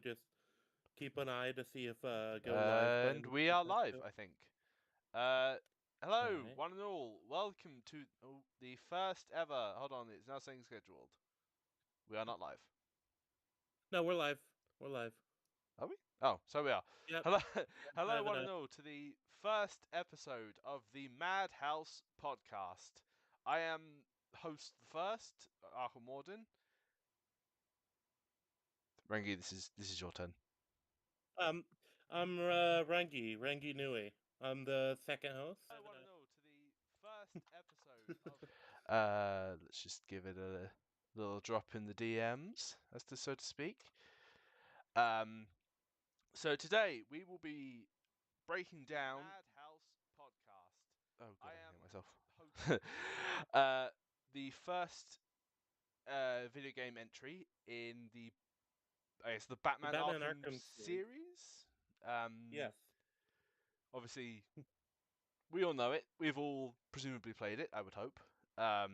so just keep an eye to see if go live And button. we are live, I think. Hello, Alright. one and all. Welcome to the first ever. Hold on, it's now saying scheduled. We are not live. No, we're live. We're live. Are we? Oh, so we are. Yep. Hello, Live hello, one enough. and all, to the first episode of the MadHouse Podcast. I am host the first, Arkham Warden. Rangi, this is your turn. I'm Rangi Nui. I'm the second host. Hello, one and all, to the first episode of. Let's just give it a little drop in the DMs, so to speak. So today we will be breaking down MadHouse Podcast. Oh god, I am myself. The first video game entry in the the Batman Arkham series. Yes. Obviously, we all know it. We've all presumably played it, I would hope. I'd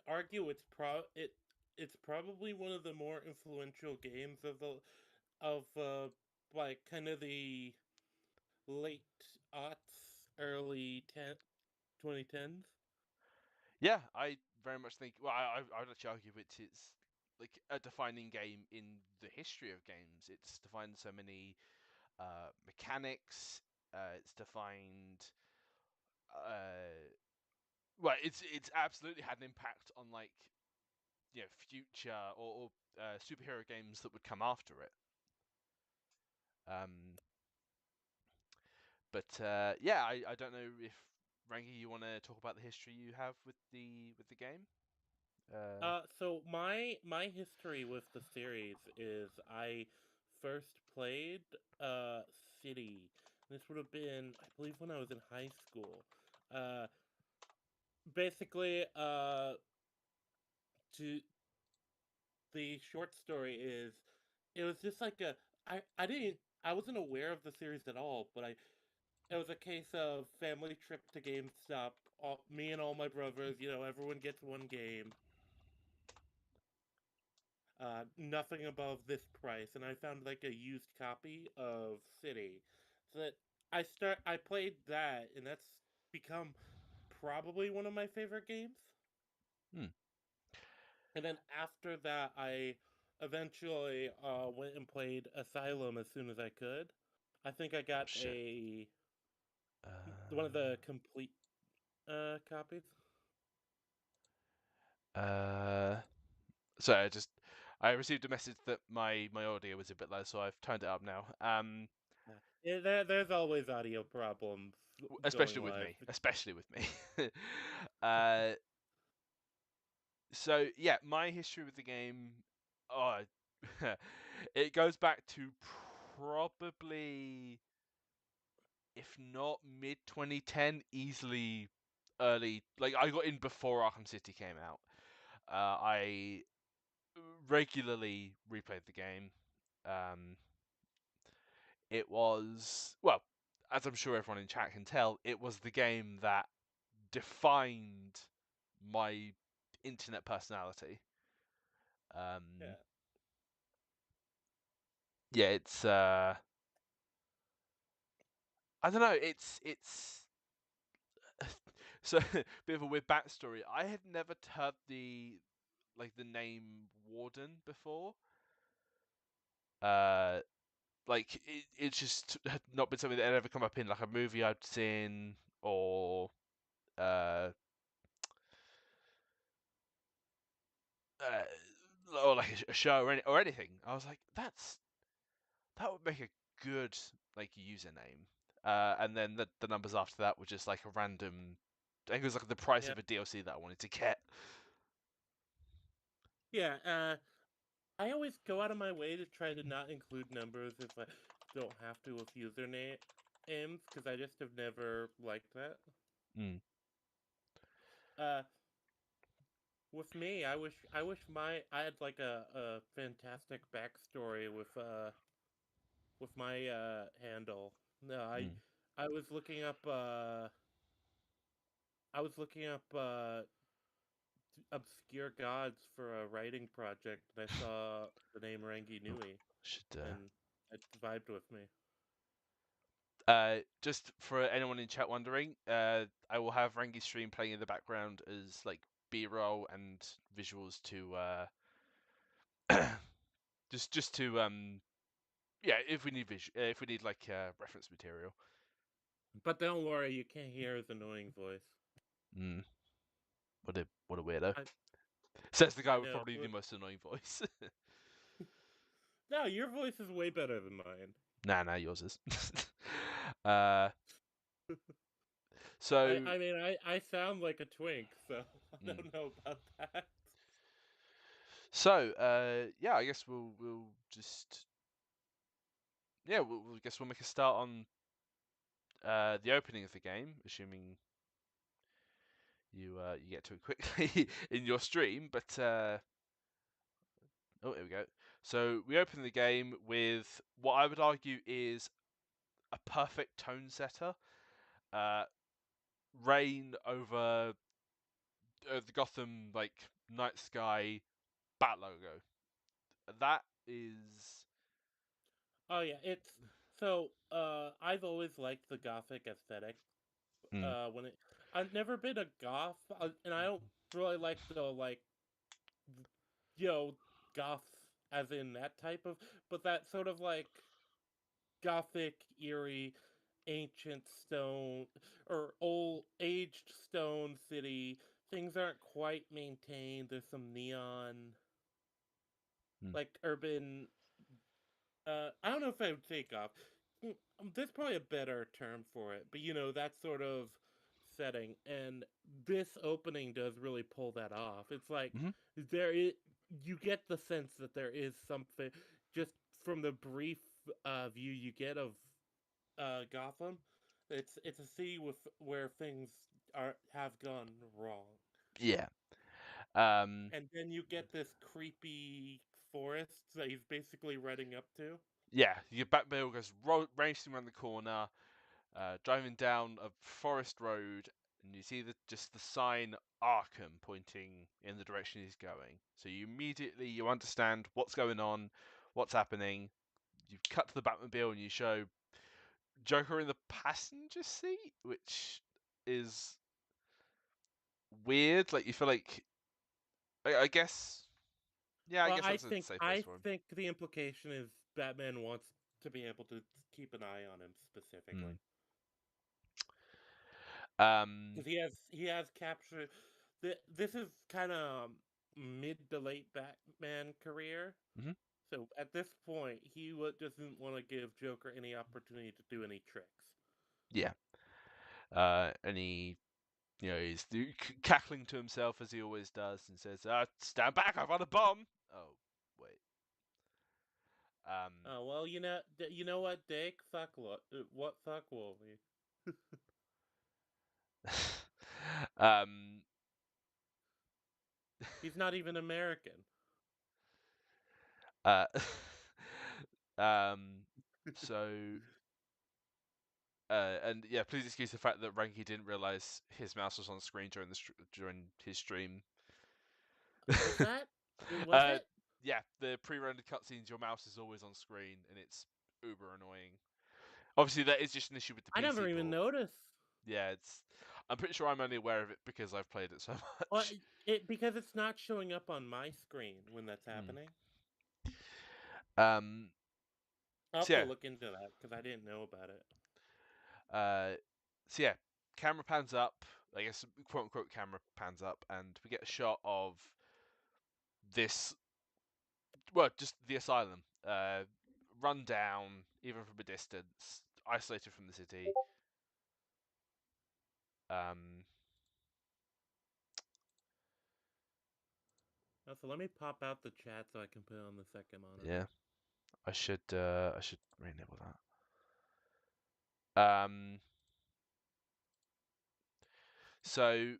argue it's probably one of the more influential games of like kind of the late aughts, early 2010s. Yeah, I very much think. Well, I would actually argue it's like a defining game in the history of games. It's defined so many mechanics. It's defined. Well, it's absolutely had an impact on future or superhero games that would come after it. But yeah, I don't know if Rangi, you want to talk about the history you have with the game. So my history with the series is I first played City. This would have been, I believe, when I was in high school. Uh, basically, to the short story is, it was just like I wasn't aware of the series at all, but it was a case of family trip to GameStop. Me and all my brothers, everyone gets one game. Nothing above this price, and I found like a used copy of City. So that I played that, and that's become probably one of my favorite games. Hmm. And then after that, I eventually went and played Asylum as soon as I could. I think I got one of the complete copies. So I received a message that my audio was a bit low, so I've turned it up now. Yeah, there's always audio problems Especially going with live. me, uh, so yeah, my history with the game, oh, it goes back to probably, if not mid 2010, easily early. Like I got in before Arkham City came out. I regularly replayed the game. It was, well, as I'm sure everyone in chat can tell, it was the game that defined my internet personality. Yeah. Yeah, it's I don't know, it's so bit of a weird backstory. I had never heard the name Warden before. Like it just had not been something that had ever come up in like a movie I'd seen or uh, uh or like a show or anything. I was like, that would make a good like username. And then the numbers after that were just like a random. I think it was like the price Yeah. of a DLC that I wanted to get. Yeah. I always go out of my way to try to not include numbers if I don't have to with username names, because I just have never liked that. Mm. Uh, with me, I wish I had like a fantastic backstory with my handle. No, Mm. I was looking up obscure gods for a writing project, and I saw the name Rangi Nui, and it vibed with me. Just for anyone in chat wondering, I will have Rangi's stream playing in the background as like B-roll and visuals to just to yeah, if we need like reference material. But don't worry, you can't hear his annoying voice. What a weirdo. I, Says the guy I with know. probably the most annoying voice. No, your voice is way better than mine. Nah, yours is. So I mean, I sound like a twink, so I don't know about that. So yeah, I guess we'll just we'll guess we'll make a start on the opening of the game, assuming you you get to it quickly in your stream. But oh, here we go. So we open the game with what I would argue is a perfect tone setter. Rain over the Gotham like night sky bat logo. That is. Oh yeah, it's so. I've always liked the gothic aesthetic. I've never been a goth, and I don't really like the you know, goths as in that type of, but that sort of like gothic, eerie, ancient stone or old aged stone city. Things aren't quite maintained. There's some neon, like urban. I don't know if I would say goth. There's probably a better term for it, but that sort of setting, and this opening does really pull that off. It's like there is, you get the sense that there is something just from the brief view you get of Gotham. It's a city where things have gone wrong. Yeah. And then you get this creepy forest that he's basically running up to. Yeah, your Batmobile goes racing around the corner, driving down a forest road, and you see just the sign Arkham pointing in the direction he's going. So you immediately understand what's going on, what's happening. You cut to the Batmobile and you show Joker in the passenger seat, which is weird. Like you feel like, I guess, yeah, I Well, guess that's a safe place I for him. think the implication is Batman wants to be able to keep an eye on him specifically. Because he has captured. This is kind of mid to late Batman career. So at this point, he doesn't want to give Joker any opportunity to do any tricks. Yeah. And he's cackling to himself as he always does and says, "Stand back! I've got a bomb." Oh, wait. Oh well, you know what, Dick? What fuck will we? He's not even American. Uh, so, and yeah, please excuse the fact that Ranky didn't realize his mouse was on screen during his stream. Was that? Was it? Yeah, the pre-rendered cutscenes, your mouse is always on screen, and it's uber annoying. Obviously, that is just an issue with the PC I never even port. noticed. Yeah, I'm pretty sure I'm only aware of it because I've played it so much. Well, because it's not showing up on my screen when that's happening. I'll have to look into that because I didn't know about it. So yeah, camera pans up. I guess quote unquote camera pans up, and we get a shot of this. Well, just the asylum, run down even from a distance, isolated from the city. So let me pop out the chat so I can put it on the second monitor. Yeah, I should re-enable that. So,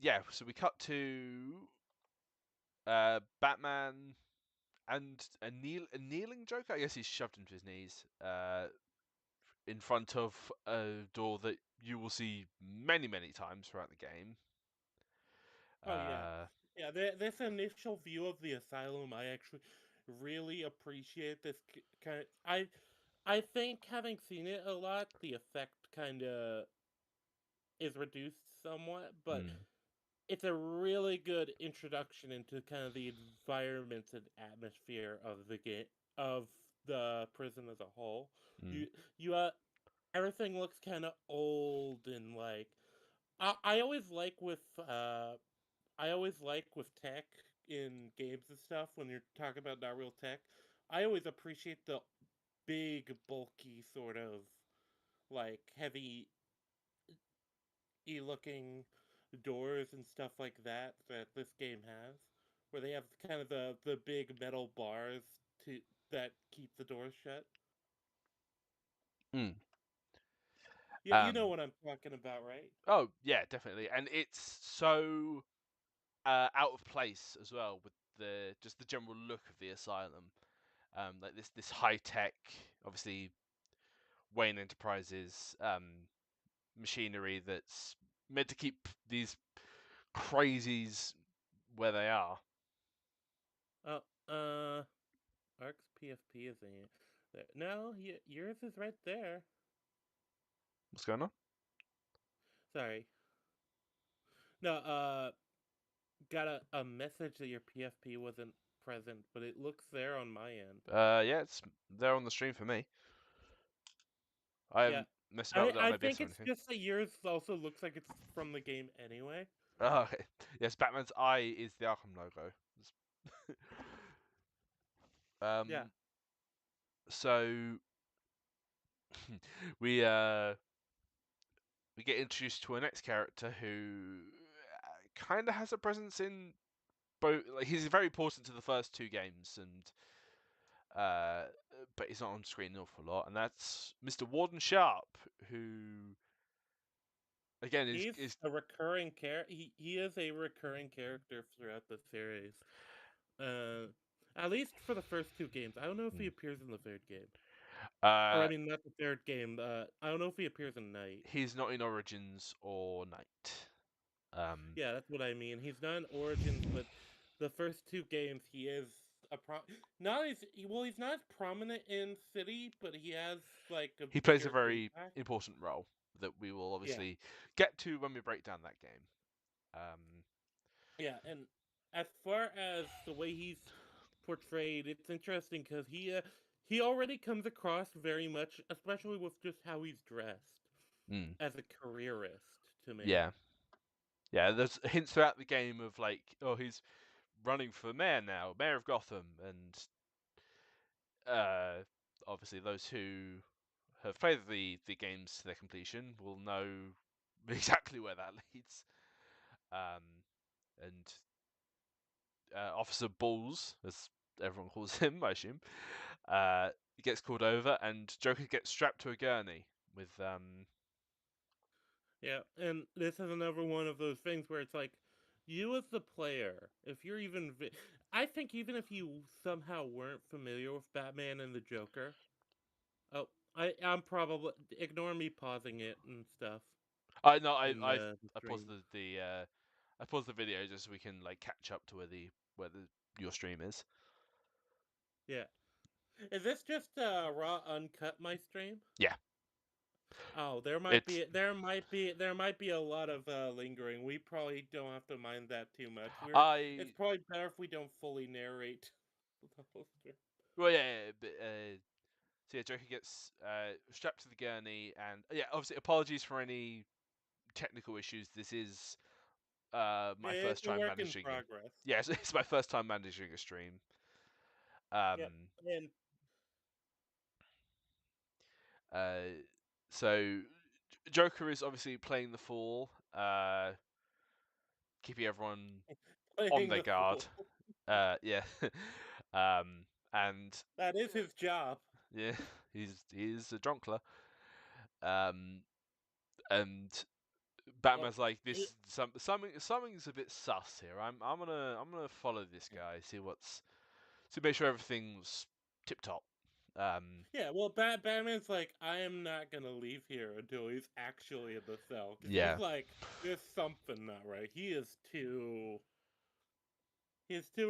yeah. So we cut to Batman and a kneeling Joker. I guess he's shoved into his knees. in front of a door that you will see many, many times throughout the game. Oh yeah. This initial view of the asylum, I actually really appreciate this kind. I think having seen it a lot, the effect kind of is reduced somewhat, but Mm, it's a really good introduction into kind of the environment and atmosphere of the game of the prison as a whole. mm, You everything looks kind of old and like I always like with tech in games and stuff when you're talking about not real tech. I always appreciate the big bulky sort of like heavy looking doors and stuff like that that this game has, where they have kind of the big metal bars to that keep the doors shut. mm. Yeah, you know what I'm talking about, right? Oh yeah, definitely, and it's so out of place as well with the general look of the asylum. Like this high tech, obviously Wayne Enterprises machinery that's meant to keep these crazies where they are. Oh, Ark's PFP is in there. No, yours is right there. What's going on? Sorry. No, got a message that your PFP wasn't present, but it looks there on my end. Yeah, it's there on the stream for me. I Yeah. haven't messed about with it on I OBS think or it's anything. just that yours also looks like it's from the game anyway. Oh, okay. Yes, Batman's eye is the Arkham logo. Yeah. um, so we we get introduced to a next character who kind of has a presence in both. Like he's very important to the first two games, and uh, but he's not on screen an awful lot. And that's Mr. Warden Sharp, who again is He's a recurring he is a recurring character throughout the series. Uh at least for the first two games. I don't know if he hmm, appears in the third game. Or I uh, mean not the third game. I don't know if he appears in Night. he's not in Origins or Night. Um, Yeah, that's what I mean. He's not in Origins, but the first two games he is a not as well, he's not as prominent in City, but he has like a he plays a bigger very impact. important role that we will Yeah. obviously get to when we break down that game. Um, Yeah, and as far as the way he's portrayed, it's interesting because he already comes across very much, especially with just how he's dressed, mm, as a careerist to me. yeah, yeah. There's hints throughout the game of like, oh, he's running for mayor now, mayor of Gotham, and uh, obviously those who have played the games to their completion will know exactly where that leads. Um, and Officer Balls, as everyone calls him, I assume, he gets called over, and Joker gets strapped to a gurney with Yeah, and this is another one of those things where it's like, you as the player, if you're I think even if you somehow weren't familiar with Batman and the Joker, oh, I'm probably ignore me pausing it and stuff I no, in the I paused stream. I paused the video just so we can like catch up to where the your stream is. Yeah. Is this just raw uncut my stream? Yeah, Oh, it's there might be a lot of lingering. We probably don't have to mind that too much. It's I probably better if we don't fully narrate the whole stream. well yeah, but so yeah, Joker gets strapped to the gurney, and yeah, obviously apologies for any technical issues. This is my It's first a time work in managing. progress. Yes, it's my first time managing a stream. Yep. Um, And uh, so Joker is obviously playing the fool, keeping everyone on playing their the guard. fool. Yeah, and That is his job. yeah, he's a drunkler. Um, and Well, Batman's like it, this. Something's a bit sus here. I'm gonna follow this guy. See make sure everything's tip top. Yeah, well, Batman's like, I am not gonna leave here until he's actually in the cell, because Yeah. he's like, there's something not right. He's too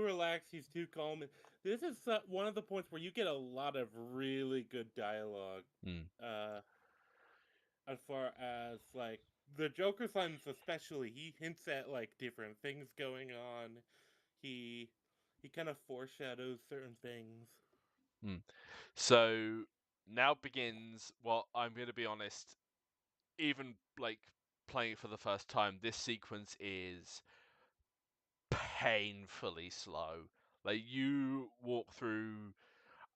relaxed. He's too calm. This is one of the points where you get a lot of really good dialogue. Mm. As far as like the Joker's lines, especially, he hints at like different things going on. He he kind of foreshadows certain things. So now begins what I'm going to be honest, even like playing it for the first time, this sequence is painfully slow. Like you walk through,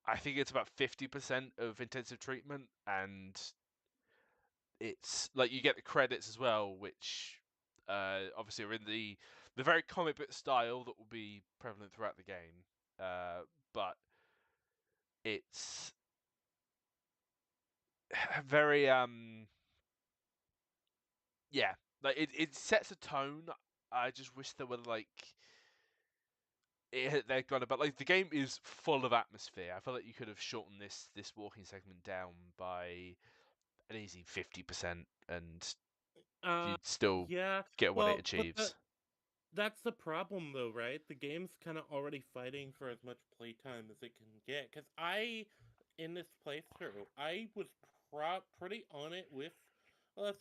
I think it's about 50% of intensive treatment, and it's like you get the credits as well, which obviously are in the very comic book style that will be prevalent throughout the game. But it's very yeah, like it sets a tone. I just wish there were like they're gone about like the game is full of atmosphere. I feel like you could have shortened this walking segment down by an easy 50%, and Uh, you'd still yeah. get what it Well, but achieves. that's the problem, though, right? The game's kind of already fighting for as much playtime as it can get. Because in this playthrough, I was pretty on it with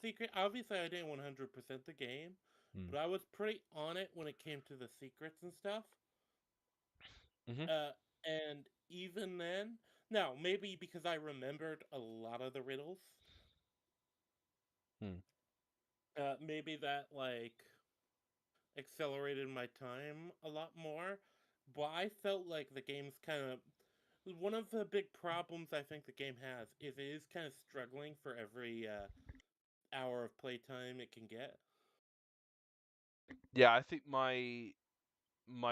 secret. Obviously, I didn't 100% the game, Mm. but I was pretty on it when it came to the secrets and stuff. Mm-hmm. Uh, and even then, now maybe because I remembered a lot of the riddles, Mm. maybe that like accelerated my time a lot more. But I felt like the game's kind of one of the big problems I think the game has is it is kind of struggling for every hour of playtime it can get. Yeah, I think my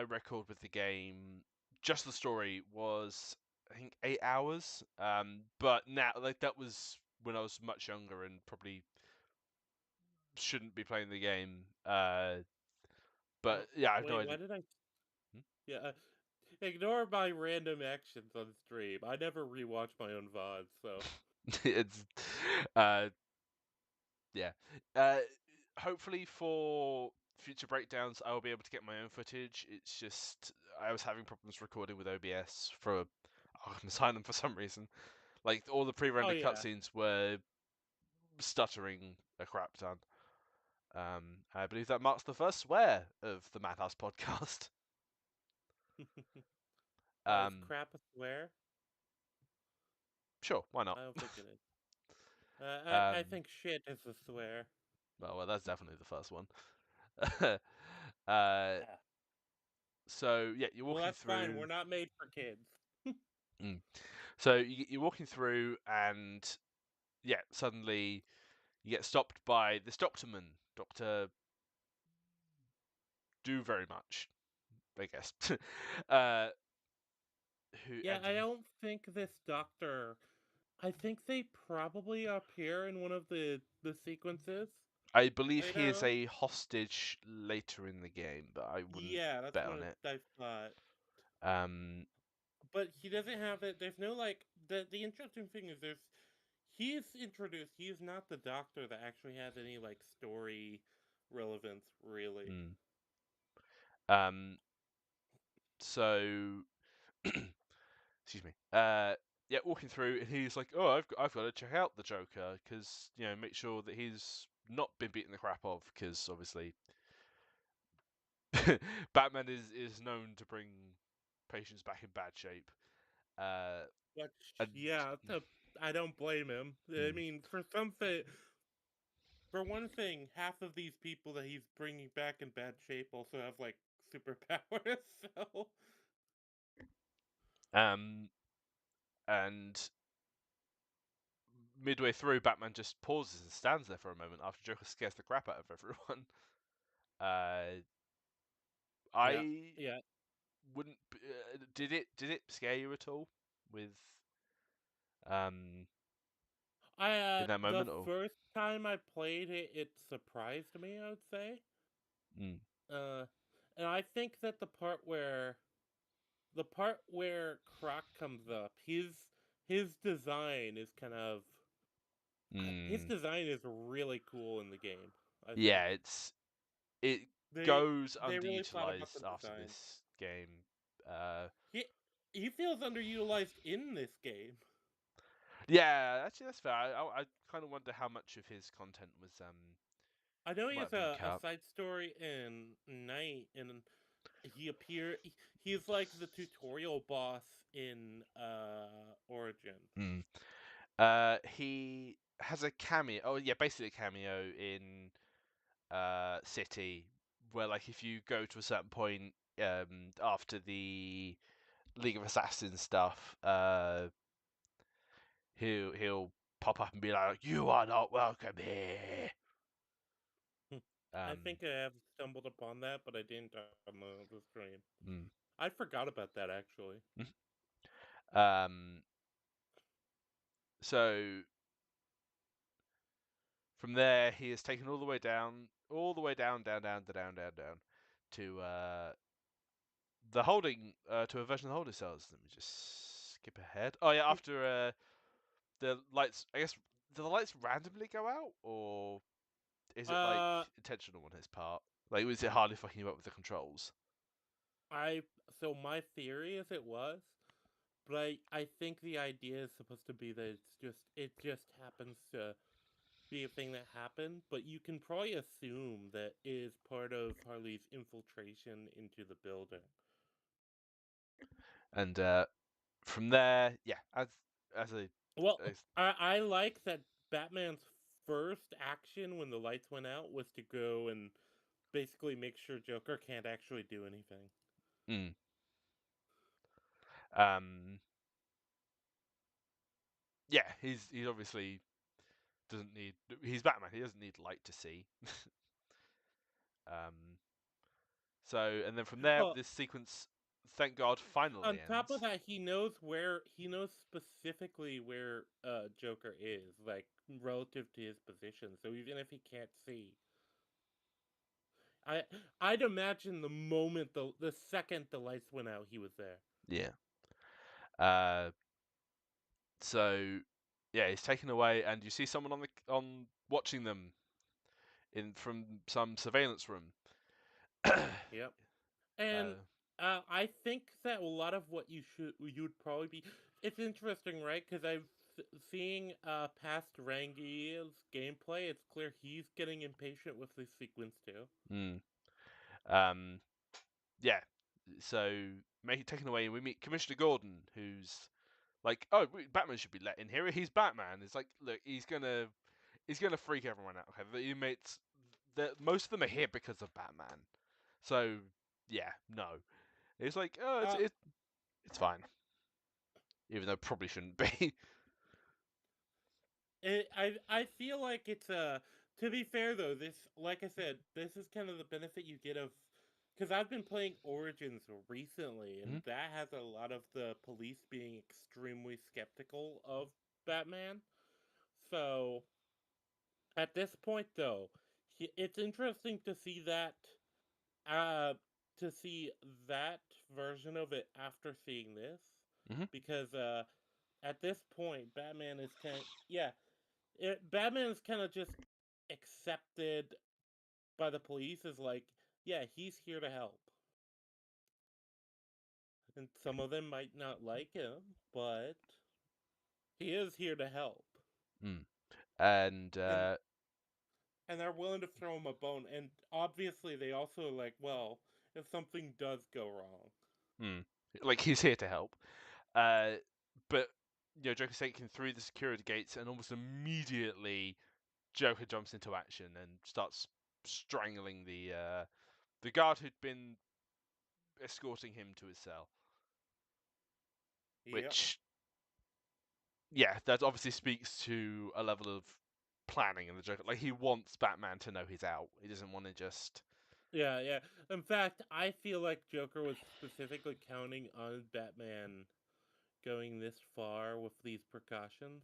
record with the game, just the story, was I think 8 hours. But now like that was when I was much younger and probably shouldn't be playing the game. But yeah, I've no Wait, why idea. did I? Hmm? Yeah, ignore my random actions on stream. I never rewatch my own VODs, so. It's uh yeah. Uh Hopefully for future breakdowns I will be able to get my own footage. It's just I was having problems recording with OBS for Arkham Asylum for some reason. Like all the Oh pre-rendered yeah. cutscenes were stuttering a crap ton. I believe that marks the first swear of the MadHouse podcast. Is crap a swear? Sure, why not? I don't think it is. I um, think shit is a swear. well, that's definitely the first one. uh, Yeah. so yeah, you're Well, walking that's fine. We're through. not made for kids. Mm. So you're walking through, and yeah, suddenly you get stopped by this doctorman, Doctor Do Very Much, I guess. uh, who Yeah, and I he, don't think this doctor. I think they probably appear in one of the sequences. I believe You he is know? a hostage later in the game, but I wouldn't Yeah, that's bet on what it. I thought. Um, But he doesn't have it. There's no like the interesting thing is he's introduced. He's not the doctor that actually has any like story relevance, really. mm. So excuse me. Yeah, walking through, and he's like, "Oh, I've got to check out the Joker because make sure that he's not been beaten the crap of because obviously Batman is known to bring patients back in bad shape." Uh, But and yeah, I don't blame him. I mm, mean, for one thing, half of these people that he's bringing back in bad shape also have like superpowers. So um, and midway through, Batman just pauses and stands there for a moment after Joker scares the crap out of everyone. Uh, yeah, I yeah. wouldn't. Did it scare you at all with um I in that the moment or? first time I played it, it surprised me. I would say. Mm, Uh, and I think that the part where Croc comes up, his design is kind of his Mm. design is really cool in the game. I Yeah, think it they goes they really thought about the underutilized after design. this game. He he feels underutilized in this game. Yeah, actually that's fair. I kind of wonder how much of his content was I know he might has have been a cut. side story in Night, and he's like the tutorial boss in Origin. Mm. He has a cameo. Oh yeah, basically a cameo in City, where like if you go to a certain point after the League of Assassins stuff, he'll pop up and be like, "You are not welcome here." I Um, think I have stumbled upon that, but I didn't on the stream. mm, I forgot about that actually. um, so from there, he is taken all the way down, down to the holding, to a version of the holding cells. Let me just skip ahead. Oh yeah, after the lights, I guess, do the lights randomly go out, or is it like Uh, intentional on his part? Like, was it hardly fucking you up with the controls? so my theory is it was, but I think the idea is supposed to be that it just happens to be a thing that happened, but you can probably assume that it is part of Harley's infiltration into the building. And from there, yeah, as a Well, as, I like that Batman's first action when the lights went out was to go and basically make sure Joker can't actually do anything. mm, um, yeah, he's obviously doesn't need. He's Batman. He doesn't need light to see. um, so and then from there, Well, this sequence, thank God, finally on top of ends. that, he knows specifically where Joker is, like relative to his position. So even if he can't see, I I'd imagine the moment the second the lights went out, he was there. Yeah. Uh, so yeah, he's taken away, and you see someone on watching them in from some surveillance room. Yep. And I think that a lot of what you'd probably be. It's interesting, right? Because seeing past Rangi's gameplay, it's clear he's getting impatient with this sequence too. mm, um, yeah. So taken away, and we meet Commissioner Gordon, who's like, "Oh, Batman should be let in here. He's Batman." It's like, look, he's gonna freak everyone out. Okay, the inmates, most of them are here because of Batman. So yeah, no. It's like, oh, Uh, it's fine, even though it probably shouldn't be. I feel like it's to be fair though, this like I said, this is kind of the benefit you get of because I've been playing Origins recently, and Mhm. that has a lot of the police being extremely skeptical of Batman. So at this point though, it's interesting uh to see that version of it after seeing this Mhm. because at this point Batman is Batman is kind of just accepted by the police as like, yeah, he's here to help. And some of them might not like him, but he is here to help. Mm. And And they're willing to throw him a bone. And obviously they also like, well, if something does go wrong. mm, like he's here to help. Uh, but Joker's taken through the security gates, and almost immediately Joker jumps into action and starts strangling the guard who'd been escorting him to his cell. Yep. Which, yeah, that obviously speaks to a level of planning in the Joker. Like he wants Batman to know he's out. He doesn't want to just. Yeah, yeah. In fact, I feel like Joker was specifically counting on Batman going this far with these precautions.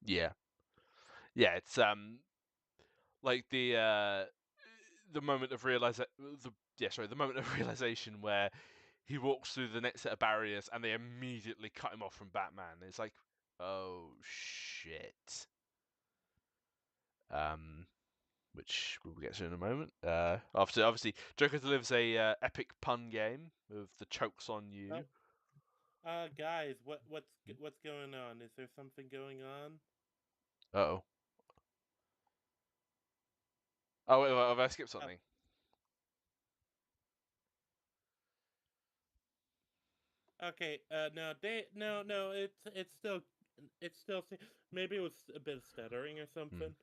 Yeah, yeah. It's like the moment of the moment of realization where he walks through the next set of barriers and they immediately cut him off from Batman. It's like, Oh shit. Which we'll get to in a moment. After obviously, Joker delivers a epic pun game with the chokes on you. Guys, what's going on? Is there something going on? Uh-oh. Oh wait, have I skipped something? Okay, no, it's still, maybe it was a bit of stuttering or something.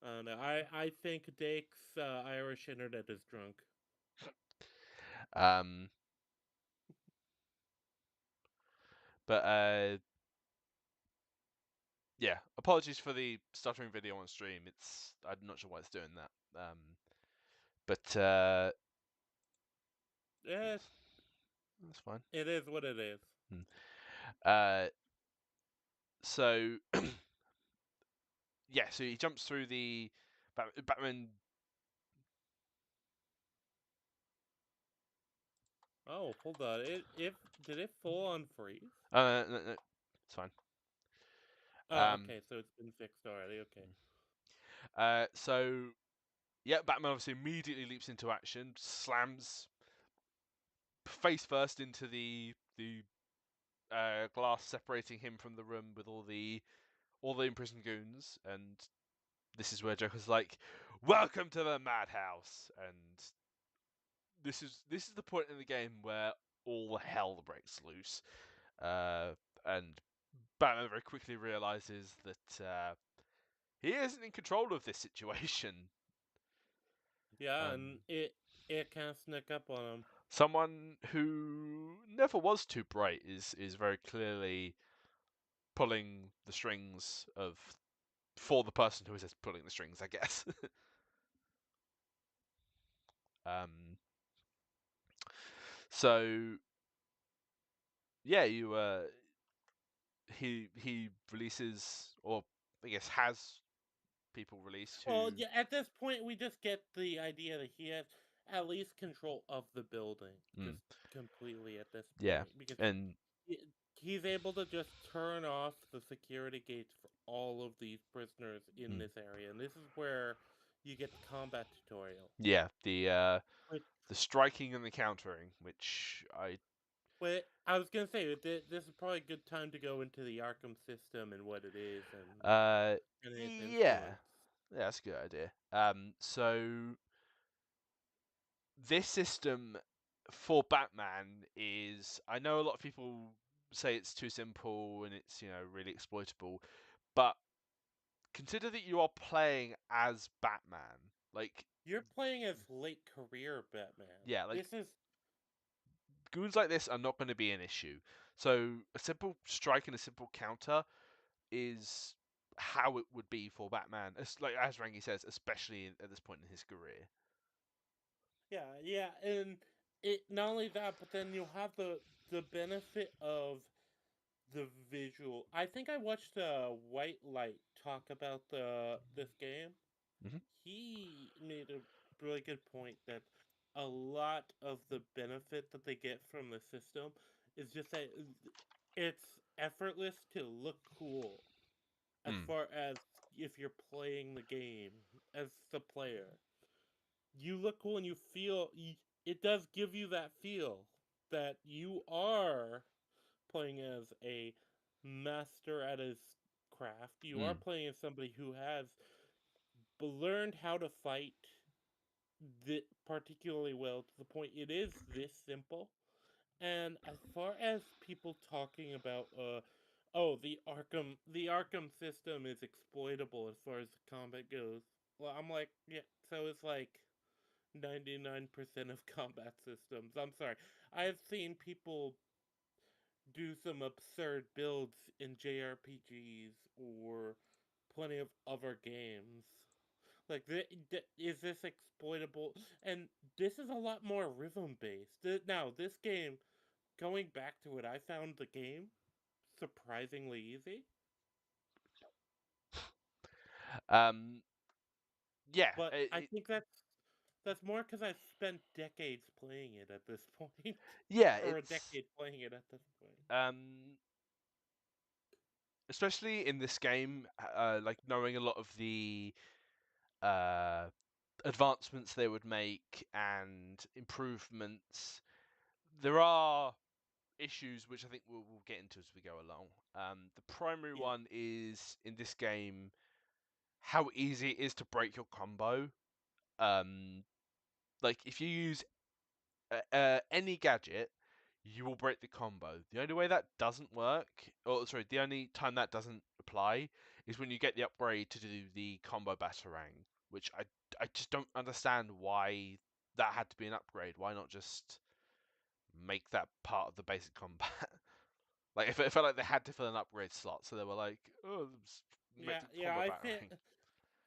No, I think Dake's Irish internet is drunk. But yeah, apologies for the stuttering video on stream. I'm not sure why it's doing that. But Yeah, that's fine. it is what it is. So yeah, so he jumps through the Batman. Oh, hold on. Did it full on freeze? No, it's fine. Oh, okay, so it's been fixed already. Okay. So yeah, Batman obviously immediately leaps into action, slams face first into the glass separating him from the room with all the imprisoned goons, and this is where Joker's like, "Welcome to the MadHouse," and this is the point in the game where all hell breaks loose, and Batman very quickly realizes that he isn't in control of this situation. Yeah, and it kind of snuck up on him. Someone who never was too bright is very clearly pulling the strings for the person who is pulling the strings, I guess. So yeah, he releases, or I guess has people released who. Well, yeah, at this point, we just get the idea that he has at least control of the building, just completely at this point. Yeah, Because and he's able to just turn off the security gates for all of these prisoners in this area, and this is where you get the combat tutorial. yeah, the Which, striking and the countering, which but I was gonna say this is probably a good time to go into the Arkham system and what it is and its yeah, influence. that's a good idea. So this system for Batman is, I know a lot of people say it's too simple and it's really exploitable, but consider that you are playing as Batman. Like, You're playing as late career Batman. yeah, like This is goons like this are not going to be an issue. So a simple strike and a simple counter is how it would be for Batman, as Rangi says, especially at this point in his career. yeah, and it not only that, but then you'll have the benefit of the visual. I think I watched White Light talk about this game. He made a really good point that a lot of the benefit that they get from the system is just that it's effortless to look cool as far as if you're playing the game as the player. You look cool and you feel it does give you that feel that you are playing as a master at his craft. You are playing as somebody who has learned how to fight particularly well to the point it is this simple. And as far as people talking about oh, the Arkham system is exploitable as far as the combat goes. Well, I'm like, yeah, so it's like 99% of combat systems. I'm sorry. I've seen people do some absurd builds in JRPGs or plenty of other games. Like, is this exploitable? And this is a lot more rhythm based. Now, this game, going back to it, I found the game surprisingly easy. Yeah, But I think that's more because I've spent decades playing it at this point. yeah, Or a it's decade playing it at this point. especially in this game, like knowing a lot of the advancements they would make and improvements. There are issues which I think we'll get into as we go along. The primary Yeah. one is in this game how easy it is to break your combo. Like if you use any gadget, you will break the combo. The only way that doesn't work, or sorry, the only time that doesn't apply is when you get the upgrade to do the combo batarang, which I just don't understand why that had to be an upgrade. Why not just make that part of the basic combat? Like it felt like they had to fill an upgrade slot, so they were like, "Oh, make Yeah, the yeah, combo I batarang." think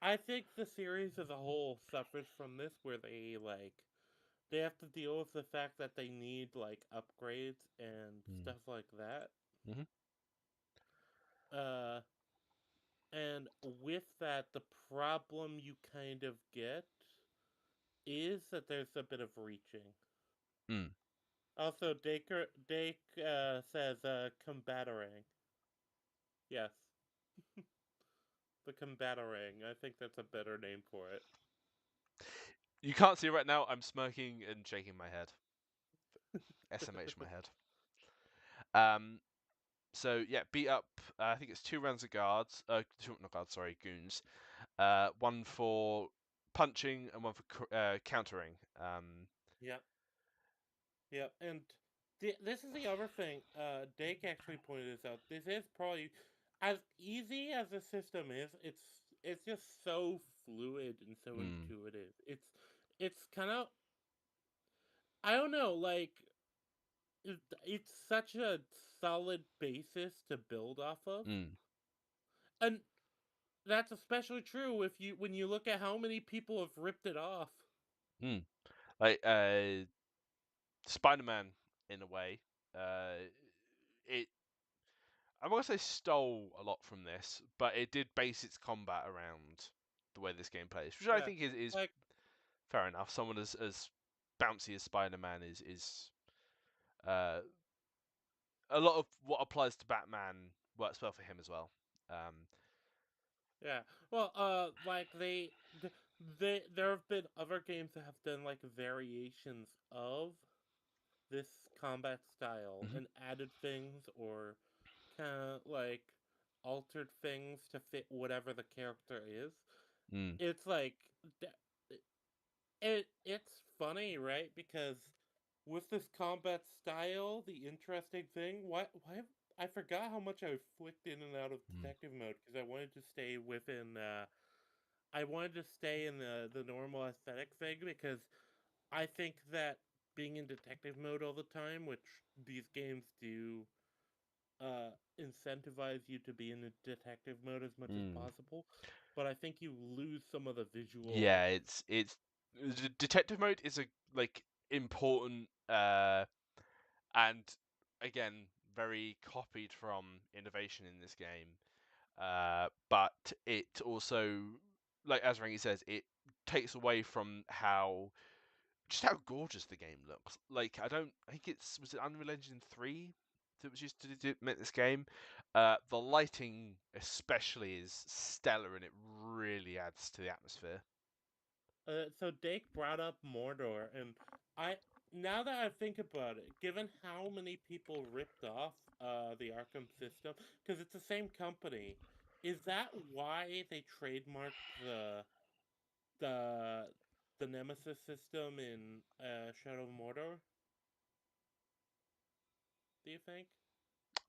I think the series as a whole suffers from this where they have to deal with the fact that they need like upgrades and stuff like that. Mm-hmm. Uh and with that the problem you kind of get is that there's a bit of reaching. Mm. Also Dake says combatarang. Yes. The combatarang. I think that's a better name for it. You can't see right now. I'm smirking and shaking my head. SMH my head. So yeah, beat up. I think it's 2 rounds of guards. Not guards. Sorry, goons. One for punching and one for countering. Yep. Yep. And this is the other thing. Dake actually pointed this out. This is probably as easy as the system is. It's just so fluid and so intuitive. It's kind of I don't know. Like it's such a solid basis to build off of, Mm, and that's especially true if you when you look at how many people have ripped it off. mm. Like Spider-Man in a way. It I'm gonna say stole a lot from this, but it did base its combat around the way this game plays, which I Yeah, think is like fair enough. Someone as bouncy as Spider-Man is uh, a lot of what applies to Batman works well for him as well. Um, yeah. Well, like there have been other games that have done like variations of this combat style mhm, and added things or kind of like altered things to fit whatever the character is. mm, It's like it's funny, right? Because with this combat style, the interesting thing, why I forgot how much I flicked in and out of mm, detective mode because I wanted to stay within I wanted to stay in the normal aesthetic thing because I think that being in detective mode all the time, which these games do incentivize you to be in the detective mode as much as mm. possible, but I think you lose some of the Yeah, visual. it's detective mode is a like important and again very copied from innovation in this game. But it also, like as Rangi says, it takes away from how gorgeous the game looks. Like I think was it Unreal Engine 3 that was used to make this game. The lighting especially is stellar and it really adds to the atmosphere. So Dake brought up Mordor, and I now that I think about it, given how many people ripped off the Arkham system, because it's the same company, is that why they trademarked the the Nemesis system in Shadow of Mordor? Do you think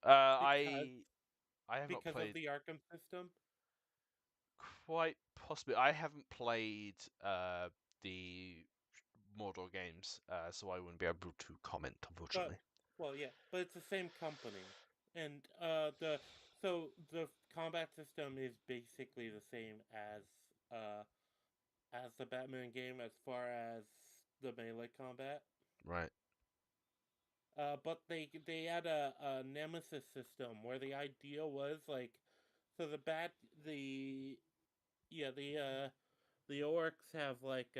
Uh, because I I have not because of played the Arkham system? quite possibly. I haven't played the Mordor games, so I wouldn't be able to comment, But unfortunately. well, yeah, but it's the same company, and the combat system is basically the same as the Batman game as far as the melee combat. Right. But they had a nemesis system where the idea was like, so the yeah the orcs have like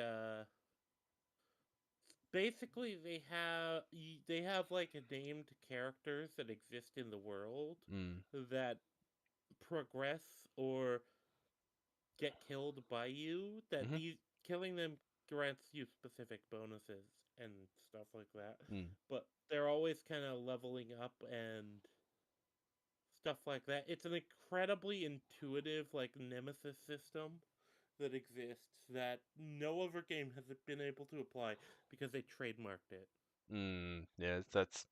basically they have like named characters that exist in the world Mm. that progress or get killed by you, that Mm-hmm. these killing them grants you specific bonuses and stuff like that. Mm. But they're always kind of leveling up and stuff like that. It's an incredibly intuitive like nemesis system that exists that no other game has been able to apply because they trademarked it. Yeah, that's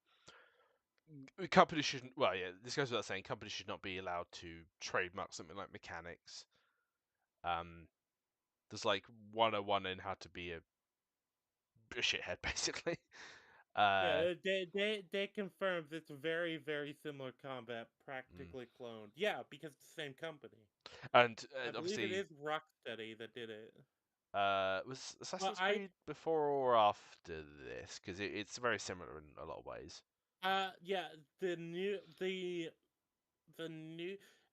companies shouldn't. Well, yeah, this goes without saying. Companies should not be allowed to trademark something like mechanics. There's like 101 in how to be a shithead, basically. Yeah, they confirmed it's very very similar combat, Mm. practically cloned. Yeah, because it's the same company. And I believe it obviously, is Rocksteady that did it. was Well, Assassin's Creed before or after this? Because it's very similar in a lot of ways. yeah, the new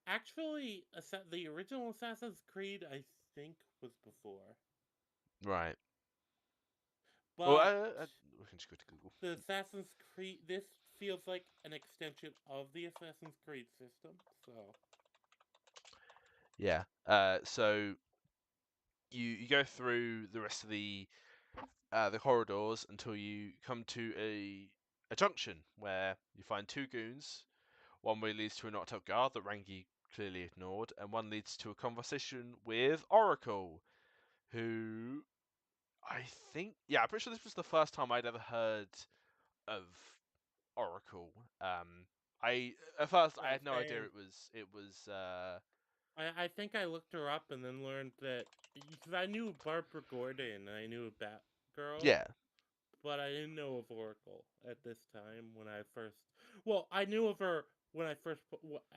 actually the original Assassin's Creed I think was before, Right. Well, but we can just go to Google. the Assassin's Creed this feels like an extension of the Assassin's Creed system. So Yeah. So you go through the rest of the corridors until you come to a junction where you find two goons. One way leads to a knocked up guard that Rangi clearly ignored, and one leads to a conversation with Oracle, who I think, yeah, I'm pretty sure this was the first time I'd ever heard of Oracle. I at first I yeah, had no idea same. it was. I think I looked her up and then learned that because I knew Barbara Gordon and I knew Batgirl, Yeah. but I didn't know of Oracle at this time when I first. Well, I knew of her when I first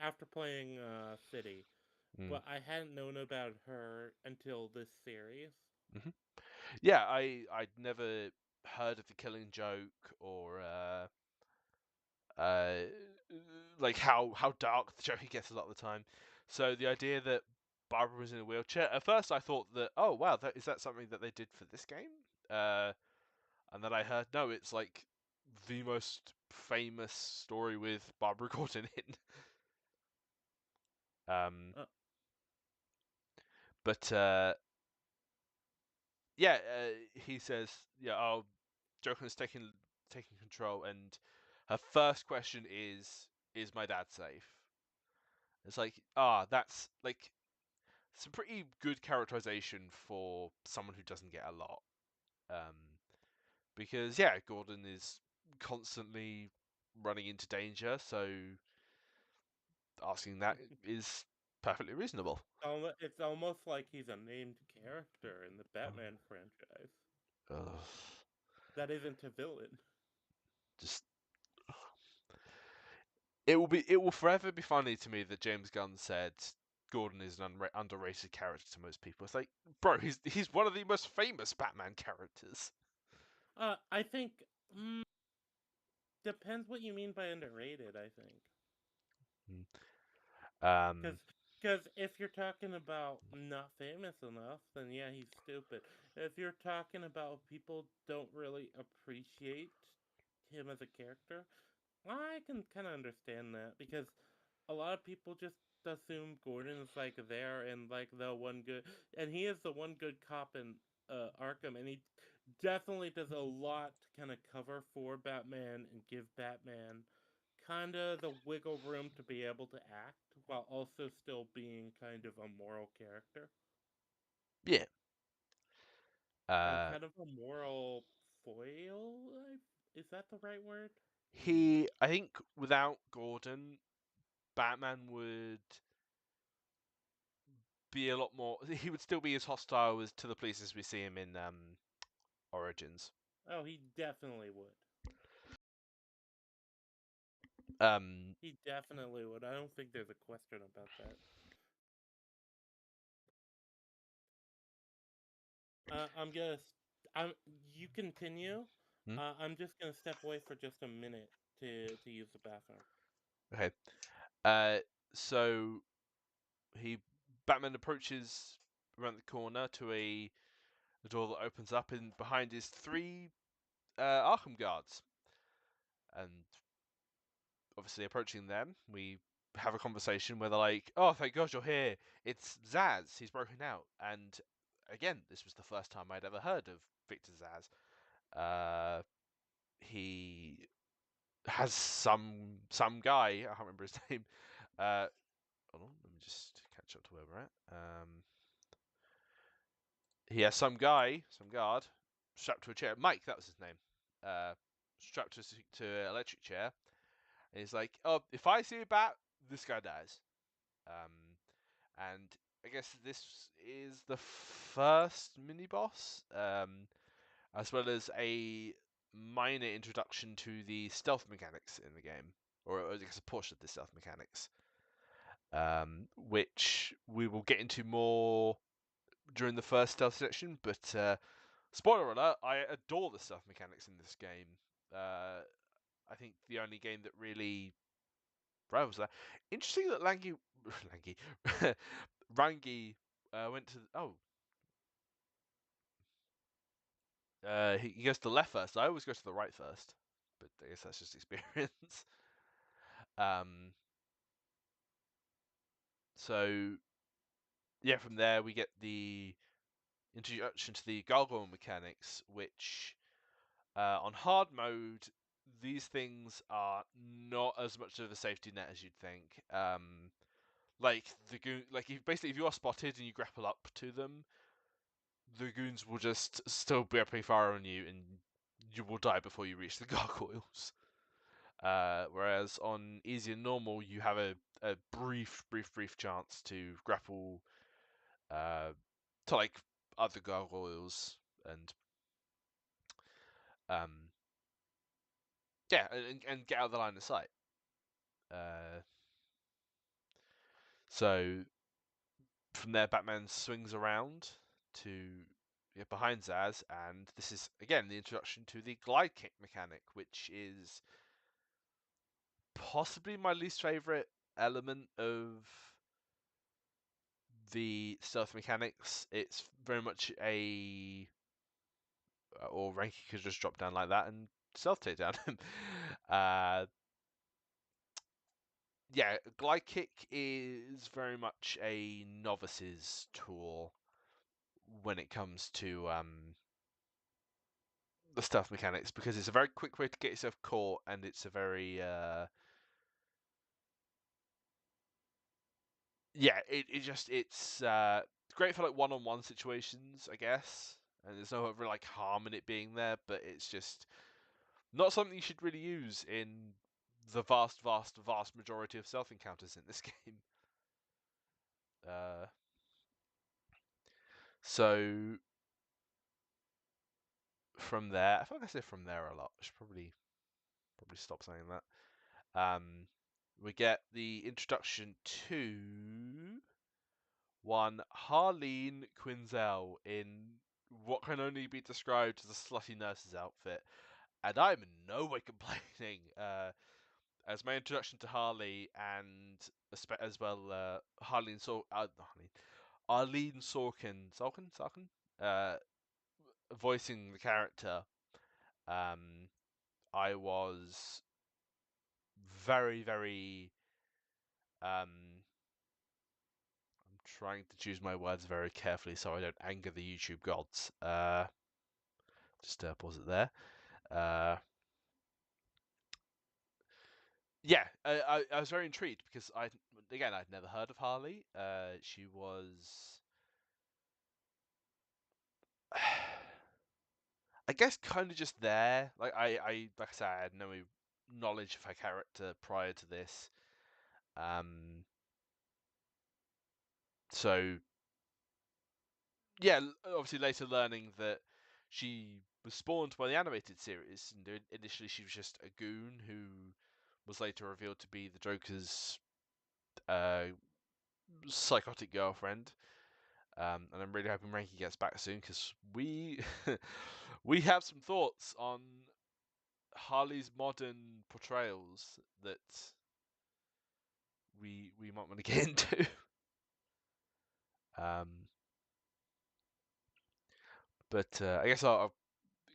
after playing City, Mm. but I hadn't known about her until this series. Hmm. Yeah, I'd never heard of the Killing Joke or uh, like how dark the Joker gets a lot of the time. So the idea that Barbara was in a wheelchair, at first I thought that, oh wow, is that something that they did for this game? And then I heard no, it's like the most famous story with Barbara Gordon in. Um, Uh, but yeah, he says, yeah, oh, Joker is taking control, and her first question is my dad safe? It's like, that's like some pretty good characterization for someone who doesn't get a lot. Um, because yeah, Gordon is constantly running into danger, so asking that is perfectly reasonable. it's almost like he's a named character in the Batman franchise Ugh, that isn't a villain. just it will forever be funny to me that James Gunn said Gordon is an underrated character to most people. It's like, bro, he's one of the most famous Batman characters. I think mm, depends what you mean by underrated. I think. Um, Because if you're talking about not famous enough, then yeah, he's stupid. If you're talking about people don't really appreciate him as a character, I can kind of understand that because a lot of people just assume Gordon is like there and like the one good, and he is the one good cop in Arkham, and he definitely does a lot to kind of cover for Batman and give Batman kind of the wiggle room to be able to act while also still being kind of a moral character. yeah. Uh, Kind of a moral foil? Is that the right word? I think without Gordon, Batman would be a lot more. He would still be as hostile as to the police as we see him in Origins. Oh, he definitely would. Um, He definitely would. I don't think there's a question about that. I'm gonna. I'm. You continue. hmm? I'm just gonna step away for just a minute to use the bathroom. Okay. Uh, so he Batman approaches around the corner to a door that opens up, and behind is three Arkham guards, and obviously approaching them, we have a conversation where they're like, "Oh, thank God you're here. It's Zaz. He's broken out." And again, this was the first time I'd ever heard of Victor Zaz. He has some guy. I can't remember his name. Hold on, let me just catch up to where we're at. He has some guard, strapped to a chair. Mike, that was his name. Strapped to an electric chair. And he's like, "Oh, if I see a bat, this guy dies." And I guess this is the first mini boss, as well as a minor introduction to the stealth mechanics in the game, or I guess a portion of the stealth mechanics, which we will get into more during the first stealth section. But spoiler alert, I adore the stealth mechanics in this game. I think the only game that really rivals that. Interesting that Rangi went to he goes to the left first. I always go to the right first, but I guess that's just experience. So yeah, from there we get the introduction to the gargoyle mechanics, which on hard mode, these things are not as much of a safety net as you'd think. Like if you are spotted and you grapple up to them, the goons will just still be opening fire on you, and you will die before you reach the gargoyles. Whereas on easy and normal, you have a brief chance to grapple to like other gargoyles and yeah, and get out of the line of sight. So from there, Batman swings around to get behind Zaz, and this is again the introduction to the glide kick mechanic, which is possibly my least favorite element of the stealth mechanics. It's very much or Ranky could just drop down like that and stealth take down him. Yeah, glide kick is very much a novice's tool when it comes to the stealth mechanics, because it's a very quick way to get yourself caught, and it's a very it's great for like one-on-one situations, I guess, and there's no real like harm in it being there, but it's just not something you should really use in the vast majority of stealth encounters in this game. So from there, I feel like I say from there a lot. I should probably stop saying that. We get the introduction to one Harleen Quinzel in what can only be described as a slutty nurse's outfit, and I'm in no way complaining. As my introduction to Harley, and as well Arlene Sorkin, voicing the character. I was very I'm trying to choose my words very carefully so I don't anger the YouTube gods. Just pause it there. Yeah, I was very intrigued because I'd never heard of Harley. She was, I guess, kind of just there. Like like I said, I had no knowledge of her character prior to this. So yeah, obviously later learning that she was spawned by the animated series, and initially she was just a goon who was later revealed to be the Joker's psychotic girlfriend. And I'm really hoping Ranky gets back soon, because we we have some thoughts on Harley's modern portrayals that we might want to get into. But I guess I'll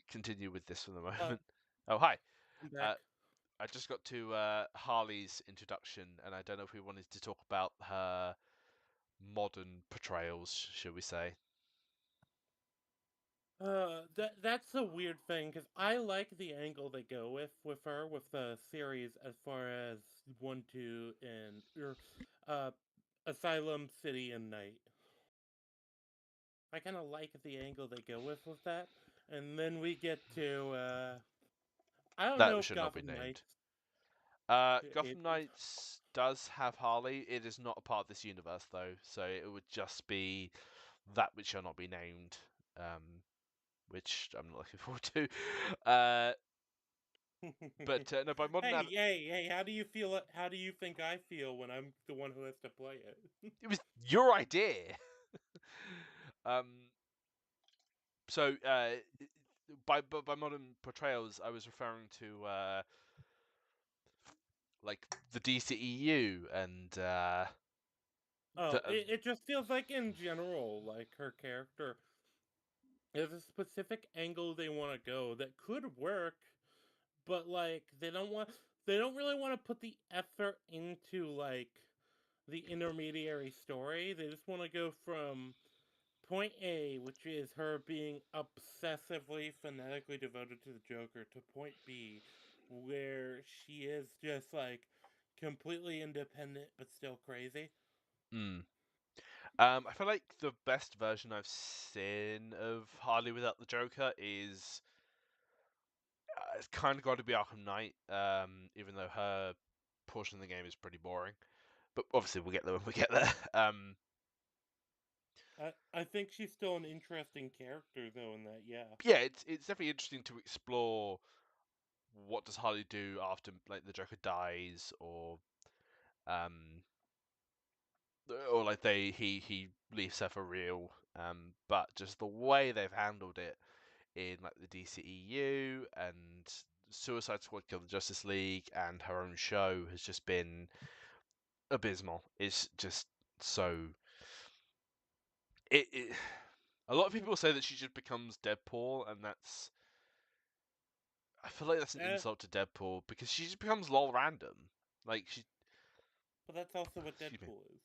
continue with this for the moment. Oh, hi. I'm back. I just got to Harley's introduction, and I don't know if we wanted to talk about her modern portrayals, should we say? That's a weird thing because I like the angle they go with her with the series as far as 1, 2, and uh, Asylum, City, and Night. I kind of like the angle they go with that, and then we get to I don't know That if should not be Gotham named. Knights. Gotham Knights does have Harley. It is not a part of this universe, though, so it would just be that which shall not be named, which I'm not looking forward to. But no, by modern hey! How do you feel? How do you think I feel when I'm the one who has to play it? it was your idea. So by modern portrayals, I was referring to like the DCEU and Oh, it just feels like in general, like her character, there's a specific angle they want to go that could work, but like they don't really want to put the effort into like the intermediary story. They just want to go from point A, which is her being obsessively phonetically devoted to the Joker, to point B, where she is just like completely independent but still crazy. I feel like the best version I've seen of Harley without the Joker is it's kind of got to be Arkham Knight, even though her portion of the game is pretty boring. But obviously, we'll get there when we get there. I think she's still an interesting character though in that, yeah. Yeah, it's definitely interesting to explore what does Harley do after like the Joker dies, um, or like he leaves her for real. But just the way they've handled it in like the DCEU and Suicide Squad Kill the Justice League and her own show has just been abysmal. It's just so it a lot of people say that she just becomes Deadpool, and I feel like that's an Eh, insult to Deadpool because she just becomes lol random. Like she, but that's also what excuse me. Deadpool is.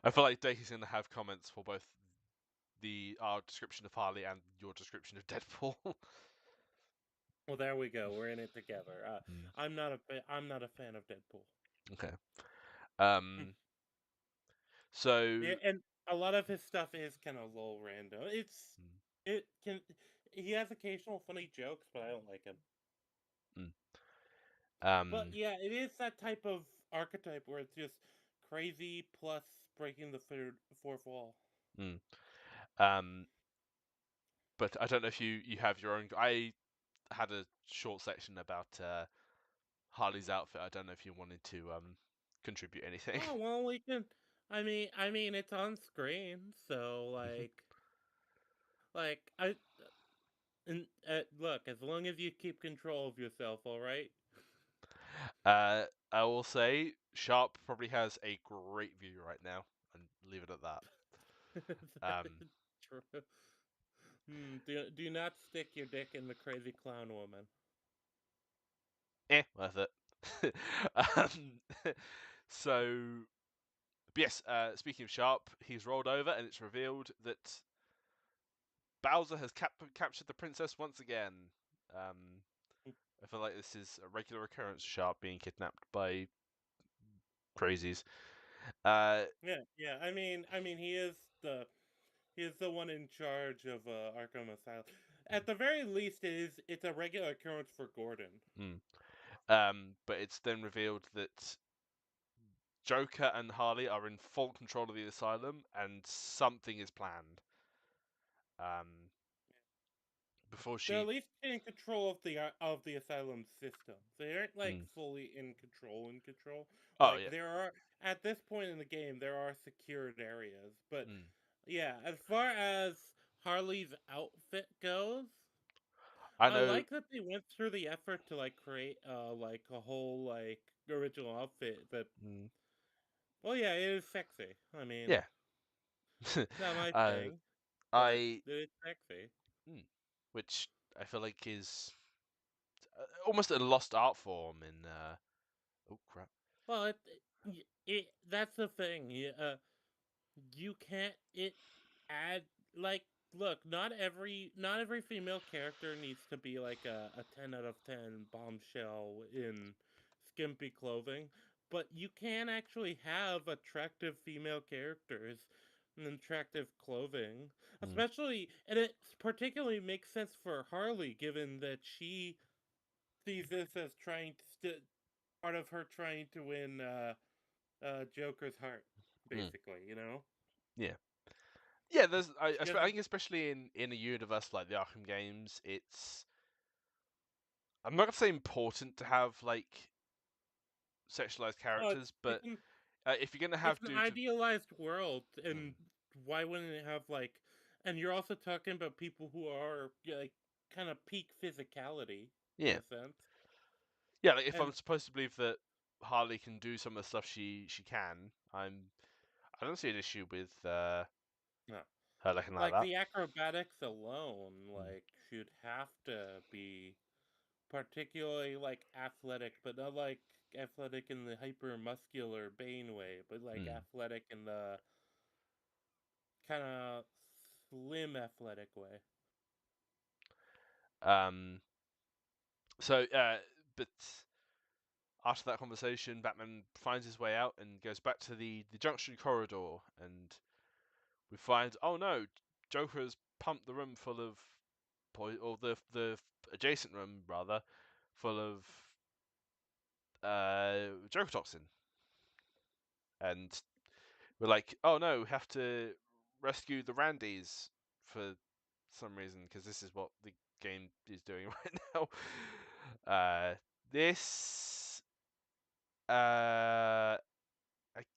I feel like Dake's gonna have comments for both our description of Harley and your description of Deadpool. Well, there we go. We're in it together. Mm, I'm not a fan of Deadpool. okay. So Yeah, and a lot of his stuff is kind of low random. mm, It can he has occasional funny jokes, but I don't like him. mm, But um, yeah, it is that type of archetype where it's just crazy plus breaking the fourth wall. mm. um, but I don't know if you have your own. I had a short section about Harley's outfit. I don't know if you wanted to contribute anything. Oh well, we can. I mean, it's on screen, so like I and look. As long as you keep control of yourself, all right. I will say Sharp probably has a great view right now, and leave it at that. That is true. Do not stick your dick in the crazy clown woman. Worth it. um, so, but yes, speaking of Sharp, he's rolled over, and it's revealed that Bowser has captured the princess once again. I feel like this is a regular occurrence of Sharp being kidnapped by crazies. Yeah. I mean, he is the one in charge of Arkham Asylum. At the very least, it's a regular occurrence for Gordon. Mm. But it's then revealed that Joker and Harley are in full control of the asylum, and something is planned. Um, before They're at she, least in control of the asylum system. They aren't like mm. fully in control. In control, Oh like yeah, there are at this point in the game there are secured areas, but mm. yeah, as far as Harley's outfit goes, I I know, like that they went through the effort to like create like a whole like original outfit that mm. well yeah, it is sexy. I mean, Yeah. it's not my uh, thing, but I, it's sexy. mm. Which I feel like is almost a lost art form in. Oh crap! Well, that's the thing. You can't add like look. Not every female character needs to be like a 10 out of 10 bombshell in skimpy clothing, but you can actually have attractive female characters and attractive clothing, especially, and it particularly makes sense for Harley given that she sees this as trying to part of her trying to win Joker's heart, basically, you know? Yeah. Yeah, I She think doesn't. especially in a universe like the Arkham games, I'm not gonna say important to have like sexualized Oh, characters, it's but if you're gonna it's have an dudes with, idealized world, and mm, why wouldn't it have like? And you're also talking about people who are like kind of peak physicality in yeah, a sense, yeah, like if I'm and supposed to believe that Harley can do some of the stuff she can, I don't see an issue with no, her looking like like that. the acrobatics alone, Mm, like should have to be particularly like athletic, but not like athletic in the hyper muscular Bane way, but like mm. athletic in the kind of slim athletic way. Um, but after that conversation, Batman finds his way out and goes back to the junction corridor, and we find, oh no, Joker's pumped the room full of or the adjacent room rather, full of Joker toxin, and we're like, oh no, we have to rescue the Randys for some reason because this is what the game is doing right now. Uh, this, I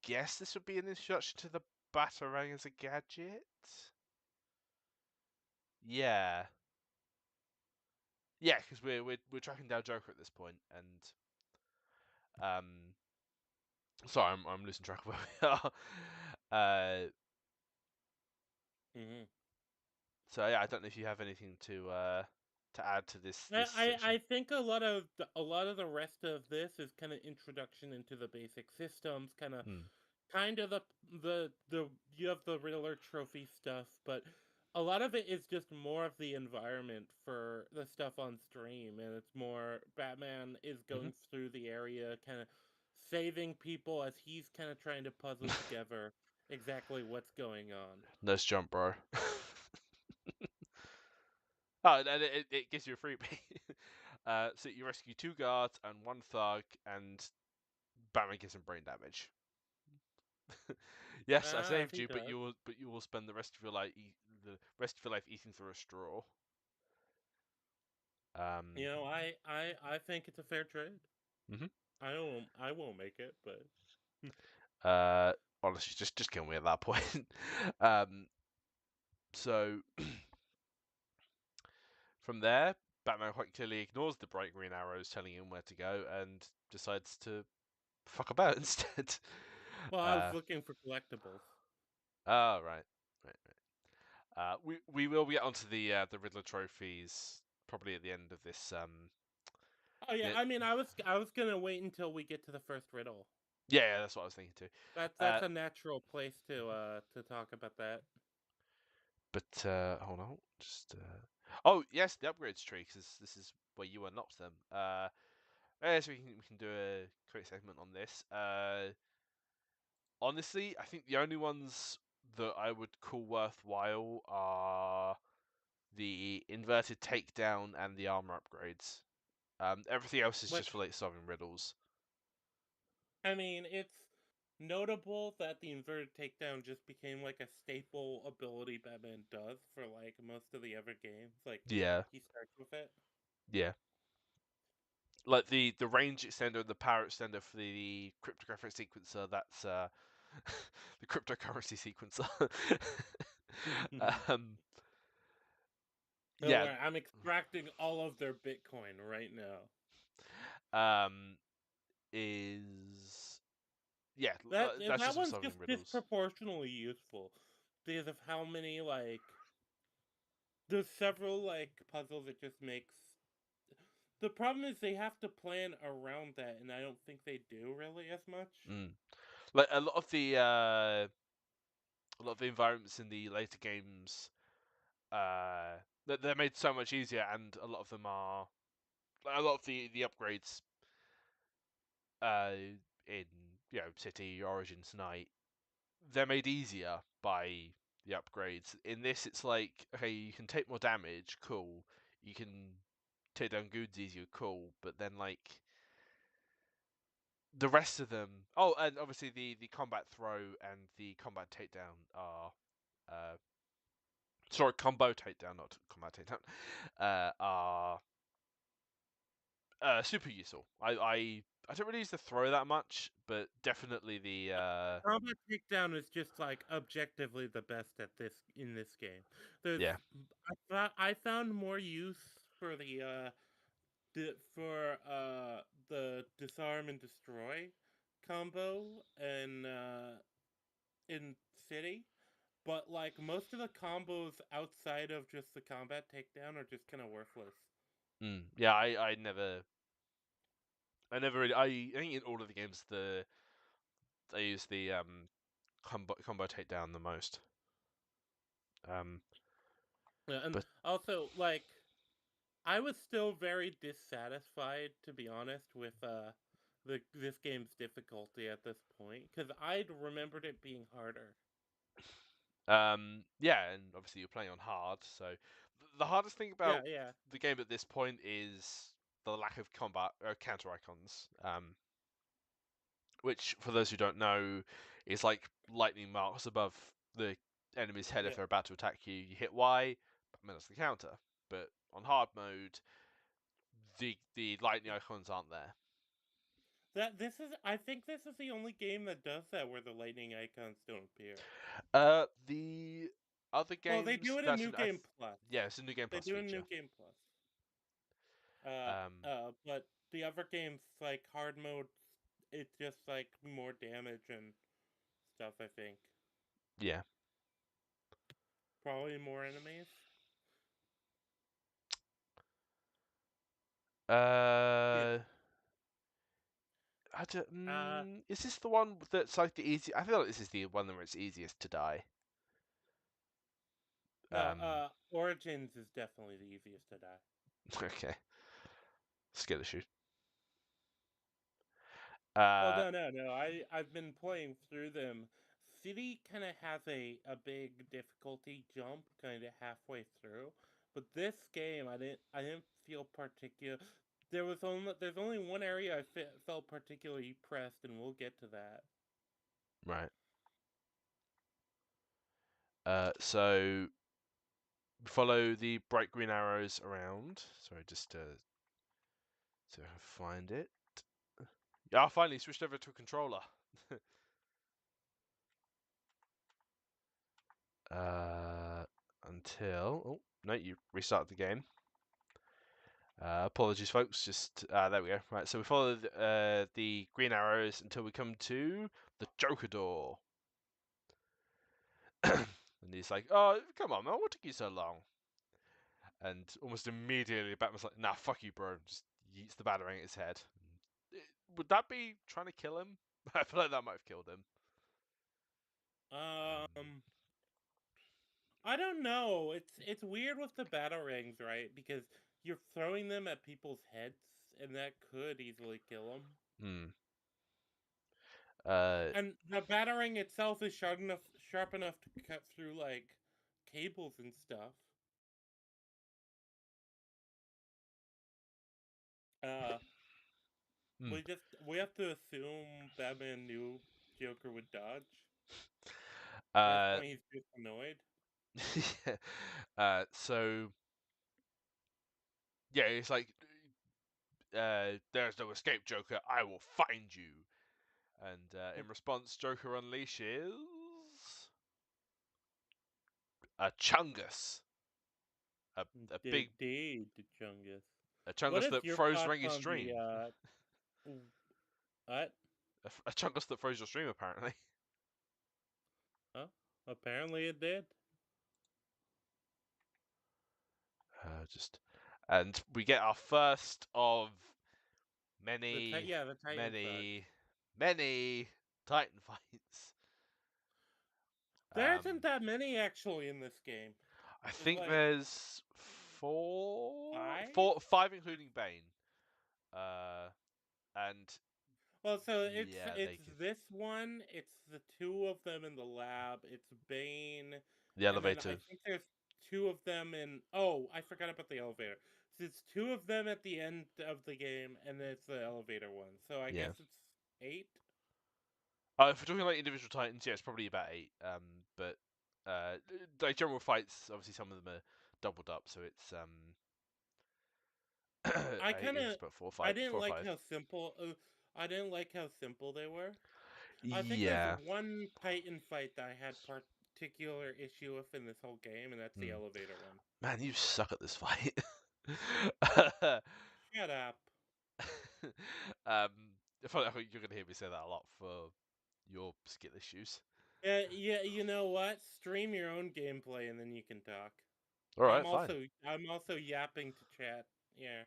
guess this would be an introduction to the Batarang as a gadget. Yeah, yeah, because we're tracking down Joker at this point, and um, sorry, I'm losing track of where we are. Uh, hmm so yeah, I don't know if you have anything to add to this I section. think a lot of the rest of this is kind of introduction into the basic systems, Hmm. kind of the you have the Riddler trophy stuff, but a lot of it is just more of the environment for the stuff on stream, and it's more Batman is Hmm. going through the area, kind of saving people as he's kind of trying to puzzle together exactly what's going on. Nice jump, bro. Oh, and it gives you a freebie. So you rescue two guards and one thug, and Batman gets him brain damage. Yes, I Ah, saved he you, does. but you will spend the rest of your life eating through a straw. You Um, know, I think it's a fair trade. mhm. I won't make it, but uh, Honestly, just kill me at that point. um, so from there, Batman quite clearly ignores the bright green arrows telling him where to go and decides to fuck about instead. well, I was Uh, looking for collectibles. right, right, right. We will get onto the Riddler trophies probably at the end of this. Oh yeah, Yeah, I mean, I was gonna wait until we get to the first riddle. yeah, that's what I was thinking too. That's Uh, a natural place to talk about that. but hold on, just oh yes, the upgrades tree because this is where you unlocked them. Yes, we can do a quick segment on this. Honestly, I think the only ones that I would call worthwhile are the inverted takedown and the armor upgrades. Everything else is just for Which like solving riddles. I mean, it's notable that the inverted takedown just became like a staple ability Batman does for like most of the other games. Like Yeah, he starts with it. yeah. Like the range extender and the power extender for the cryptographic sequencer. That's the cryptocurrency sequencer. um, Don't yeah. worry, I'm extracting all of their Bitcoin right now. Um, is yeah. That's That just for one's solving just riddles. disproportionately useful because of how many like there's several like puzzles it just makes the problem is they have to plan around that, and I don't think they do really as much. Like a lot of the environments in the later games, they're made so much easier, and a lot of them are a lot of the upgrades in City, Origins, Night, they're made easier by the upgrades. In this, it's like, okay, you can take more damage, cool. You can take down goons easier, cool. But then like the rest of them, oh, and obviously the combat throw and the combat takedown are sorry, combo takedown, not combat takedown, are super useful. I don't really use the throw that much, but definitely the Combat takedown is just like objectively the best at this in this game. yeah. I found more use for the disarm and destroy combo in City, but like most of the combos outside of just the combat takedown are just kind of worthless. Yeah, I never really. I think in all of the games, I use the combo takedown the most. Yeah, and But also like I was still very dissatisfied, to be honest, with this game's difficulty at this point because I'd remembered it being harder. yeah, and obviously you're playing on hard, so the hardest thing Yeah, about yeah, the game at this point is the lack of combat counter icons. Which for those who don't know is like lightning marks above the enemy's head if yeah. they're about to attack you. You hit Y, that's the counter. But on hard mode, the lightning icons aren't there. I think this is the only game that does that where the lightning icons don't appear. The other Well, they games do it in that's New Game Plus. yeah, it's a new game They plus do it in New feature. Game Plus. Um, But the other games like hard mode, it's just like more damage and stuff. I think yeah. probably more enemies. Yeah. Uh, Uh, is this the one that's like the easy? I feel like this is the one where it's easiest to die. no. Origins is definitely the easiest to die. Okay, skill issue. Oh Uh, no. I've been playing through them. City kind of has a big difficulty jump kind of halfway through, but this game I didn't feel particular. There's only one area felt particularly pressed, and we'll get to that. right. So follow the bright green arrows around. Sorry, just to find it. Yeah, I finally switched over to a controller. Until no, you restarted the game. Apologies, folks. Just there we go. Right, so we follow the green arrows until we come to the Joker door, and he's like, "Oh, come on, man! What took you so long?" And almost immediately, Batman's like, "Nah, fuck you, bro." Just yeets the batarang at his head. Would that be trying to kill him? I feel like that might have killed him. Um, I don't know. It's weird with the battle rings, right? Because you're throwing them at people's heads, and that could easily kill them. Hmm. Uh, And the battering itself is sharp enough to cut through like cables and stuff. Uh, hmm. we have to assume Batman knew Joker would dodge. At this Uh, point, he's just annoyed. yeah. So yeah, it's like, there's no escape, Joker. I will find you. And in response, Joker unleashes a Chungus, a big Indeed, Chungus. a What Chungus is that your froze thoughts Rangi's on stream. what? A Chungus that froze your stream, apparently. Huh? Apparently it did. Just And we get our first of many, the Titan many, thugs. many Titan fights. There isn't that many actually in this game. I There's think like there's five including Bane. And well, so yeah, it's naked. this one. It's the two of them in the lab. It's Bane, The and then I elevator. think there's two of them in. Oh, I forgot about the elevator. So it's two of them at the end of the game, and then it's the elevator one. So I Yeah. guess it's 8. If we're talking like individual Titans, yeah, it's probably about 8. But like general fights, obviously some of them are doubled up, so it's I I kind guess of about 4 or I 5, didn't 4 or like 5. how simple. I didn't like how simple they were. I think there's Yeah. one Titan fight that I had particular issue with in this whole game, and that's the elevator one. Man, you suck at this fight. Shut up. I think you're gonna hear me say that a lot for your skill issues. Yeah, you know what? Stream your own gameplay and then you can talk. All right, fine. I'm also yapping to chat. Yeah.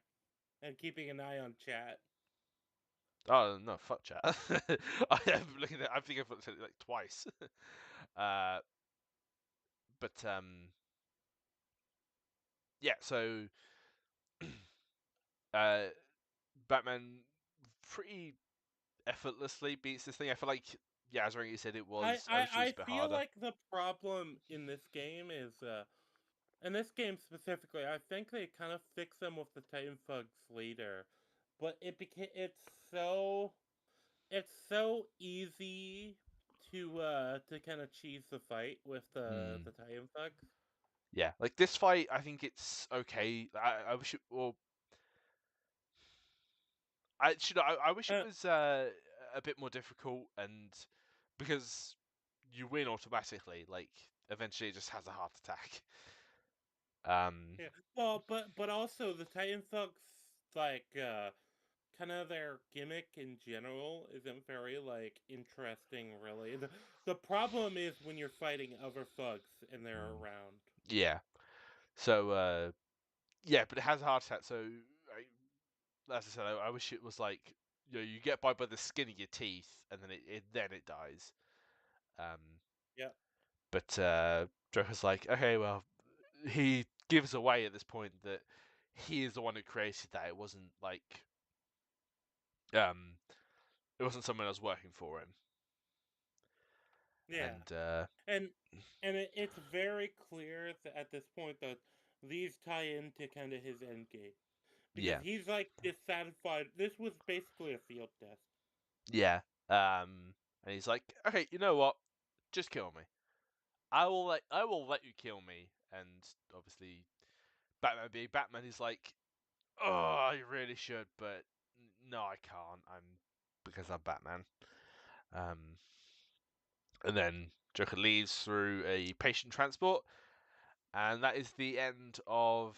And keeping an eye on chat. Oh no, fuck chat. I am looking at. I think I've looked at it like twice. But yeah. So, Batman pretty effortlessly beats this thing. I feel like, yeah, as Rangi said, it was. I wish it was a bit feel harder. like the problem in this game is in this game specifically, I think they kind of fix them with the Titan Thugs later. But it's so easy to kind of cheese the fight with the Titan Thugs. Yeah, like this fight, I think it's okay. I wish it. Well, I wish it was a bit more difficult, and because you win automatically, like eventually it just has a heart attack. Yeah. Well, but also the Titan Thugs like kind of their gimmick in general isn't very like interesting really. The problem is when you're fighting other thugs and they're around. Yeah. So yeah, but it has a heart attack. So as I said, I wish it was like you get by the skin of your teeth, and then it dies. Yeah. But Joker's like, okay, well, he gives away at this point that he is the one who created that. It wasn't like it wasn't someone else working for him. Yeah. And It's very clear at this point that these tie into kind of his end game. Because yeah, he's like dissatisfied. This was basically a field test. yeah. And he's like, okay, you know what? Just kill me. I will let you kill me. And obviously, Batman being Batman, he's like, oh, I really should, but no, I can't. Because I'm Batman. And then Joker leaves through a patient transport, and that is the end of.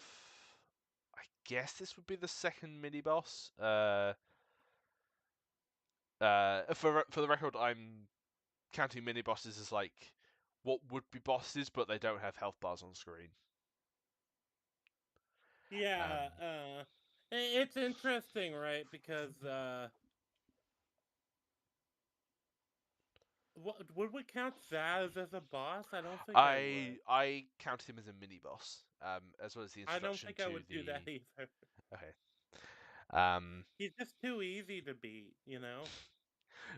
I guess this would be the second mini boss. For the record, I'm counting mini bosses as like what would be bosses, but they don't have health bars on screen. Yeah, it's interesting, right? Because what would we count Zaz as a boss? I don't think I would. I counted him as a mini boss, as well as the I don't introduction think I to would do that the. either. Okay. Um. He's just too easy to beat, you know?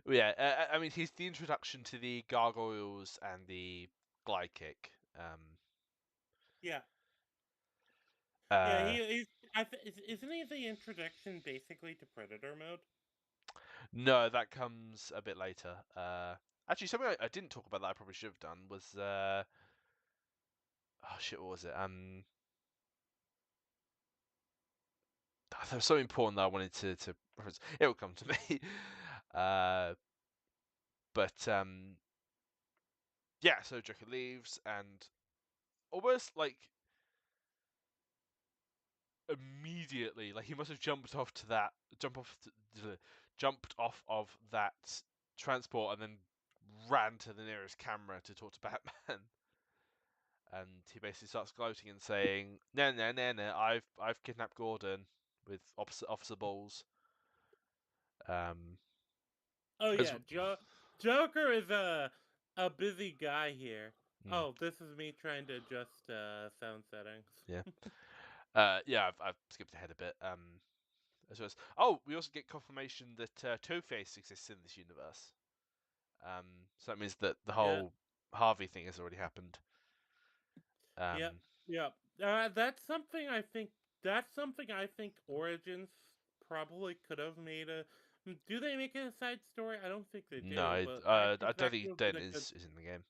Yeah, I mean, he's the introduction to the gargoyles and the glide kick. Yeah. Yeah, Uh, isn't he the introduction basically to Predator mode? no, that comes a bit later. Actually, something I didn't talk about that I probably should have done was oh shit, what was it? There was something important that I wanted to reference. It will come to me. But yeah, so Joker leaves and almost like immediately, like he must have jumped off of that transport and then ran to the nearest camera to talk to Batman. and he basically starts gloating and saying, "No, no, no, no! I've kidnapped Gordon with Officer Balls." Oh As yeah, Joker is a busy guy here. mm, Oh, this is me trying to adjust sound settings. yeah, yeah, I've skipped ahead a bit. As well as, we also get confirmation that Two-Face exists in this universe. So that means that the Yeah, whole Harvey thing has already happened. yep, Um, yep. That's something I think. That's something I think Origins probably could have made a. Do they make it a side story? I don't think they no, do, but I I think don't that think could have been Dent a good. is in the game.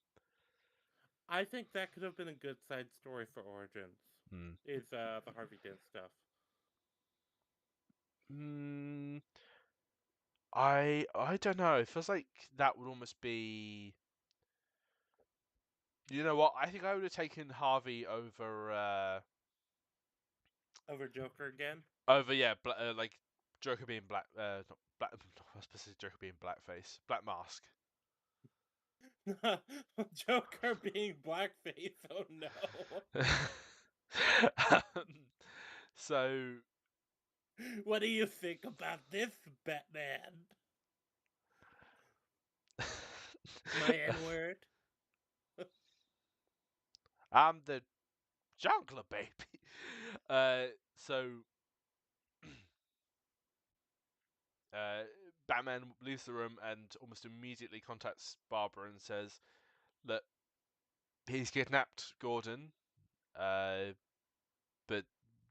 I think that could have been a good side story for Origins. Hmm. Is the Harvey Dent stuff? Mm, I don't know. It feels like that would almost be. You know what? I think I would have taken Harvey Over Joker again? over like Joker being black. Not black. I was supposed to say Joker being blackface, Black Mask. Joker being blackface. Oh no. um, so What do you think about this, Batman? My N word. I'm the jungler baby. So uh, Batman leaves the room and almost immediately contacts Barbara and says that he's kidnapped Gordon. But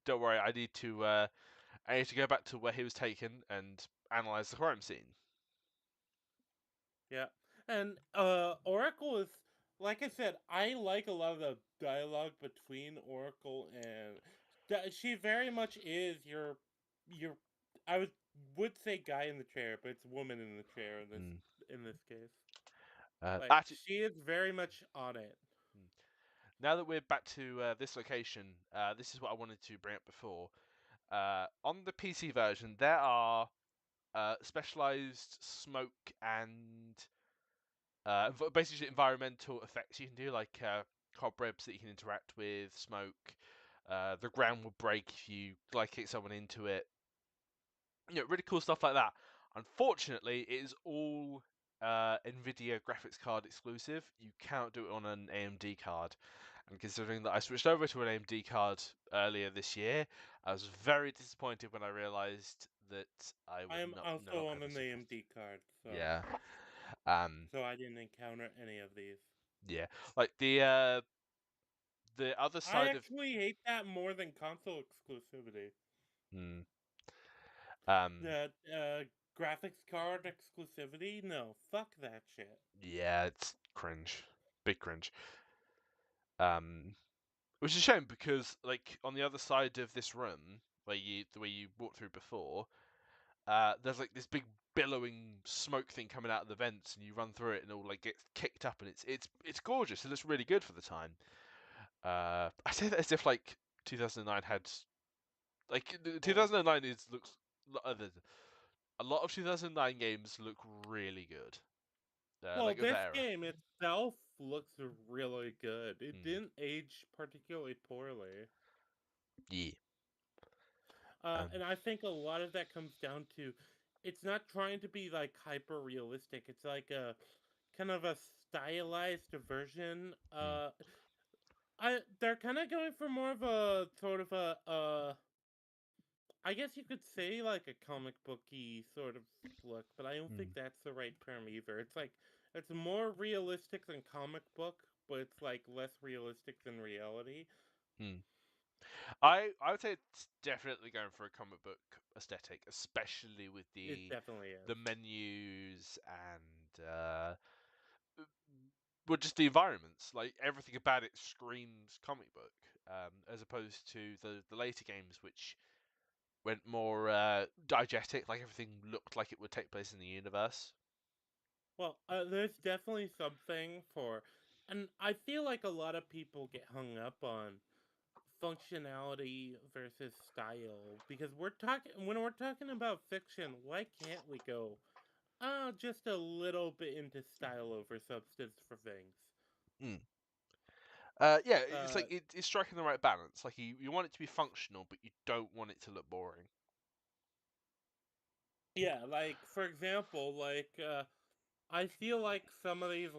don't worry, I need to go back to where he was taken and analyze the crime scene. Yeah. And Oracle is, like I said, I like a lot of the dialogue between Oracle and she very much is your I would say guy in the chair, but it's woman in the chair Mm. in this case. Like Actually, she is very much on it. now that we're back to this location, this is what I wanted to bring up before. On the PC version, there are specialized smoke and basically environmental effects you can do, like cobwebs that you can interact with, smoke. The ground will break if you like kick someone into it. Really cool stuff like that. Unfortunately, it is all NVIDIA graphics card exclusive. You cannot do it on an AMD card. And considering that I switched over to an AMD card earlier this year, I was very disappointed when I realized that I I would am no also longer on have the an support. AMD card, Yeah. Um. so I didn't encounter any of these. Yeah. Like the other I side of. actually hate that more than console exclusivity. Hmm. Um. The graphics card exclusivity? No, fuck that shit. Yeah, it's cringe. Big cringe. Um. Which is a shame because, like, on the other side of this room, the way you walked through before, there's like this big billowing smoke thing coming out of the vents, and you run through it, and it all like gets kicked up, and it's gorgeous. It looks really good for the time. I say that as if like 2009 had like 2009 looks a lot of 2009 games look really good. Well, Like of that this era. game itself looks really good. It Mm. didn't age particularly poorly. Yeah. Um. And I think a lot of that comes down to it's not trying to be like hyper realistic. It's like a kind of a stylized version. Mm. They're kind of going for more of a sort of a I guess you could say like a comic booky sort of look, but I don't think Mm. that's the right term either. It's like it's more realistic than comic book, but it's like less realistic than reality. Mm. I would say it's definitely going for a comic book aesthetic, especially with It definitely is. the menus and well, just the environments. Like everything about it screams comic book, as opposed to the later games, which went more diegetic. Like everything looked like it would take place in the universe. Well, there's definitely something for, and I feel like a lot of people get hung up on functionality versus style because we're talking when we're talking about fiction, why can't we go just a little bit into style over substance for things? Mm. Yeah, it's like it's striking the right balance. Like you want it to be functional, but you don't want it to look boring. Yeah, like for example, I feel like some of these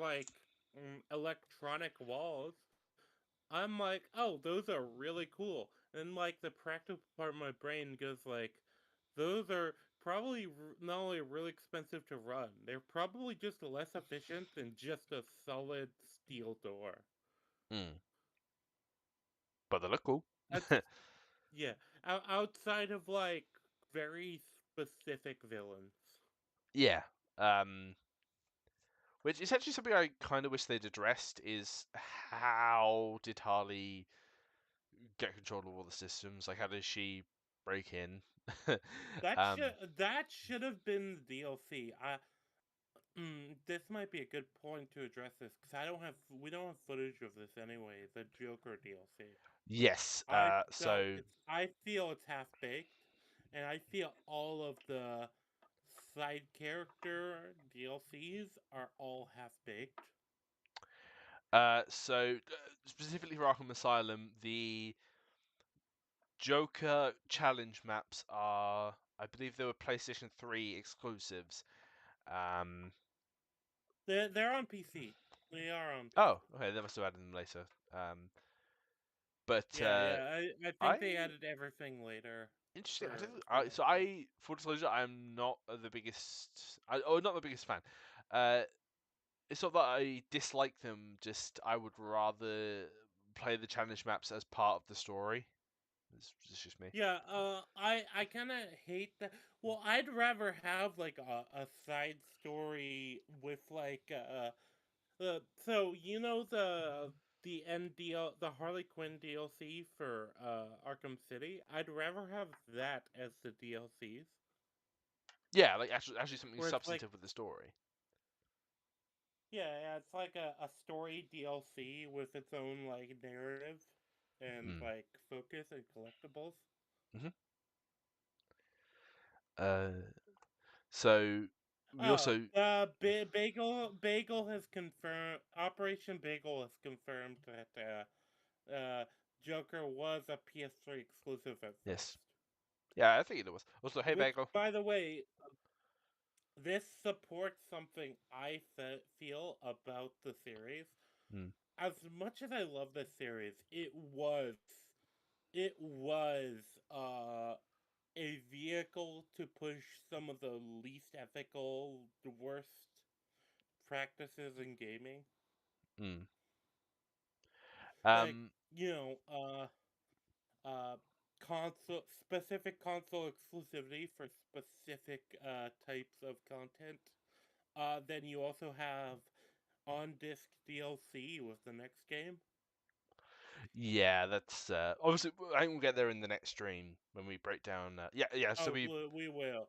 electronic walls, I'm like, oh, those are really cool. And like the practical part of my brain goes like, those are probably not only really expensive to run, they're probably just less efficient than just a solid steel door. Mm. But they look cool. That's yeah, outside of like very specific villains. Yeah. Which is actually something I kind of wish they'd addressed is how did Harley get control of all the systems? Like, how does she break in? um, That should have been the DLC. This might be a good point to address this because we don't have footage of this anyway. The Joker DLC. yes. So I feel it's half baked, and I feel all of the side character DLCs are all half baked. specifically for Arkham Asylum, the Joker challenge maps are, I believe, they were PlayStation 3 exclusives. Um, They're on PC. They are on oh, PC. okay, they must have added them later. But I think they I added everything later interesting. for next gen. Full disclosure, I'm not the biggest, not the biggest fan. Uh, it's not that I dislike them. Just I would rather play the challenge maps as part of the story. It's just me. Yeah, I kind of hate that. Well, I'd rather have like a side story with so you know the the Harley Quinn DLC for Arkham City. I'd rather have that as the DLCs, Yeah, like actually something where it's like substantive with the story. yeah, it's like a story DLC with its own like narrative and Mm. like focus and collectibles. Hmm. Uh, so we Oh, also Bagel has confirmed. Operation Bagel has confirmed that Joker was a PS3 exclusive at yes, first. yeah, I think it was. Also, hey Which, Bagel. by the way, this supports something I feel about the series. Mm. As much as I love this series, it was a vehicle to push some of the least ethical, the worst practices in gaming. Mm. Like, Um, you know, uh console exclusivity for specific types of content. Then you also have on disc DLC with the next game. yeah, that's obviously. I think we'll get there in the next stream when we break down. Yeah. So Oh, we will.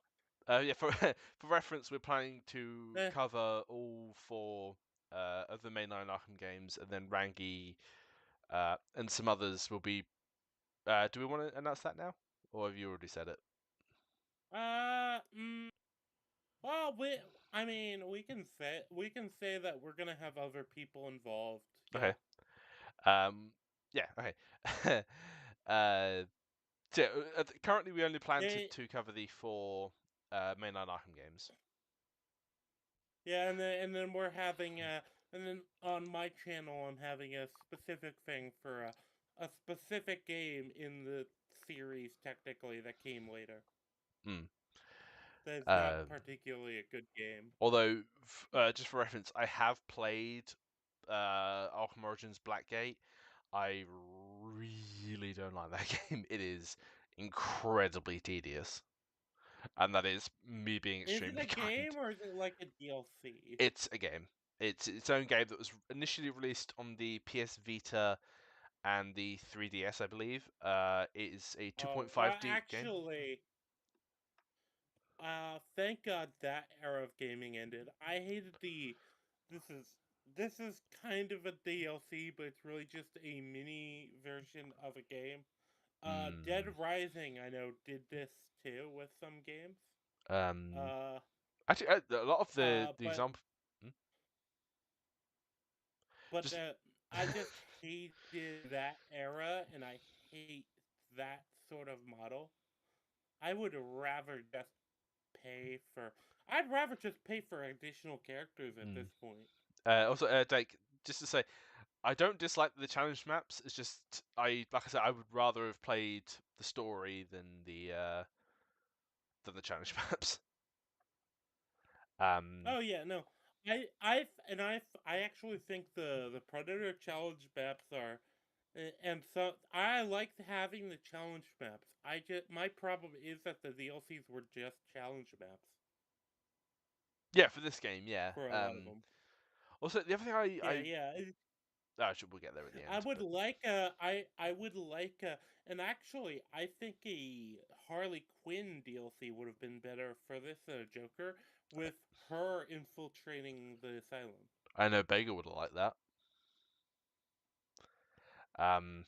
yeah, for for reference, we're planning to Eh, cover all four of the mainline Arkham games, and then Rangi and some others will be. Do we want to announce that now, or have you already said it? uh, mm, well, I mean, we can say that we're gonna have other people involved. Okay. Yeah, Yeah. Okay. uh, Currently, we only plan they to cover the four mainline Arkham games. Yeah, and then we're having and then on my channel I'm having a specific thing for a specific game in the series technically that came later. Mm. That is not Uh, particularly a good game. Although, just for reference, I have played Arkham Origins Blackgate. I really don't like that game. It is incredibly tedious, and that is me being Is it extremely a kind. game or is it like a DLC? It's a game. It's its own game that was initially released on the PS Vita and the 3DS, I believe. It is a Oh, 2.5D game. actually, thank God that era of gaming ended. I hated the. This is this is kind of a DLC, but it's really just a mini version of a game. Mm, Dead Rising, I know, did this too with some games. um, Uh, Actually, a lot of the but example. Hmm? but Just I just hated that era, and I hate that sort of model. I would rather just pay for. I'd rather just pay for additional characters at this point. Also, Dake, just to say, I don't dislike the challenge maps. It's just like I said, I would rather have played the story than the challenge maps. Oh yeah, no. I actually think the Predator challenge maps are, and so I liked having the challenge maps. My problem is that the DLCs were just challenge maps Yeah, for this game, yeah. for a lot of them. Also, the other thing Yeah, yeah. we'll get there at the I end. would But like I would like and actually I think a Harley Quinn DLC would have been better for this Joker with her infiltrating the asylum. I know Bega would have liked that. Um,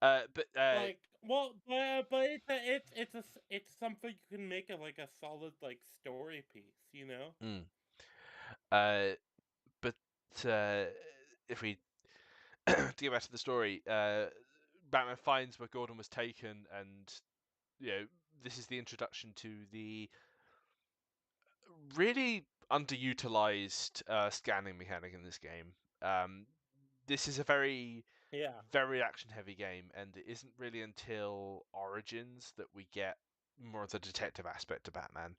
but Like, well, but it's something you can make like a solid like story piece, you know? uh, but if we to get back to the story, Batman finds where Gordon was taken, and this is the introduction to the really underutilized scanning mechanic in this game. This is a very Yeah. very action heavy game, and it isn't really until Origins that we get more of the detective aspect to Batman.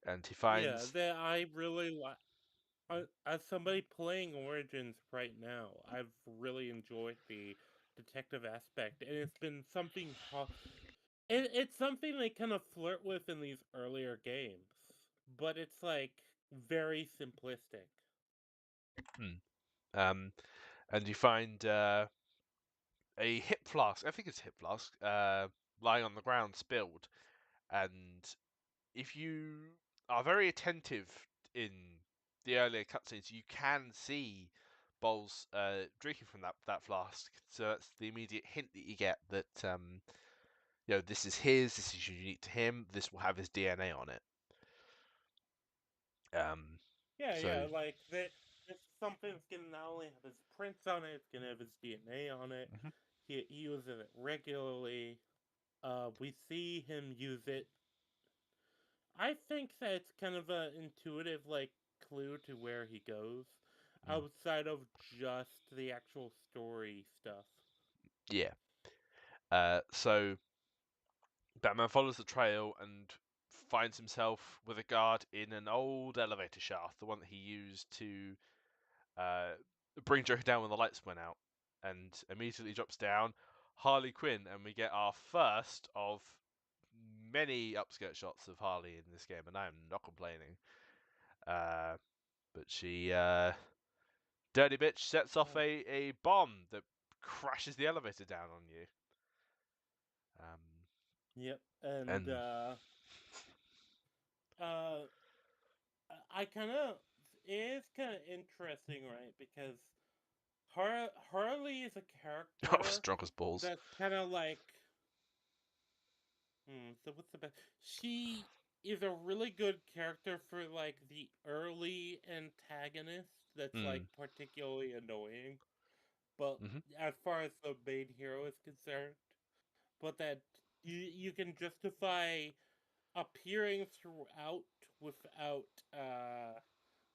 And he Yeah, finds that I really like. As somebody playing Origins right now, I've really enjoyed the detective aspect, and it's been something. It's something they kind of flirt with in these earlier games, but it's like very simplistic. hmm, um, and you find a hip flask. I think it's a hip flask, lying on the ground, spilled. And if you are very attentive in the earlier cutscenes, you can see Bowles drinking from that flask. So that's the immediate hint that you get that this is his. This is unique to him. This will have his DNA on it. Um, Yeah, yeah, so like that. This something that's gonna not only have his prints on it, it's gonna have his DNA on it. mhm, He uses it regularly. We see him use it. I think that it's kind of an intuitive like clue to where he goes, mm, outside of just the actual story stuff. yeah. So Batman follows the trail and finds himself with a guard in an old elevator shaft, the one that he used to uh, bring Joker down when the lights went out, and immediately drops down Harley Quinn, and we get our first of many upskirt shots of Harley in this game, and I am not complaining. But she, dirty bitch, sets off Yeah. a bomb that crashes the elevator down on you. Um, Yep. And and uh I kind of it is kind of interesting, right? Because Harley is a oh, character strong as balls. that's kind of like so what's the best? She is a really good character for like the early antagonist that's Mm, like particularly annoying. But hmm as far as the main hero is concerned, but that you can justify appearing throughout without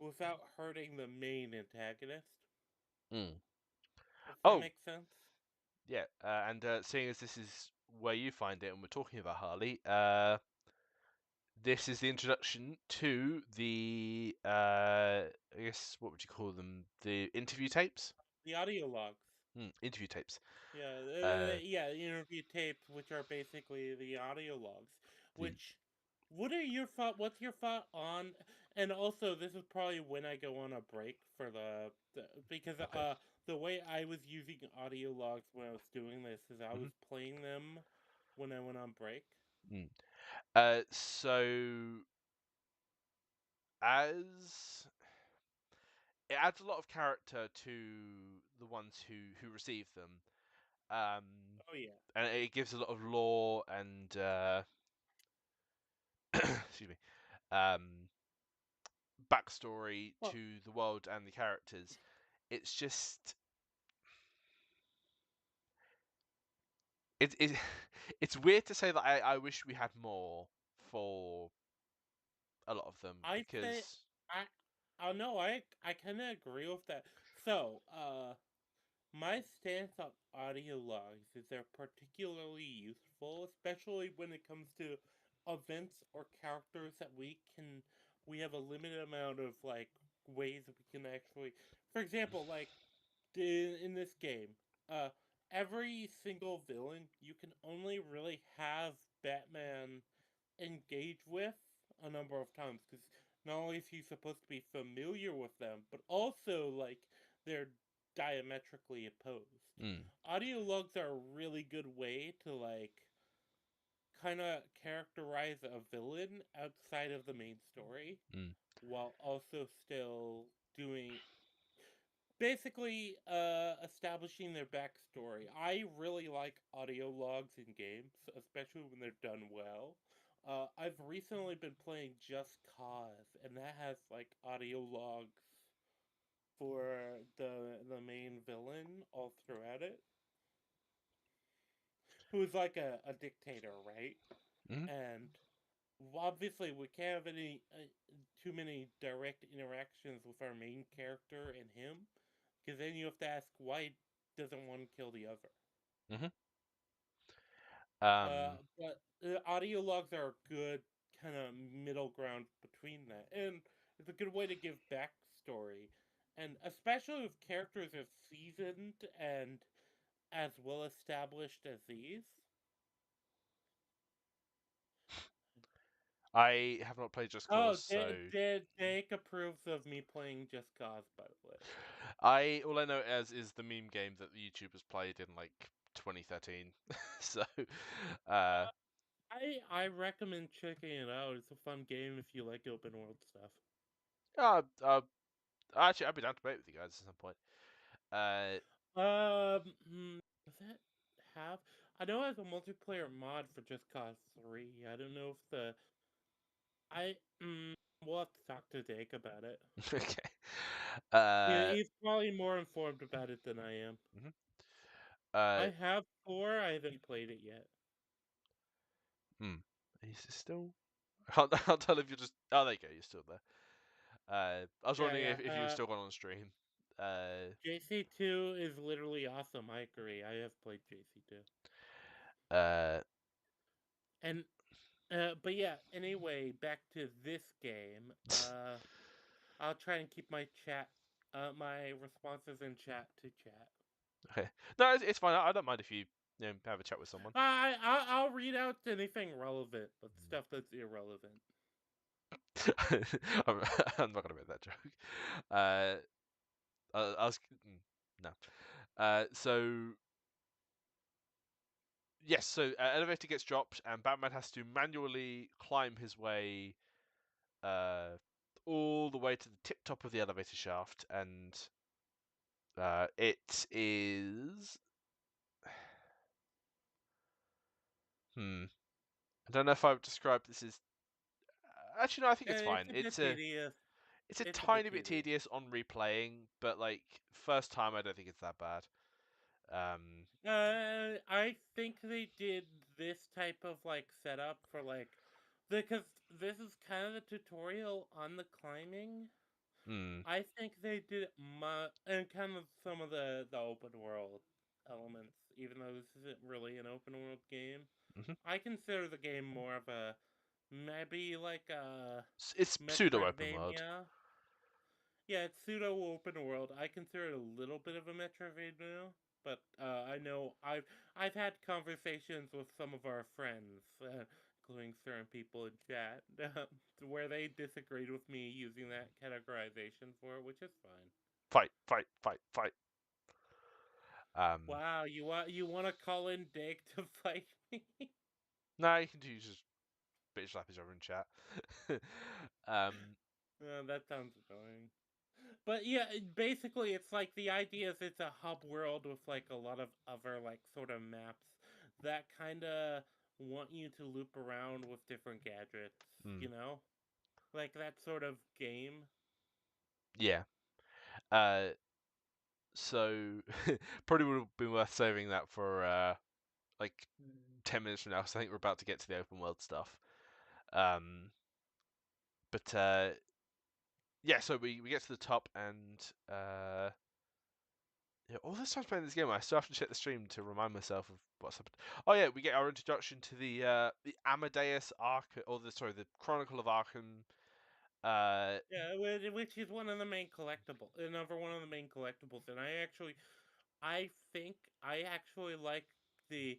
without hurting the main antagonist. mm. If that Oh, makes sense. yeah, and seeing as this is where you find it, and we're talking about Harley, this is the introduction to the I guess what would you call them? The interview tapes. The audio logs. Interview tapes. Yeah, Uh, yeah, the interview tapes, which are basically the audio logs. the Which, what are your thought? What's your thought on? And also, this is probably when I go on a break for the because okay. the way I was using audio logs when I was doing this is I hmm was playing them when I went on break. Mm. So as it adds a lot of character to the ones who receive them, um, Oh yeah. and it gives a lot of lore and excuse me, um, backstory to the world and the characters. It's just it's weird to say that I wish we had more for a lot of them I say because I no, I kind of agree with that. So, my stance on audio logs is they're particularly useful, especially when it comes to events or characters that we have a limited amount of like ways that we can actually, for example, like in this game, uh, every single villain you can only really have Batman engage with a number of times because not only is he supposed to be familiar with them, but also like they're diametrically opposed. Audio logs are a really good way to like kind of characterize a villain outside of the main story while also still doing basically establishing their backstory. I really like audio logs in games, especially when they're done well. I've recently been playing Just Cause, and that has like audio logs for the main villain all throughout it, who's like a dictator, right? And obviously we can't have any too many direct interactions with our main character and him, because then you have to ask why doesn't one kill the other. But audio logs are a good kind of middle ground between that, and it's a good way to give backstory, and especially if characters are seasoned and as well established as these. I have not played Just Oh, Cause, so Jake approves of me playing Just Cause, by the way. all I know it as is the meme game that the YouTubers played in like 2013. So I recommend checking it out. It's a fun game if you like open world stuff. actually I'd be down to play it with you guys at some point. Does that have? I know it has a multiplayer mod for Just Cause 3. I don't know if the I we'll have to talk to Jake about it. Okay. He's probably more informed about it than I am. I Uh, have 4. I haven't played it yet. Is it still? I can't tell if you're just. Oh, there you go. You're still there. I was wondering Yeah, if you were still going on stream. JC2 is literally awesome. I agree. I have played JC2. Uh, And but yeah, anyway, back to this game. I'll try and keep my my responses in chat to chat. okay. No, it's fine. I don't mind if you have a chat with someone. I'll read out anything relevant, but stuff that's irrelevant. I'm not gonna make that joke. I was no. So yes, so elevator gets dropped, and Batman has to manually climb his way all the way to the tip top of the elevator shaft, and it is. I don't know if I would describe this as. Actually, no, I think it's It's fine. a bit tedious. It's a It's a bit tiny bit tedious. tedious on replaying, but like first time, I don't think it's that bad. I think they did this type of like setup for like because this is kind of a tutorial on the climbing. I think they did and kind of some of the open world elements, even though this isn't really an open world game. I consider the game more of a maybe like a It's pseudo open world. Metroidvania. Yeah, it's pseudo open world. I consider it a little bit of a Metroidvania, but I know I've had conversations with some of our friends, including certain people in chat, where they disagreed with me using that categorization for it, which is fine. Fight, fight, fight, fight. Wow, you want to call in Dig to fight me? No, you can do just bitch slap each other in chat. That sounds annoying. But yeah, basically, it's like the idea is it's a hub world with like a lot of other like sort of maps that kind of want you to loop around with different gadgets, you know? Like that sort of game. Yeah. So probably would have been worth saving that for like 10 minutes from now, because I think we're about to get to the open world stuff. But yeah, so we get to the top, and yeah, all this time playing this game, I still have to check the stream to remind myself of what's happened. Oh yeah, we get our introduction to the Amadeus Arkham, or the Chronicle of Arkham. Yeah, which is one of the main collectibles, another one of the main collectibles, and I think I actually like the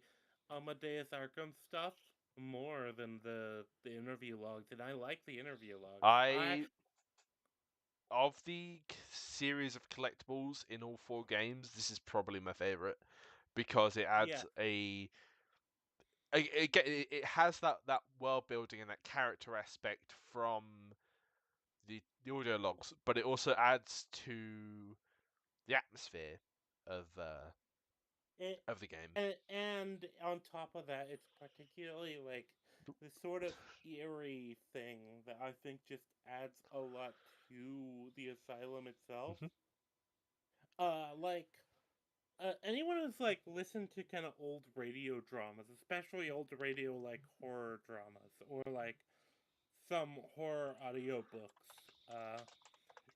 Amadeus Arkham stuff more than the interview logs, and I like the interview logs. Of the series of collectibles in all 4 games, this is probably my favorite, because it adds it has that world building and that character aspect from the audio logs, but it also adds to the atmosphere of the game. And on top of that, it's particularly like the sort of eerie thing that I think just adds a lot to the asylum itself. Mm-hmm. Like anyone who's like listened to kind of old radio dramas, especially old radio like horror dramas or like some horror audiobooks,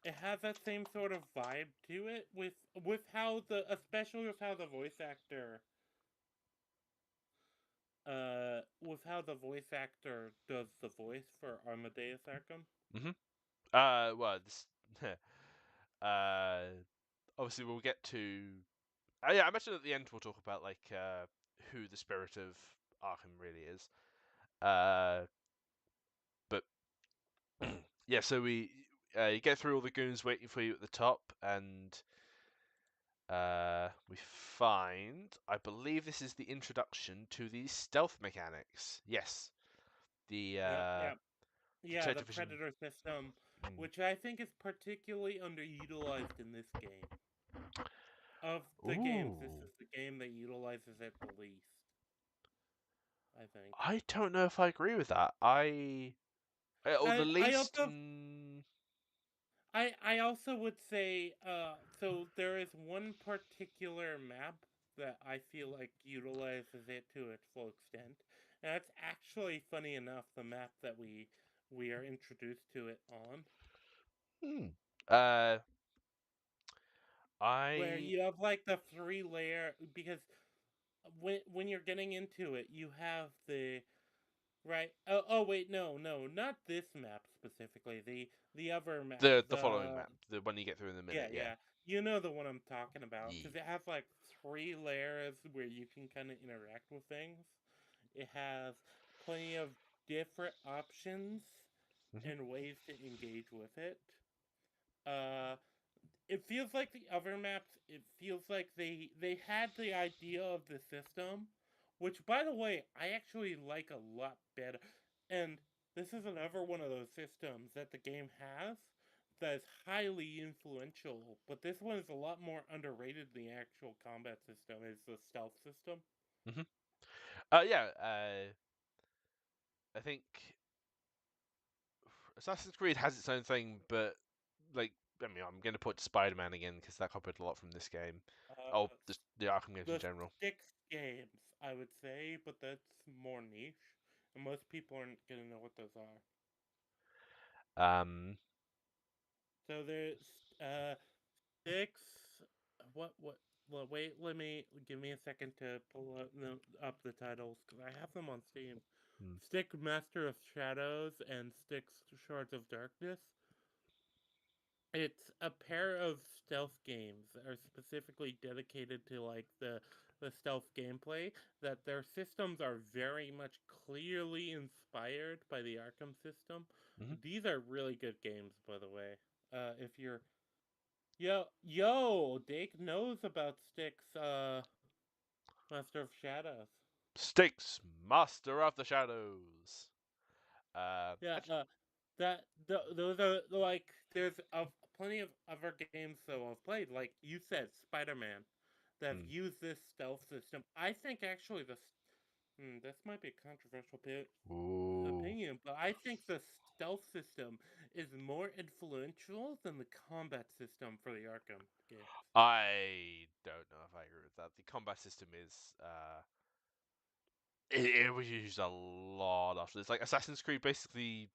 it has that same sort of vibe to it with how the especially with how the voice actor does the voice for Amadeus Arkham. Mm-hmm. Well, this obviously we'll get to. Yeah, I mentioned at the end we'll talk about like who the spirit of Arkham really is. But yeah, so you get through all the goons waiting for you at the top, and we find, I believe this is the introduction to the stealth mechanics. Yes, the Yeah, the detective vision. Predator system, Mm. which I think is particularly underutilized in this game. Of the games, this Ooh, is the game that utilizes it the least, I think. I don't know if I agree with that. Or the I least. also I also would say so there is one particular map that I feel like utilizes it to its full extent. And that's actually funny enough the map that we are introduced to it on. Hmm. Uh, Where I you have like the 3 layer because when you're getting into it, you have the right. Oh wait, no, not this map specifically. The other map, the following map, the one you get through in a yeah, minute. Yeah. yeah. You know the one I'm talking about because Ye. it has like 3 layers where you can kind of interact with things. It has plenty of different options Mhm. and ways to engage with it. Uh, it feels like the other maps. It feels like they had the idea of the system, which by the way I actually like a lot better. And this is another one of those systems that the game has that is highly influential. But this one is a lot more underrated than the actual combat system. Is the stealth system. Mhm. Yeah. I think Assassin's Creed has its own thing, but like, I mean, I'm going to put Spider-Man again because that copied a lot from this game. Oh, Uh, just the Arkham games in the general. six games, I would say, but that's more niche, and most people aren't gonna know what those are. Um, So there's six. What? Well, wait. Let me give me a second to pull up the titles because I have them on Steam. hmm. Stick Master of Shadows and Stick Shards of Darkness. It's a pair of stealth games that are specifically dedicated to like the stealth gameplay. That their systems are very much clearly inspired by the Arkham system. Mhm. These are really good games, by the way. If you're yo, Dake knows about Styx, Master of Shadows. Sticks, Master of the Shadows. Yeah, Actually, those are like there's plenty of other games though I've played. Like you said, Spider-Man, that have hmm. used this stealth system. I think actually This might be a controversial Ooh. opinion, but I think the stealth system is more influential than the combat system for the Arkham games. I don't know if I agree with that. The combat system is it was used a lot after this. Like Assassin's Creed basically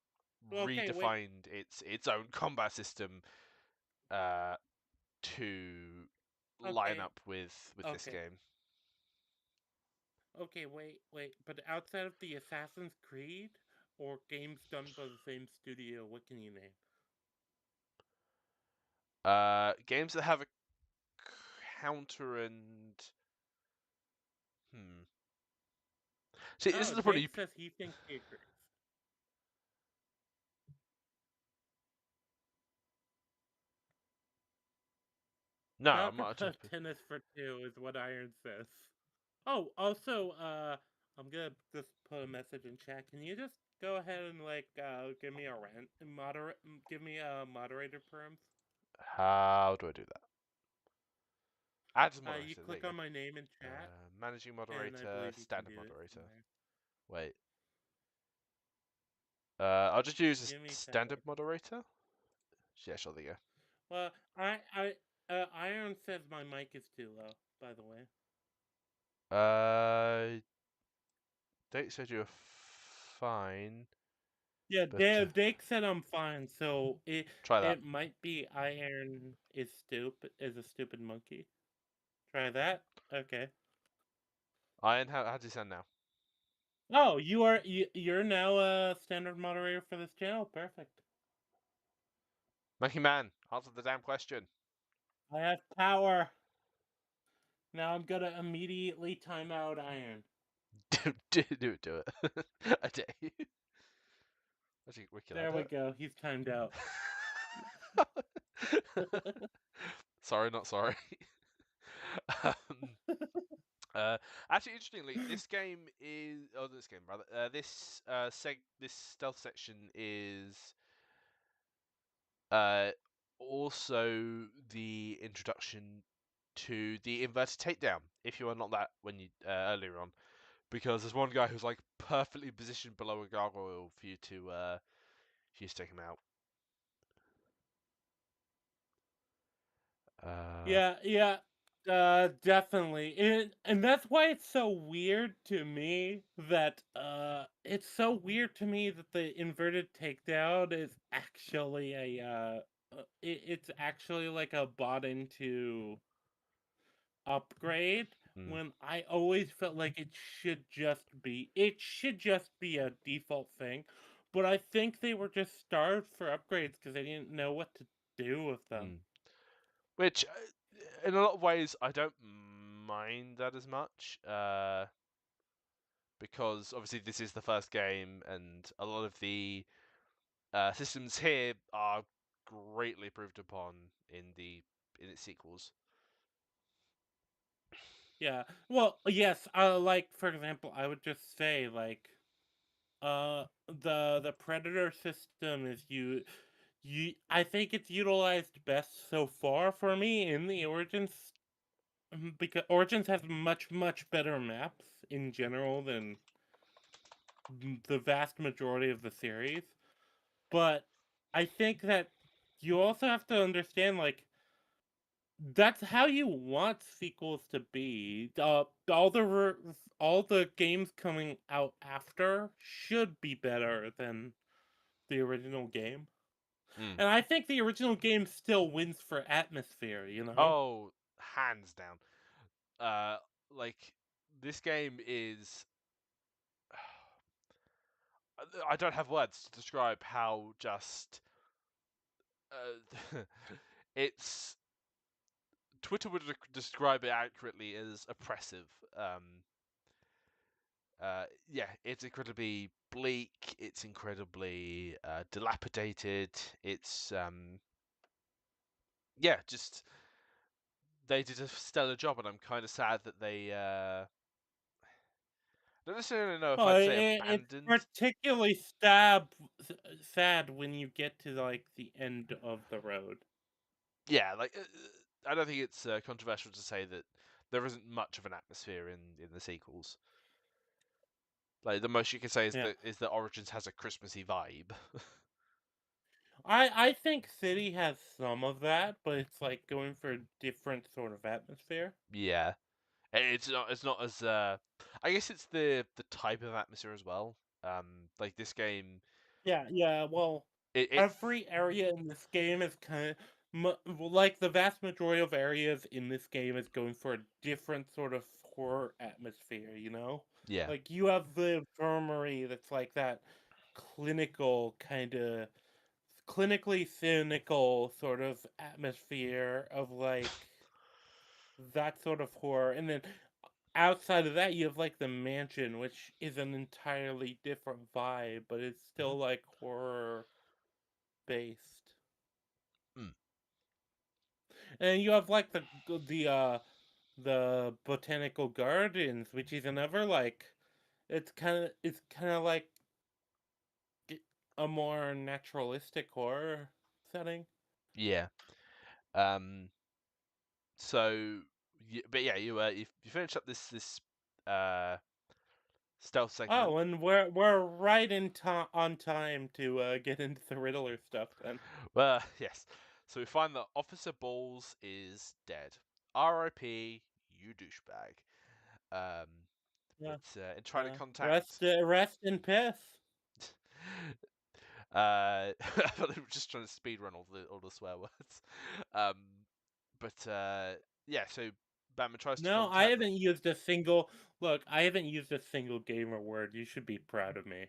Okay, wait. redefined its own combat system to line Okay, up with this okay, game. okay. Wait. But outside of the Assassin's Creed or games done by the same studio, what can you name? Games that have a counter and See, this Oh, is the problem. Jake says he thinks he agrees. No, I'm Talk not about jumping. tennis for two is what Iron says. Oh, also, I'm gonna just put a message in chat. Can you just go ahead and give me a give me a moderator perms? How do I do that? Add as You moderator. There click you on my name in go. chat, Managing and I moderator, believe you can standard do it from moderator. there. Wait. I'll just use Give a me 10 seconds. standard moderator. Yeah, sure. There you Well, Iron says my mic is too low. By the way. go. Date said you're fine. Yeah, But Jake said I'm fine, so try that. it might be Iron is a stupid monkey. Try that. Okay. Iron, how does it sound now? Oh, you're now a standard moderator for this channel. Perfect. Monkey Man, answer the damn question. I have power. Now I'm gonna immediately time out Iron. do it. I dare you. Actually, wicked. There we go. He's timed out. Sorry, not sorry. Actually, interestingly, this game is this game rather this this stealth section is also the introduction to the inverted takedown. If you unlock that when you earlier on, because there's one guy who's like perfectly positioned below a gargoyle for you to take him out. Yeah, definitely. And that's why it's so weird to me that the inverted takedown is actually it's actually like a bought into upgrade when I always felt like it should just be a default thing. But I think they were just starved for upgrades because they didn't know what to do with them. Which, in a lot of ways, I don't mind that as much. Because obviously this is the first game, and a lot of the systems here are greatly improved upon in its sequels. Yeah. Well, yes. Like for example, I would just say the predator system is I think it's utilized best so far for me in the Origins because Origins has much better maps in general than the vast majority of the series. But I think that you also have to understand that's how you want sequels to be. All the games coming out after should be better than the original game. And I think the original game still wins for atmosphere, you know? Oh, hands down. Like this game is. I don't have words to describe how just. It's. Twitter would describe it accurately as oppressive. Yeah, it's incredibly bleak. It's incredibly dilapidated. It's yeah, just they did a stellar job, and I'm kind of sad that they. I don't necessarily know if Well, I'd say it's abandoned. particularly sad when you get to the end of the road. Yeah, like I don't think it's controversial to say that there isn't much of an atmosphere in the sequels. Like the most you can say is Yeah. that Origins has a Christmassy vibe. I think City has some of that, but it's like going for a different sort of atmosphere. Yeah, it's not as I guess it's the type of atmosphere as well. Like this game, Yeah. Well, it every area in this game is kind of like the vast majority of areas in this game is going for a different sort of horror atmosphere. You know, yeah. like you have the infirmary that's like that clinical kind of clinically cynical sort of atmosphere of like that sort of horror, and then outside of that you have like the mansion, which is an entirely different vibe, but it's Mhm. still like horror based. Mm. And you have like the botanical gardens, which is another like it's kind of like a more naturalistic horror setting. Yeah. Um. So, but yeah, you finished up this uh stealth segment. Oh, and we're right in on time to get into the Riddler stuff then. Well, yes. So we find that Officer Balls is dead. R.I.P. You douchebag. Um, Yeah. but in trying to Rest contact, rest in peace. I thought they were just trying to speed run all the swear words. Um, but yeah, so Batman tries to No, I contact haven't used a single look. I haven't used a single gamer word. You should be proud of me.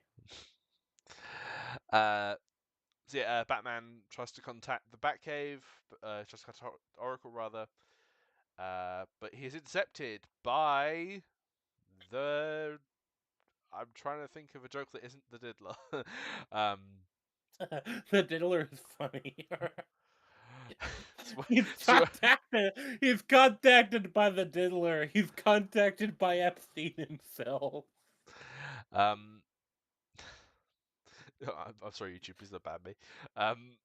So yeah, Batman tries to contact the Batcave, tries to contact Oracle rather, but he is intercepted by the. I'm trying to think of a joke that isn't the Diddler. um, The diddler is funny. sw- He's sw- contacted. He's contacted by the diddler. He's contacted by Epstein himself. um, I'm sorry, YouTube, please don't ban me. Um,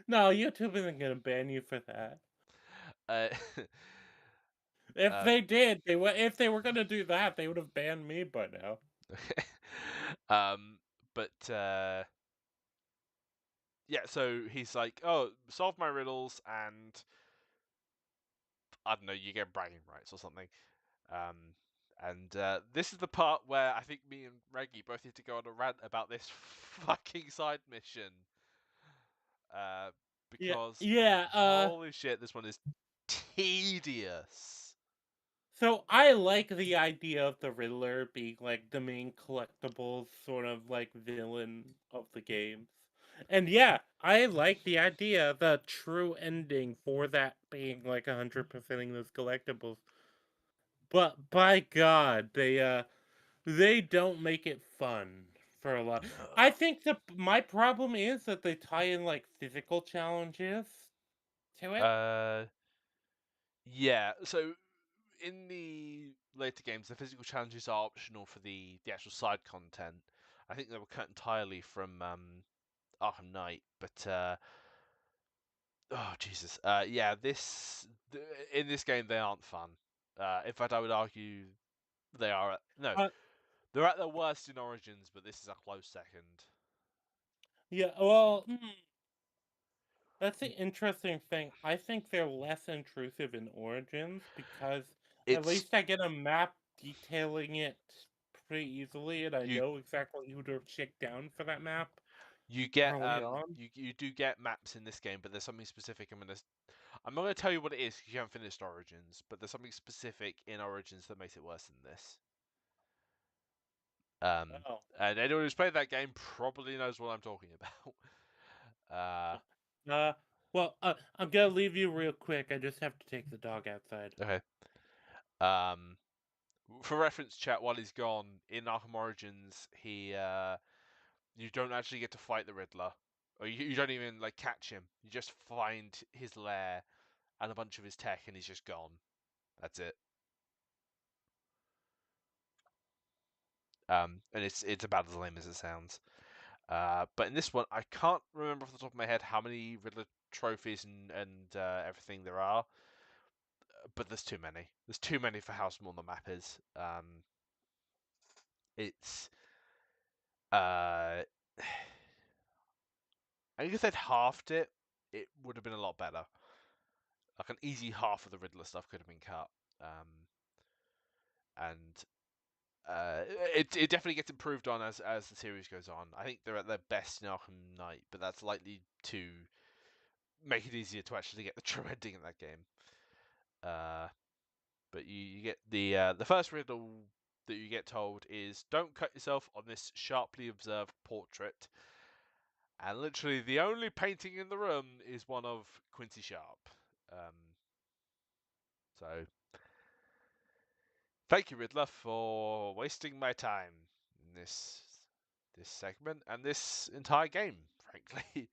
No, YouTube isn't gonna ban you for that. uh, If um, they did, if they were gonna do that, they would have banned me by now. okay. um, but yeah, so he's like, "Oh, solve my riddles, and I don't know, you get bragging rights or something." Um, and this is the part where I think me and Reggie both need to go on a rant about this fucking side mission. Uh, Yeah, because yeah. holy shit, this one is tedious. So I like the idea of the Riddler being like the main collectibles sort of like villain of the games. And yeah, I like the idea, the true ending for that being like 100%ing those collectibles. But by God, they don't make it fun for a lot. No. I think my problem is that they tie in like physical challenges to it. Uh, yeah. So in the later games, the physical challenges are optional for the actual side content. I think they were cut entirely from Arkham Knight, but oh Jesus, yeah, in this game they aren't fun. In fact, I would argue they are no, Uh, they're at their worst in Origins, but this is a close second. yeah, well, that's the interesting thing. I think they're less intrusive in Origins because at It's least I get a map detailing it pretty easily, and I you know exactly who to shake down for that map you get early on. you do get maps in this game, but there's something specific. I'm not gonna tell you what it is because you haven't finished Origins, but there's something specific in Origins that makes it worse than this. Um, Oh. and anyone who's played that game probably knows what I'm talking about. Uh, I'm gonna leave you real quick. I just have to take the dog outside. Okay. Um, for reference, chat, while he's gone in Arkham Origins, you don't actually get to fight the Riddler, or you don't even like catch him. You just find his lair and a bunch of his tech, and he's just gone. That's it. And it's about as lame as it sounds. But in this one, I can't remember off the top of my head how many Riddler trophies and everything there are, but there's too many. There's too many for how small the map is. it's I think if they'd halved it, it would have been a lot better. Like an easy half of the Riddler stuff could have been cut, and it definitely gets improved on as the series goes on. I think they're at their best in Arkham Knight, but that's likely to make it easier to actually get the true ending in that game. But you get the first riddle that you get told is, don't cut yourself on this sharply observed portrait. And literally the only painting in the room is one of Quincy Sharp. So thank you, Riddler, for wasting my time in this segment and this entire game, frankly.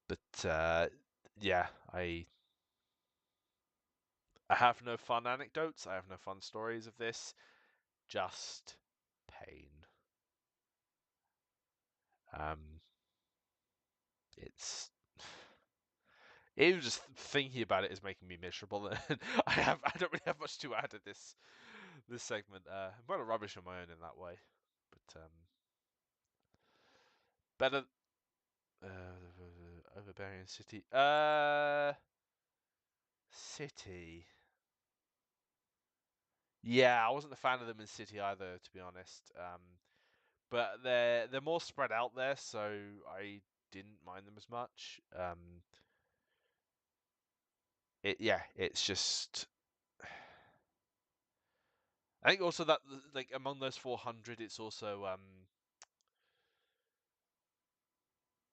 But yeah, I have no fun anecdotes. I have no fun stories of this. Just pain. It's even just thinking about it is making me miserable. I don't really have much to add at this segment. I'm kind of rubbish on my own in that way, but better. Overbearing City. City. Yeah, I wasn't a fan of them in City either, to be honest. But they're more spread out there, so I didn't mind them as much. It's just. I think also that like among those 400, it's also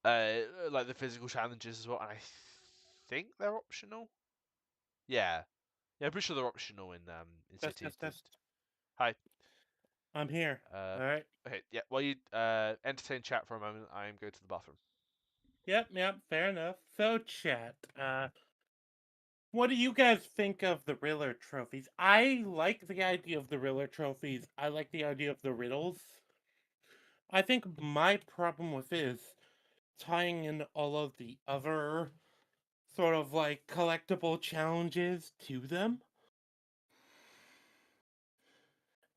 like the physical challenges as well, and I think they're optional. Yeah, I'm pretty sure they're optional in City. Test. Hi. I'm here. All right. Okay. Yeah. While you entertain chat for a moment, I am going to the bathroom. Yep. Fair enough. So, chat. What do you guys think of the Riddler trophies? I like the idea of the Riddler trophies. I like the idea of the riddles. I think my problem with it is tying in all of the other sort of like collectible challenges to them.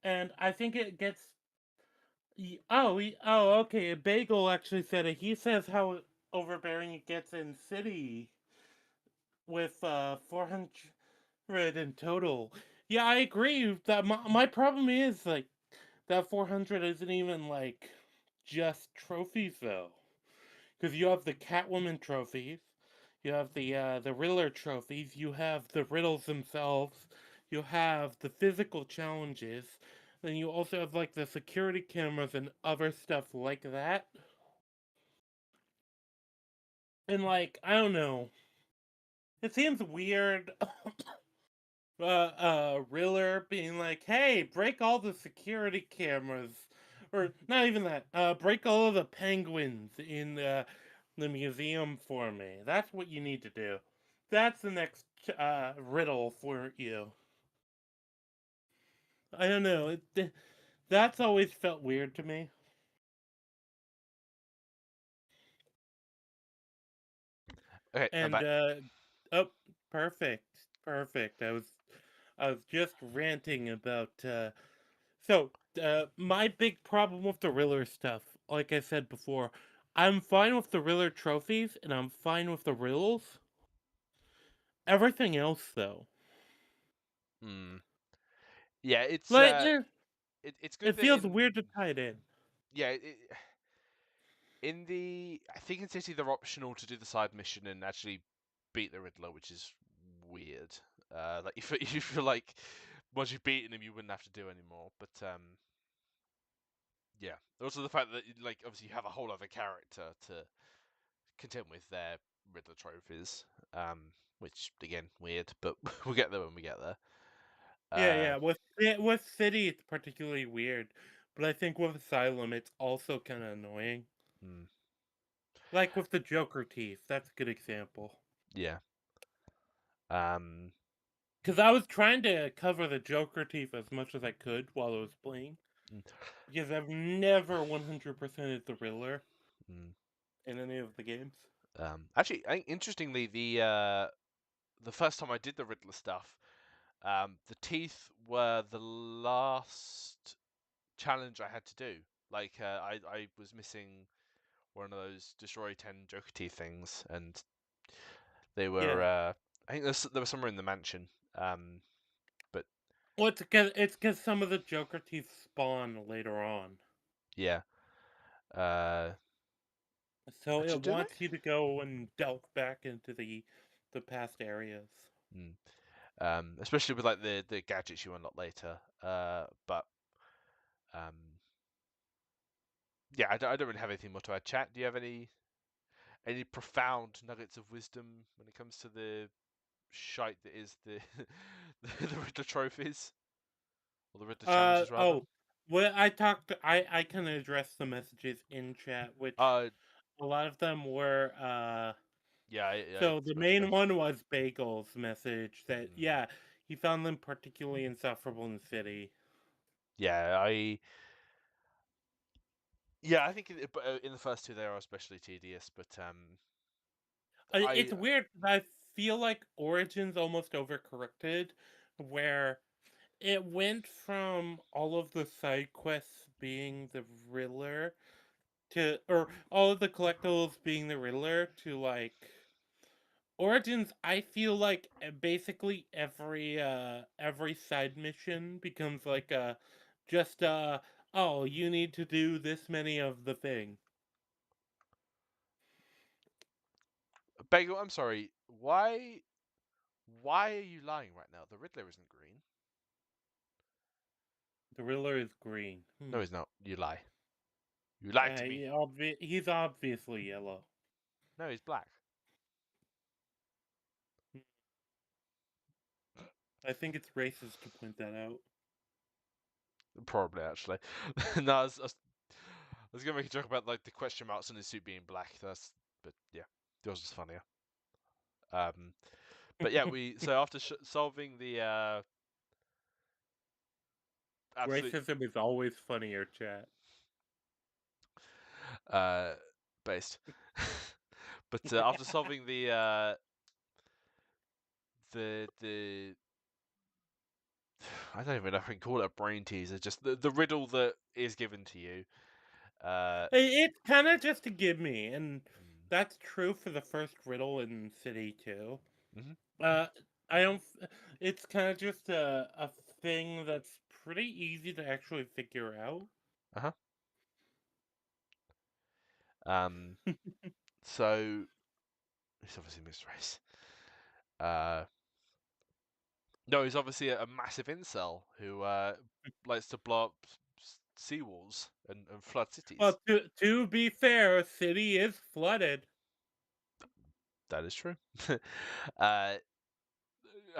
And I think it gets. Okay. Bagel actually said it. He says how overbearing it gets in City with 400 in total. Yeah, I agree. That my problem is like that 400 isn't even like just trophies though, because you have the Catwoman trophies, you have the Riddler trophies, you have the riddles themselves, you have the physical challenges, then you also have like the security cameras and other stuff like that. And like I don't know, it seems weird. Riddler being like, "Hey, break all the security cameras," or not even that. Break all of the penguins in the museum for me. That's what you need to do. That's the next riddle for you. I don't know. That's always felt weird to me. Okay, I'm And back. oh, perfect. I was just ranting about So, my big problem with the Riddler stuff, like I said before, I'm fine with the Riddler trophies and I'm fine with the riddles. Everything else, though, Yeah, it's like, it's good it that feels weird to tie it in. yeah in the I think in City they're optional to do the side mission and actually beat the Riddler, which is weird. Like you feel like once you've beaten him, you wouldn't have to do anymore. But yeah. Also the fact that like obviously you have a whole other character to contend with their Riddler trophies, which again weird, but we'll get there when we get there. Yeah. With City, it's particularly weird, but I think with Asylum, it's also kind of annoying. Hmm. Like with the Joker teeth, that's a good example. Yeah. Because I was trying to cover the Joker teeth as much as I could while I was playing. Mm. Because I've never 100%ed the Riddler Mm. in any of the games. Actually, I think interestingly, the the first time I did the Riddler stuff, the teeth were the last challenge I had to do. Like I was missing one of those destroy 10 Joker teeth things, and they were I think there was somewhere in the mansion. But well, it's because some of the Joker teeth spawn later on, yeah, so actually, it do wants you to go and delve back into the past areas. they? Especially with like the gadgets you unlock later. But yeah, I don't really have anything more to add. Chat, do you have any profound nuggets of wisdom when it comes to the shite that is the the Riddler trophies or the Riddler challenges rather? Oh, well, I can address the messages in chat, which Uh, a lot of them were yeah, I so the spoke to main those. one was Bagel's message that Mm. yeah, he found them particularly insufferable in the city. Yeah, I think in the first two they are especially tedious, but It's weird. I feel like Origins almost overcorrected, where it went from all of the side quests being the Riddler to, or all of the collectibles being the Riddler to like Origins. I feel like basically every side mission becomes like a just oh, you need to do this many of the thing. Bagel, I'm sorry. Why are you lying right now? The Riddler isn't green. The Riddler is green. No, he's not. You lie. You lied to me. Yeah, he's obviously yellow. No, he's black. I think it's racist to point that out. Probably actually. No, I was gonna make a joke about like the question marks on his suit being black. But yeah, yours was funnier. But yeah, so after solving the absolute Racism is always funnier, chat. uh based, but after solving the I don't even know if I can call it a brain teaser, just the riddle that is given to you. It's kind of just a give me, and Mm. that's true for the first riddle in City too. Mhm. Uh, I don't. It's kind of just a thing that's pretty easy to actually figure out. Uh-huh. So he's obviously mixed race. Uh, no, he's obviously a massive incel who likes to blow up seawalls and flood cities. Well, to be fair, City is flooded. That is true. I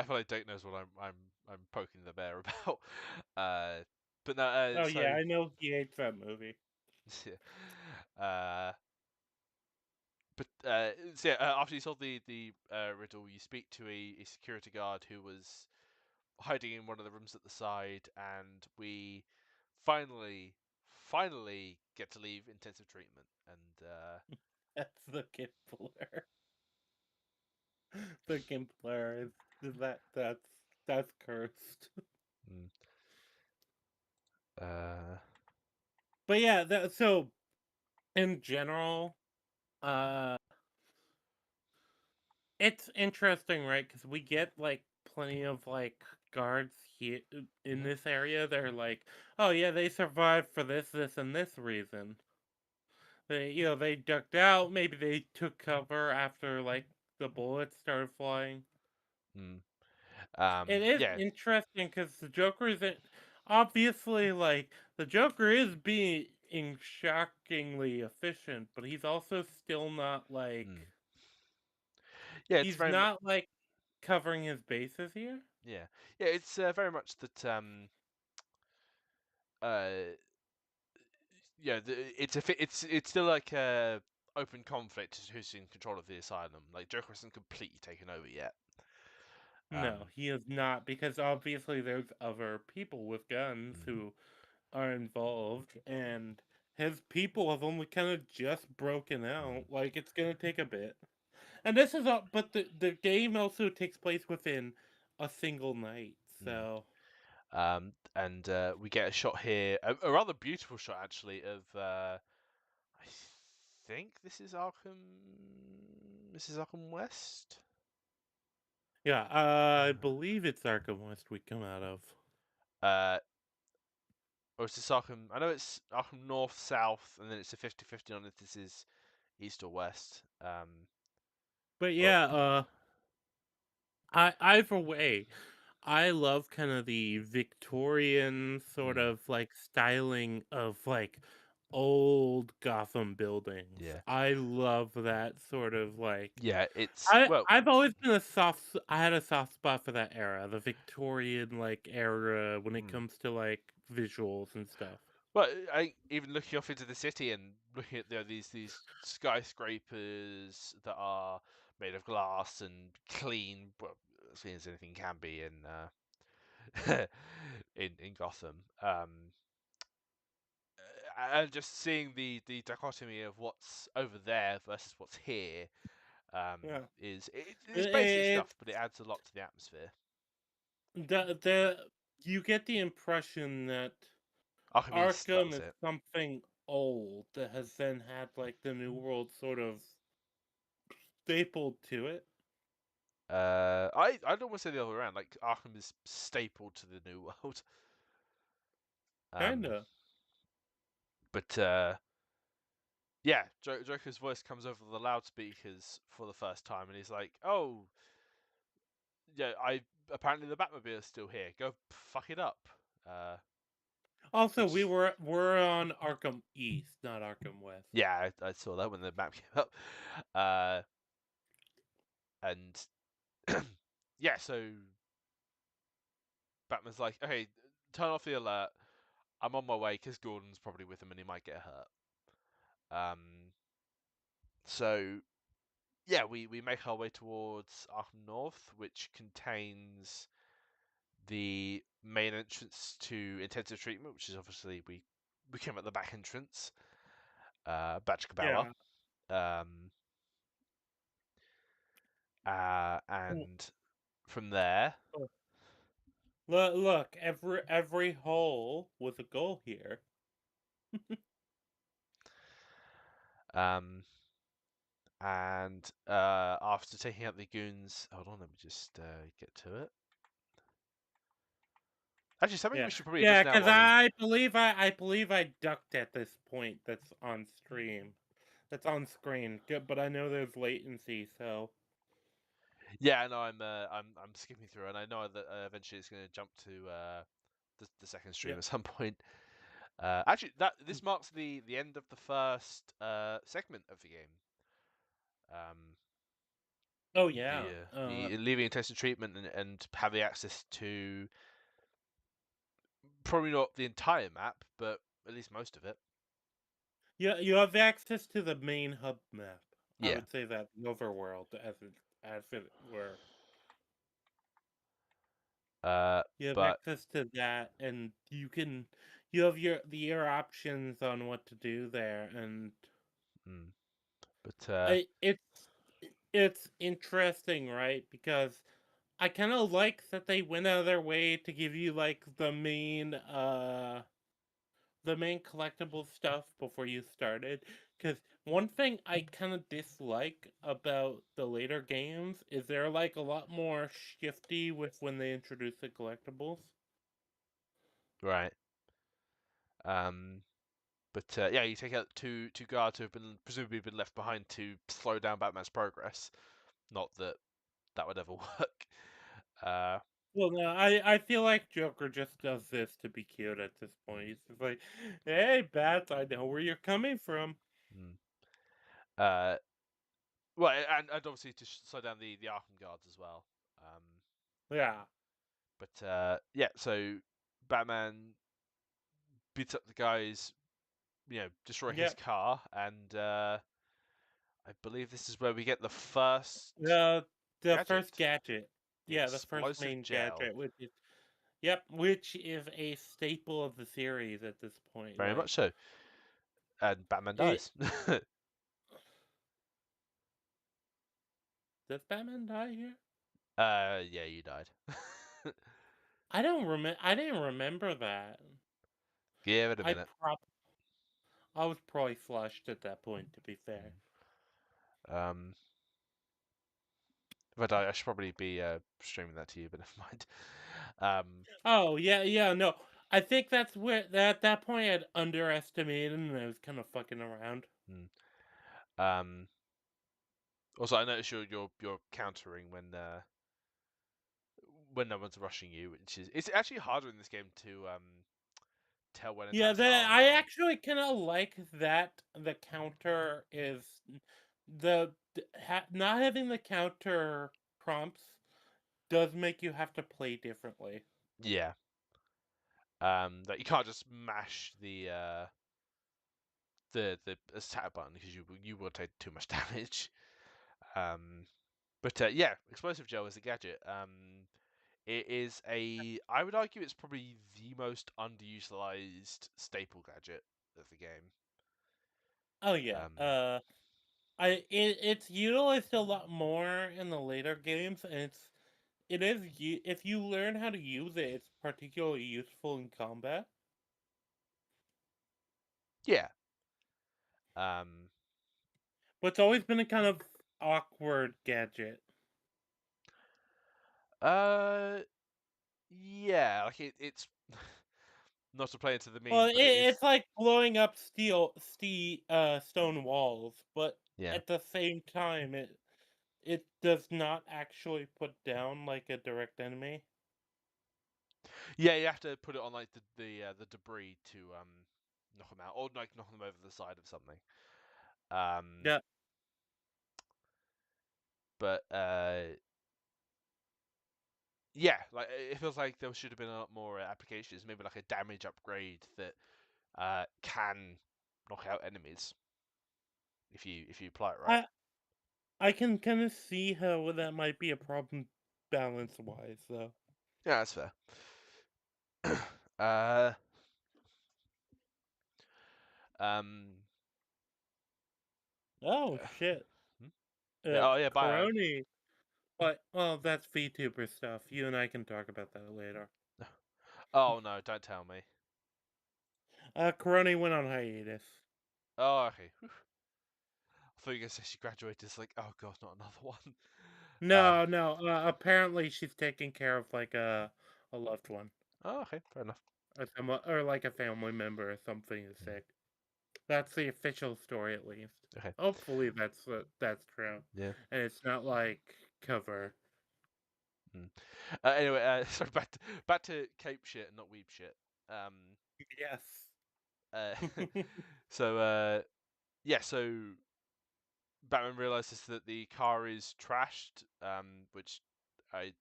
feel like Dake knows what I'm poking the bear about. But no, Oh yeah, so I know he hates that movie. uh, but so yeah, after you solve the riddle, you speak to a security guard who was hiding in one of the rooms at the side, and we finally get to leave intensive treatment. And That's the Gimpler. The Gimpler is that's cursed. mm, uh, But yeah, so in general, uh, it's interesting, right? Because we get like plenty of like guards here in mhm, this area. They're like, oh yeah, they survived for this, and this reason. They ducked out. Maybe they took cover after like the bullets started flying. mm. It is Yeah, interesting because the Joker isn't obviously like the Joker is being shockingly efficient, but he's also still not mm. like Yeah, it's he's very much not like covering his bases here. yeah, it's very much that uh yeah, it's still like a open conflict as to who's in control of the asylum. Like Joker hasn't completely taken over yet. No, he is not because obviously there's other people with guns Mm, who are involved, and his people have only kind of just broken mm. out. Like it's gonna take a bit. And this is all, but the game also takes place within a single night. So and we get a shot here, a rather beautiful shot actually, of I think this is Arkham. This is Arkham West. yeah, I believe it's Arkham West we come out of. Or is this Arkham? I know it's Arkham North, South, and then it's a 50-50 on if this is East or West. But yeah, either way, I love kind of the Victorian sort of like styling of like old Gotham buildings. Yeah. I love that sort of like. Yeah, it's well. I've always been I had a soft spot for that era, the Victorian like era when it comes to like visuals and stuff. Well, I even looking off into the city and looking at these skyscrapers that are made of glass and clean, well, as clean as anything can be in Gotham. And just seeing the dichotomy of what's over there versus what's here Yeah. it's basic stuff, but it adds a lot to the atmosphere. The you get the impression that Arkham is something old that has then had like the New World sort of stapled to it. I'd almost say the other way around. Like Arkham is stapled to the New World. Kinda. But yeah, Joker's voice comes over the loudspeakers for the first time, and he's like, "Oh, yeah, apparently the Batmobile is still here. Go fuck it up." Also, we're on Arkham East, not Arkham West. Yeah, I saw that when the map came up. And yeah, so Batman's like, "Okay, turn off the alert. I'm on my way because Gordon's probably with him and he might get hurt." So yeah, we make our way towards Arkham North, which contains the main entrance to intensive treatment, which is obviously we came at the back entrance, Batchkabawa. Yeah. And from there, look, every hole was a goal here. and after taking out the goons, hold on, let me just get to it. Actually, something we should probably yeah, now. because I believe I ducked at this point. That's on stream. That's on screen. Good, but I know there's latency, so. Yeah, no, I'm skipping through, and I know that eventually it's going to jump to the second stream at some point. Actually, this marks the end of the first segment of the game. Oh yeah. The leaving intensive treatment and having access to probably not the entire map, but at least most of it. Yeah, you have access to the main hub map. Yeah. I would say that the overworld, as it were. You have access to that, and you have your options on what to do there, and but it's interesting, right? Because I kind of like that they went out of their way to give you like the main collectible stuff before you started. Because one thing I kind of dislike about the later games is they're like a lot more shifty with when they introduce the collectibles. Right. But yeah, you take out two guards who have been presumably been left behind to slow down Batman's progress. Not that that would ever work. Well, no, I feel like Joker just does this to be cute at this point. He's just like, "Hey, Bats, I know where you're coming from." Well, and obviously to slow down the Arkham guards as well. Yeah. But yeah, so Batman beats up the guys, destroy his car, and I believe this is where we get the first the gadget. first gadget. Yeah, the first main gadget, which is a staple of the series at this point. Very much so. And Batman dies. Does Batman die here? Yeah, you died. I don't remember. I didn't remember that. Give it a minute. I was probably flushed at that point. To be fair. If I should probably be streaming that to you, but never mind. Oh yeah, no. I think that's where at that point I'd underestimated and I was kind of fucking around. Also, I noticed you're countering when no one's rushing you, which is it's actually harder in this game to tell when Yeah, attacks are I coming. actually kind of like that the counter is not having the counter prompts does make you have to play differently. Yeah. That you can't just mash the attack button because you will take too much damage. But yeah, explosive gel is a gadget. It is I would argue it's probably the most underutilized staple gadget of the game. Oh yeah. It's utilized a lot more in the later games, and if you learn how to use it, it's particularly useful in combat. Yeah. But it's always been a kind of awkward gadget. Yeah, like it's not to play into the Well, meme, but it is. it's like blowing up stone walls, but Yeah. at the same time, it does not actually put down like a direct enemy. Yeah, you have to put it on like the debris to knock them out, or like knock them over the side of something. Yeah. But yeah, like it feels like there should have been a lot more applications, maybe like a damage upgrade that can knock out enemies if you apply it right. I can kind of see how that might be a problem balance wise, though. Yeah, that's fair. uh, um, Oh shit. hmm? Yeah, oh yeah, bye. Coroni. But well, that's VTuber stuff. You and I can talk about that later. Oh no, don't tell me. Coroni went on hiatus. Oh, okay. Whew. I thought you were gonna say she graduated. It's like, oh god, not another one. No, no. Apparently, she's taking care of like a loved one, Oh, okay, fair enough. or like a family member or something is sick. That's the official story, at least. Okay, Hopefully, that's true, yeah. and it's not like cover. Mm. Anyway, sorry, back to cape shit and not weeb shit. Yes. Uh, so yeah, so Batman realizes that the car is trashed, which I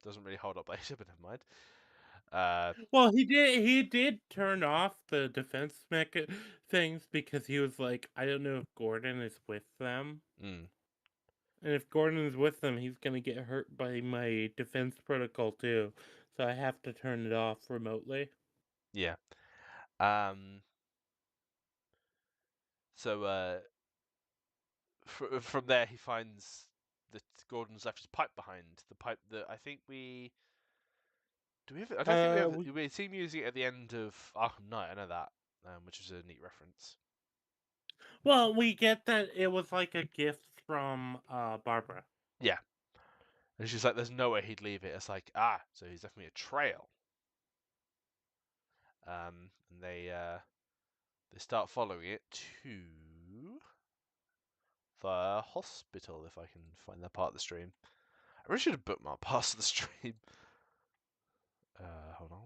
doesn't really hold up later, but never mind. Well, he did turn off the defense things because he was like, I don't know if Gordon is with them. Mm, And if Gordon is with them, he's gonna get hurt by my defense protocol too. So I have to turn it off remotely. yeah. So from there he finds that Gordon's left his pipe behind. The pipe that I think we do. I don't think we see music at the end of Arkham Knight. I know that, which is a neat reference. Well, we get that it was like a gift from Barbara. Yeah, and she's like, "There's no way he'd leave it." It's like, so he's left me a trail. And they start following it to the hospital. If I can find that part of the stream, I really should have bookmarked parts of the stream. Hold on.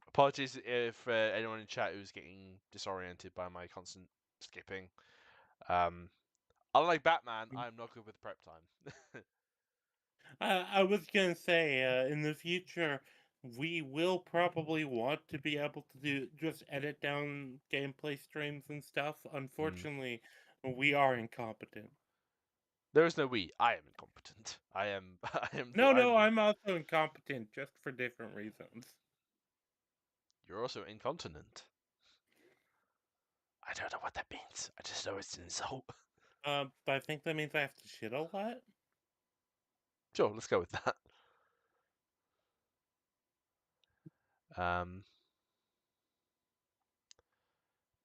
Apologies if anyone in chat who's getting disoriented by my constant skipping. Unlike Batman, I'm not good with prep time. I was gonna say, in the future, we will probably want to be able to just edit down gameplay streams and stuff. Unfortunately, we are incompetent. There is no we. I am incompetent. I am. No, I'm also incompetent, just for different reasons. You're also incontinent. I don't know what that means. I just know it's an insult. But I think that means I have to shit a lot. Sure, let's go with that.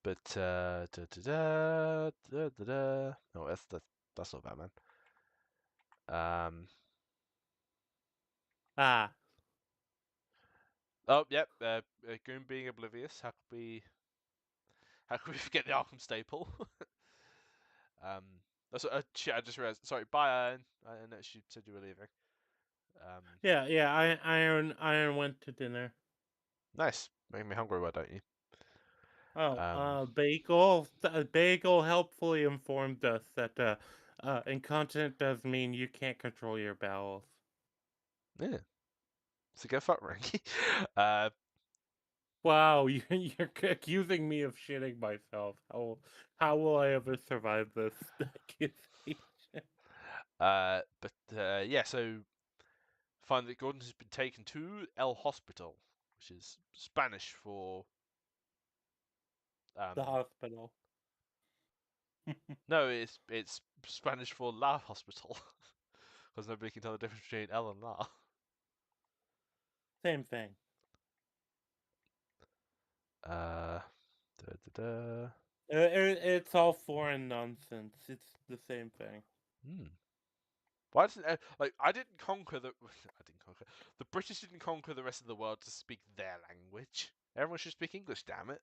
But no, that's not Batman. Oh, yep. Goon being oblivious. How could we forget the Arkham staple? That's shit. I just realized. Sorry, bye, Iron. I know she said you were leaving. Yeah. Iron went to dinner. Nice. Making me hungry. Why don't you? Bagel helpfully informed us that incontinent does mean you can't control your bowels. Yeah. So go fuck Rangi. Wow, you're accusing me of shitting myself. How will I ever survive this accusation? Yeah. So find that Gordon has been taken to El Hospital, which is Spanish for The hospital. No, it's Spanish for La Hospital, because nobody can tell the difference between El and La. Same thing. It's all foreign nonsense. It's the same thing. Why doesn't I didn't conquer the I didn't conquer the British didn't conquer the rest of the world to speak their language. Everyone should speak English, damn it.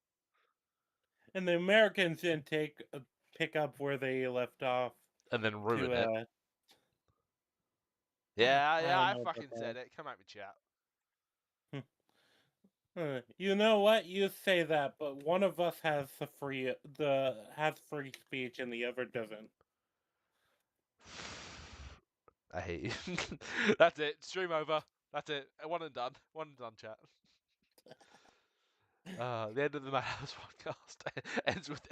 And the Americans didn't pick up where they left off And then ruin it. I I fucking said it. Come at me, chat. You know what? You say that, but one of us has free speech and the other doesn't. I hate you. That's it. Stream over. That's it. One and done. One and done, chat. The end of the MadHouse Podcast ends with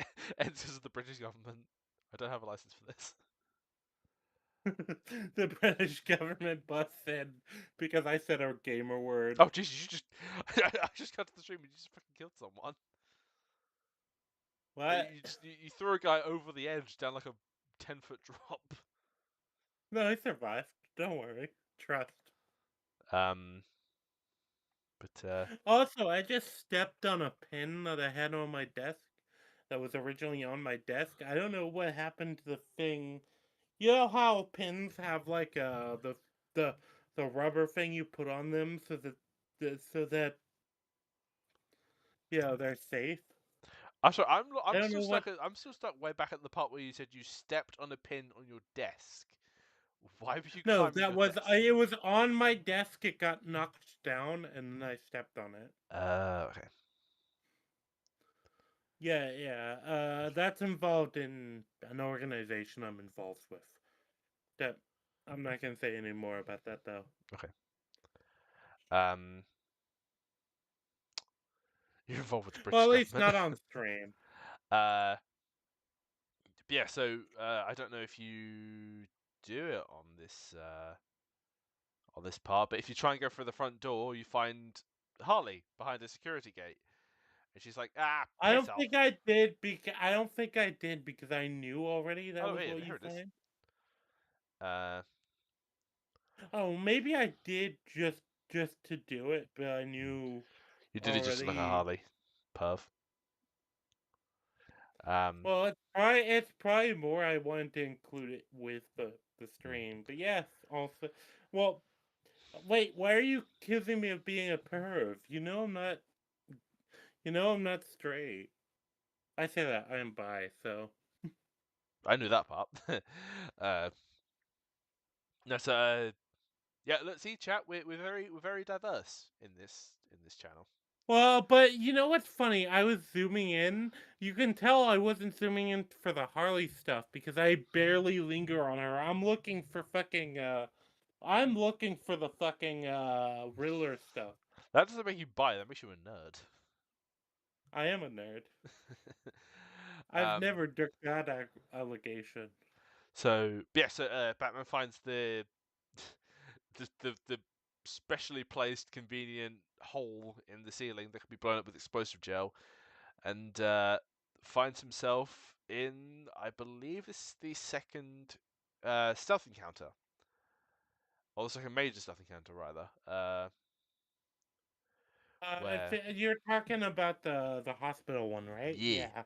the British government. I don't have a license for this. The British government busts in because I said a gamer word. Oh Jesus! You just I just got to the stream and you just fucking killed someone. What? You threw a guy over the edge down like a 10-foot drop. No, I survived. Don't worry. Trust. Also, I just stepped on a pin that I had on my desk that was originally on my desk. I don't know what happened to the thing. You know how pins have like the rubber thing you put on them so that they're safe. I'm sorry. I'm still stuck way back at the part where you said you stepped on a pin on your desk. Why were you No, climbing that your was desk? it was on my desk. It got knocked down, and then I stepped on it. Okay. Yeah. That's involved in an organization I'm involved with. That I'm not gonna say any more about that though. Okay. You're involved with the British Well, at least government. not on stream. Yeah. So I don't know if you do it on this part, but if you try and go through the front door, you find Harley behind a security gate, and she's like, I piss don't off. think I did because I knew already that was what you here it is. find. Oh, maybe I did just to do it, but I knew You did it just like a already. Harley, perv. Well, it's probably more I wanted to include it with the stream, but yes, also. Well, wait, why are you accusing me of being a perv? You know I'm not. You know I'm not straight. I say that I am bi, so. I knew that part. No, so yeah, let's see, chat. We're very diverse in this channel. Well, but you know what's funny? I was zooming in. You can tell I wasn't zooming in for the Harley stuff because I barely linger on her. I'm looking for the fucking Riddler stuff. That doesn't make you bi. That makes you a nerd. I am a nerd. I've never dirked that allegation. So Batman finds the the specially placed convenient hole in the ceiling that can be blown up with explosive gel, and finds himself in, I believe, this is the second stealth encounter, or the second major stealth encounter rather. Where You're talking about the hospital one, right? yeah,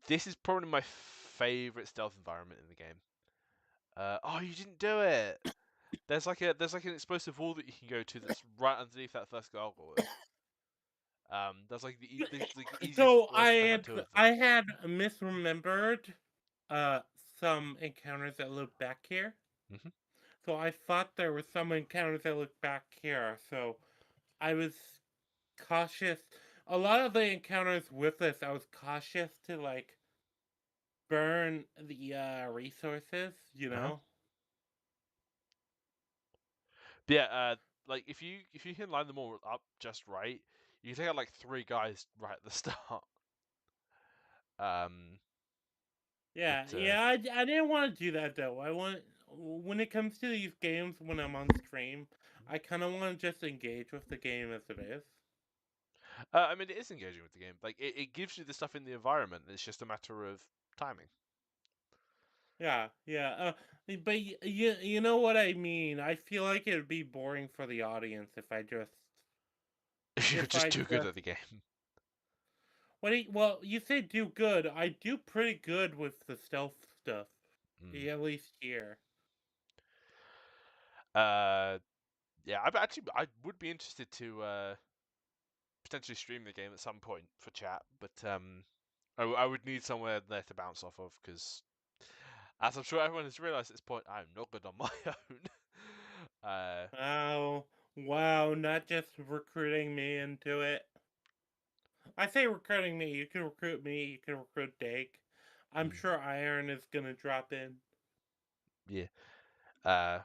this is probably my favorite stealth environment in the game. Oh, you didn't do it. There's like an explosive wall that you can go to that's right underneath that first gargoyle. That's like the easiest So way to have two of them. I had misremembered some encounters that look back here. Mm-hmm. So I thought there were some encounters that look back here. So I was cautious. A lot of the encounters with this, I was cautious to like burn the resources, you Uh-huh. know? But yeah, like if you can line them all up just right, you can take out like 3 guys right at the start. Um, Yeah, but yeah, I didn't want to do that though. When it comes to these games when I'm on stream, I kind of want to just engage with the game as it is. I mean, it is engaging with the game. Like it gives you the stuff in the environment. It's just a matter of timing. Yeah, yeah. But you know what I mean. I feel like it would be boring for the audience You're if just I too good just at the game. well, you say do good. I do pretty good with the stealth stuff. Mm. Yeah, at least here. Uh, yeah. I would be interested to potentially stream the game at some point for chat, but I would need somewhere there to bounce off of because, as I'm sure everyone has realized at this point, I'm not good on my own. Wow, wow! Not just recruiting me into it. I say recruiting me. You can recruit me. You can recruit Dake. I'm mm, sure Iron is gonna drop in. yeah. Uh,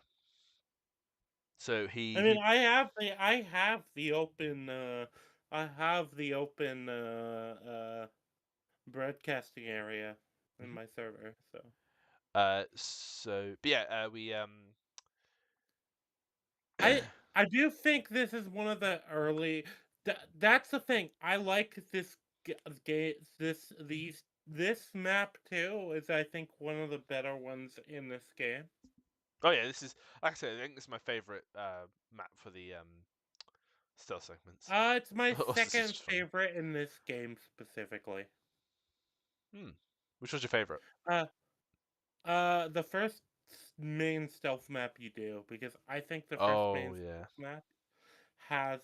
so I mean, he I have the open I have the open broadcasting area in mhm. my server. So But yeah, we I do think this is one of the early. That's the thing. I like game. This map too is I think one of the better ones in this game. Oh yeah, this is like I said. I think this is my favorite map for the stealth segments. It's my What's this is second just funny. favorite in this game specifically. Hmm. Which was your favorite? Uh, the first main stealth map you do because I think the first Oh main yeah. stealth map has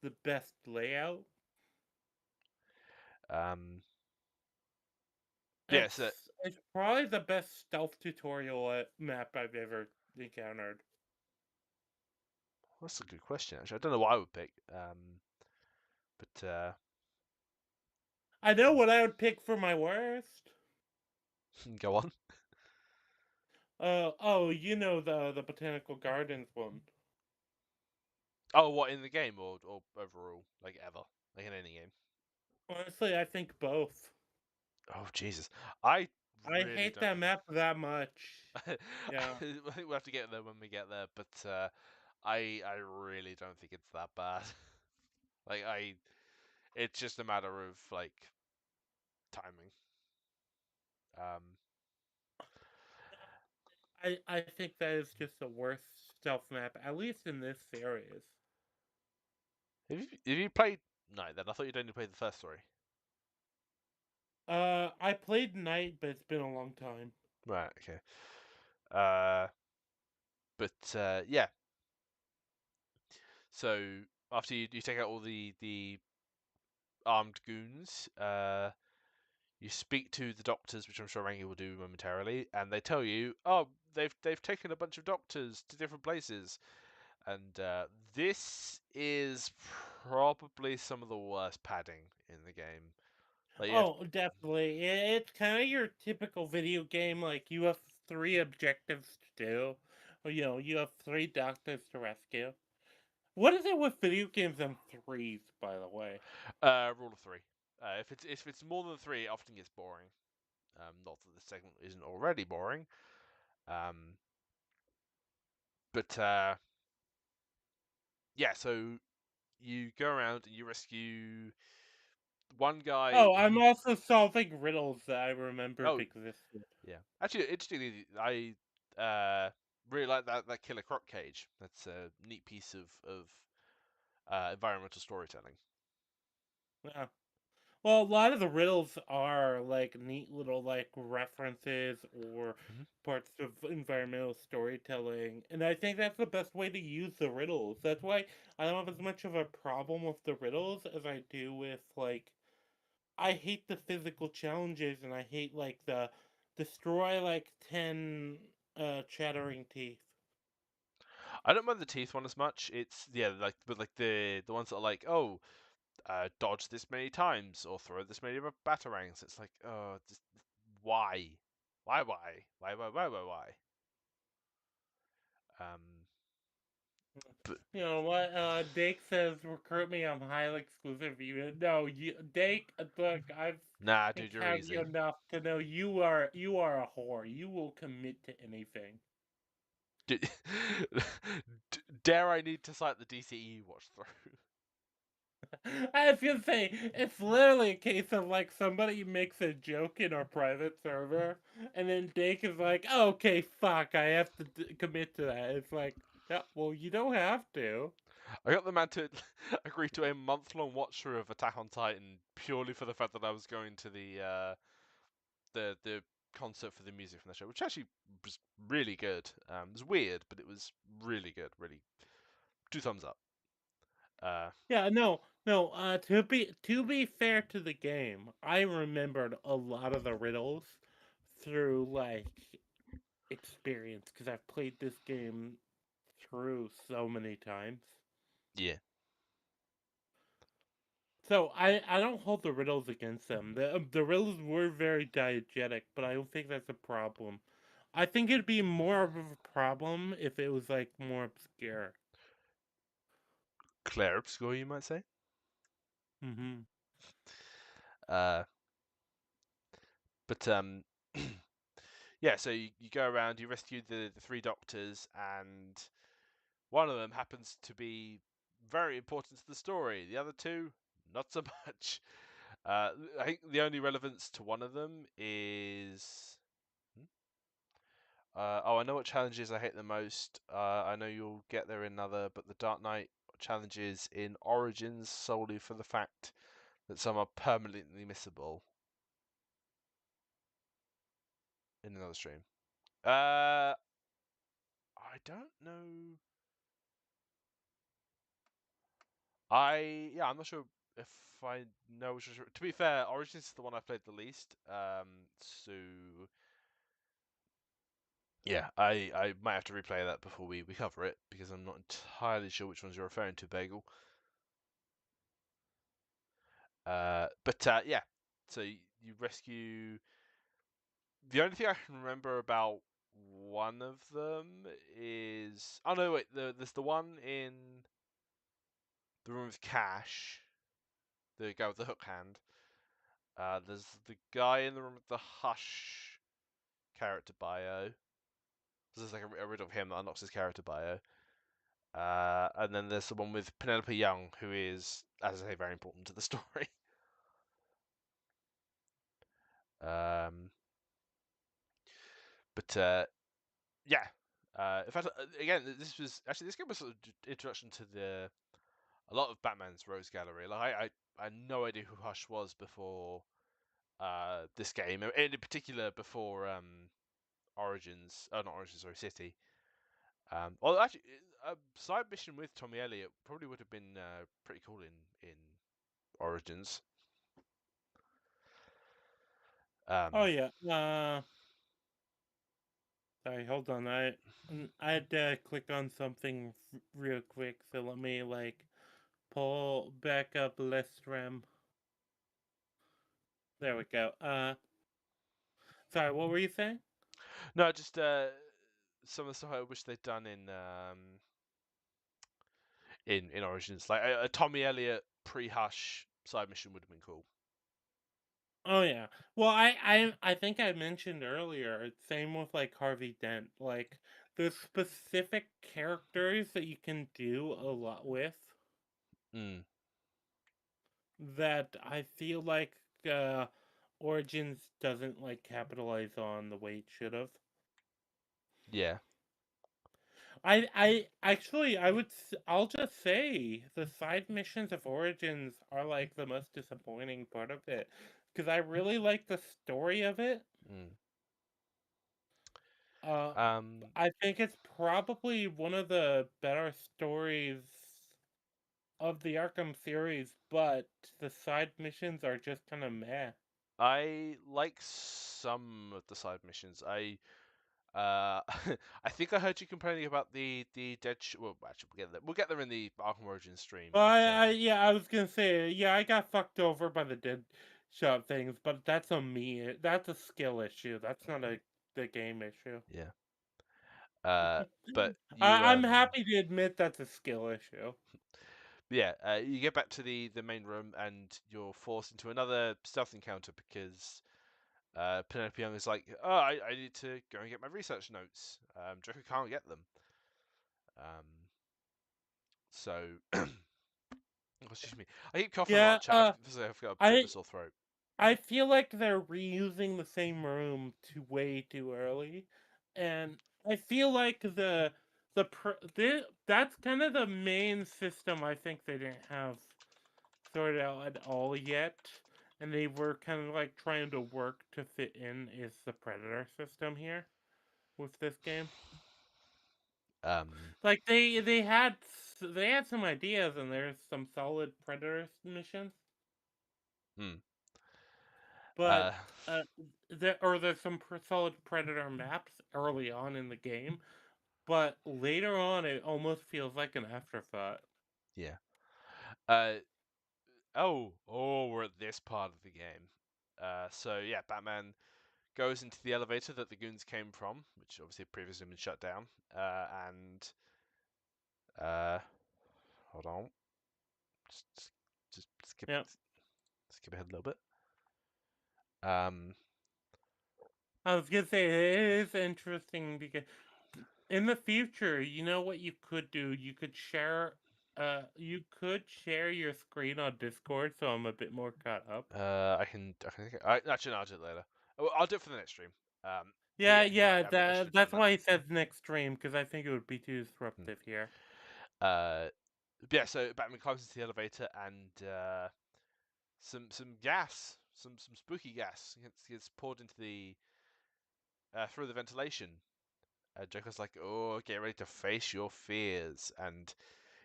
the best layout. Um. Yeah. So It's probably the best stealth tutorial map I've ever encountered. that's a good question. Actually, I don't know what I would pick. But I know what I would pick for my worst. go on. Oh, you know the botanical gardens one. Oh, what in the game or overall, like ever, like in any game? Honestly, I think both. Oh Jesus, I I really hate don't that think. map that much. I Yeah. think we'll have to get there when we get there, but I really don't think it's that bad. Like it's just a matter of like timing. Um, I think that is just the worst stealth map, at least in this series. have you played Night then? I thought you'd only played the first story. I played Night, but it's been a long time. Right. Okay. Uh, but yeah. So after you take out all the armed goons, you speak to the doctors, which I'm sure Rangi will do momentarily, and they tell you, oh, they've taken a bunch of doctors to different places, and this is probably some of the worst padding in the game. Like you have, Oh, definitely. It's kind of your typical video game. Like you have three objectives to do, or you have three doctors to rescue. What is it with video games and threes, by the way? rule of three. If it's more than three, it often gets boring. Not that the segment isn't already boring. Um, but yeah, so you go around and you rescue one guy. Oh, I'm also solving riddles that I remembered Oh, existed. yeah. Actually, interestingly, I really like that killer croc cage. That's a neat piece of environmental storytelling. Yeah. Well, a lot of the riddles are like neat little like references or parts of environmental storytelling, and I think that's the best way to use the riddles. That's why I don't have as much of a problem with the riddles as I do with like I hate the physical challenges and I hate like the destroy like 10 chattering teeth. I don't mind the teeth one as much. It's like the ones that are like, oh, dodge this many times or throw this many batarangs. It's like, oh, just, why, why? But You know what? Dake says recruit me. I'm highly exclusive. You no, you Dake. Look, I've nah, dude, you're encountered you easy. enough to know you are a whore. You will commit to anything. Dare I need to cite the DCE you watched through? I was gonna say it's literally a case of like somebody makes a joke in our private server, and then Dake is like, oh, "Okay, fuck, I have to commit to that." It's like, yeah, well, you don't have to. I got the man to agree to a month-long watch through of Attack on Titan purely for the fact that I was going to the concert for the music from the show, which actually was really good. It was weird, but it was really good. Really, 2 thumbs up. Yeah, no, no. To be fair to the game, I remembered a lot of the riddles through like experience because I've played this game through so many times. Yeah. So I don't hold the riddles against them. The riddles were very diegetic, but I don't think that's a problem. I think it'd be more of a problem if it was like more obscure. Claire obscure, you might say. Mm-hmm. Uh, but yeah. So you go around, you rescue the 3 doctors, and one of them happens to be very important to the story. The other two, not so much. I think the only relevance to one of them is. Oh, I know what challenges I hate the most. I know you'll get there in another, but the Dark Knight challenges in Origins solely for the fact that some are permanently missable in another stream. I don't know. I'm not sure if I know which. To be fair, Origins is the one I played the least. So yeah, I might have to replay that before we cover it because I'm not entirely sure which ones you're referring to, Bagel. But yeah, so you rescue. The only thing I can remember about one of them is, oh no, wait, there's the one in the room with Cash, the guy with the hook hand. There's the guy in the room with the Hush character bio. There's like a riddle of him that unlocks his character bio. And then there's the one with Penelope Young, who is, as I say, very important to the story. Um, but yeah. In fact, again, this game was sort of introduction to a lot of Batman's Rose Gallery. Like I had no idea who Hush was before this game, and in particular before Origins. Oh, not Origins, sorry, City. Well, actually, a side mission with Tommy Elliott probably would have been pretty cool in Origins. Oh yeah. Sorry, hold on. I had to click on something real quick, so let me like pull back up Lestram. There we go. Sorry, what were you saying? No, just some of the stuff I wish they'd done in Origins, like a Tommy Elliott pre-Hush side mission would have been cool. Oh yeah. Well, I think I mentioned earlier. Same with like Harvey Dent. Like there's specific characters that you can do a lot with. Mm. that I feel like Origins doesn't like capitalize on the way it should have. Yeah. I actually I'll just say the side missions of Origins are like the most disappointing part of it because I really like the story of it. Mm. Uh, Um, I think it's probably one of the better stories of the Arkham series, but the side missions are just kind of meh. I like some of the side missions. I think I heard you complaining about the dead. Well, actually, we'll get there in the Arkham Origins stream. Well, But yeah, I was gonna say, yeah, I got fucked over by the dead shot things, but that's a me. That's a skill issue. That's not a the game issue. yeah. But I'm happy to admit that's a skill issue. yeah, you get back to the main room and you're forced into another stealth encounter because Penelope Young is like, oh, I need to go and get my research notes. Joker can't get them. So, oh, excuse me. I keep coughing a lot, Yeah, chat. I've got a bit of a I sore throat. I feel like they're reusing the same room way too early, and I feel like that's kind of the main system I think they didn't have sorted out at all yet, and they were kind of like trying to work to fit in is the Predator system here with this game. Um, Like they had some ideas, and there's some solid Predator missions. hmm. But uh, there's some solid Predator maps early on in the game, but later on it almost feels like an afterthought. Yeah. We're at this part of the game. So yeah, Batman goes into the elevator that the goons came from, which obviously previously been shut down. And uh, hold on, just, just Yeah, skip ahead a little bit. Um, I was gonna say it is interesting because in the future, you know what you could do? You could share your screen on Discord, so I'm a bit more caught up. actually, no, I'll do it later. I'll do it for the next stream. But Yeah, yeah, you're yeah, right. I should have done that's that. why he said next stream because I think it would be too Hmm. disruptive here. But yeah, so Batman climbs into the elevator and some gas, some spooky gas gets poured into the through the ventilation. Joker's like, "Oh, get ready to face your fears," and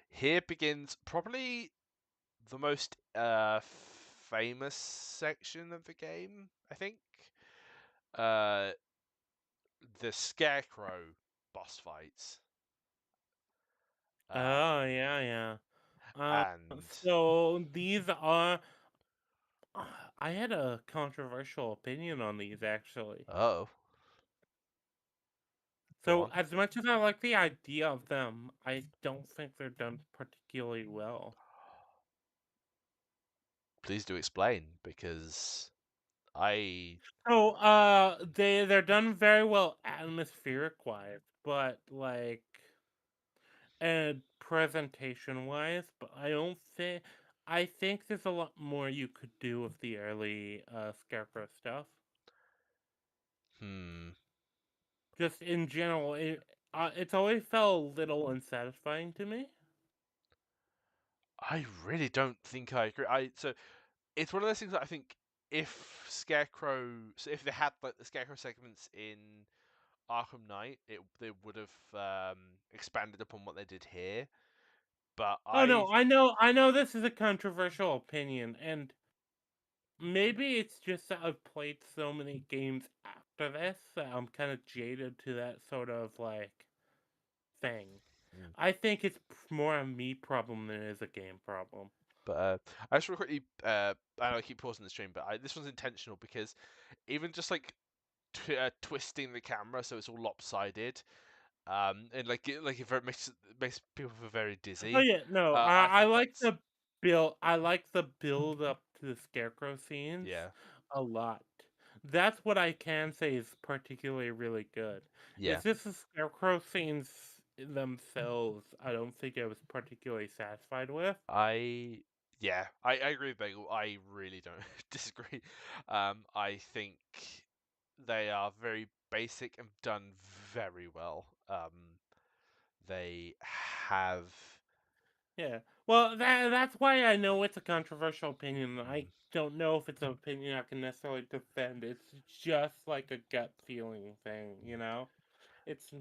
here begins probably the most famous section of the game, I think. Uh, the Scarecrow boss fights. Oh, yeah, yeah. And So these are. I had a controversial opinion on these actually. oh, go So on. as much as I like the idea of them, I don't think they're done particularly well. Please do explain because I So they're done very well atmospheric wise, but like and presentation wise, but I think there's a lot more you could do with the early Scarecrow stuff. hmm Just in general, it's always felt a little unsatisfying to me. I really don't think I agree. So it's one of those things that I think if if they had like the Scarecrow segments in Arkham Knight, they would have expanded upon what they did here. But Oh no, I know this is a controversial opinion, and maybe it's just that I've played so many games after this that I'm kind of jaded to that sort of like thing. mm, I think it's more a me problem than it is a game problem. but I just want to quickly I know I keep pausing the stream, but this one's intentional because even just like twisting the camera so it's all lopsided, and like if it makes people feel very Oh dizzy. yeah, no, I I think like that's the build. I like the build up to the scarecrow scenes yeah, a lot. That's what I can say is particularly really good. yeah. It's just the scarecrow scenes themselves. I don't think I was particularly satisfied with. I Yeah, I agree with Bagel. I really don't disagree. I think they are very basic and done very well. They have. Yeah. Well, that's why I know it's a controversial opinion. I don't know if it's an opinion I can necessarily defend. It's just like a gut feeling thing, you know? It's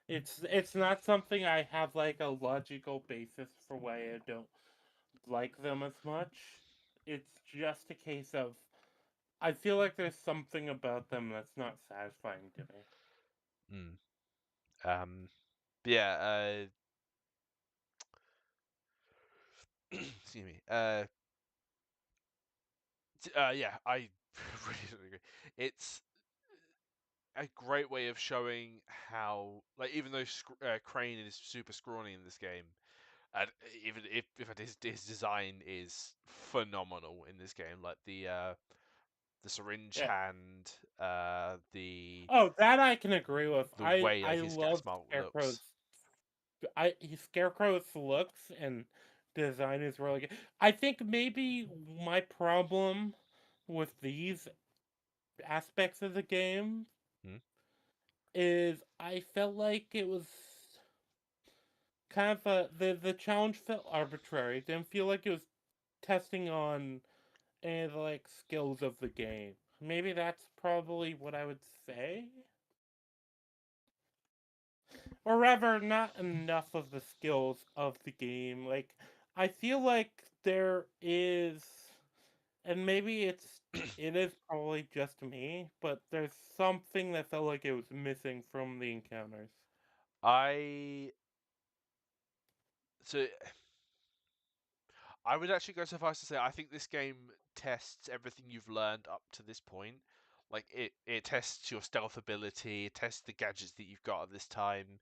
it's not something I have like a logical basis for why I don't like them as much. It's just a case of I feel like there's something about them that's not satisfying to me. Mm. Yeah. Excuse me. Yeah, I really don't agree. It's a great way of showing how, like, even though Crane is super scrawny in this game, and even if his design is phenomenal in this game, like the syringe Yeah. hand, the Oh, that I can agree with. way like I his gas love mark looks. Scarecrow's looks and design is really good. I think maybe my problem with these aspects of the game Hmm? is I felt like it was kind of the challenge felt arbitrary. It didn't feel like it was testing on any of the like skills of the game. Maybe that's probably what I would say. Or rather, not enough of the skills of the game. Like, I feel like there is, and maybe it is probably just me, but there's something that felt like it was missing from the encounters. I so I would actually go so far as to say I think this game tests everything you've learned up to this point. Like it tests your stealth ability, it tests the gadgets that you've got at this time.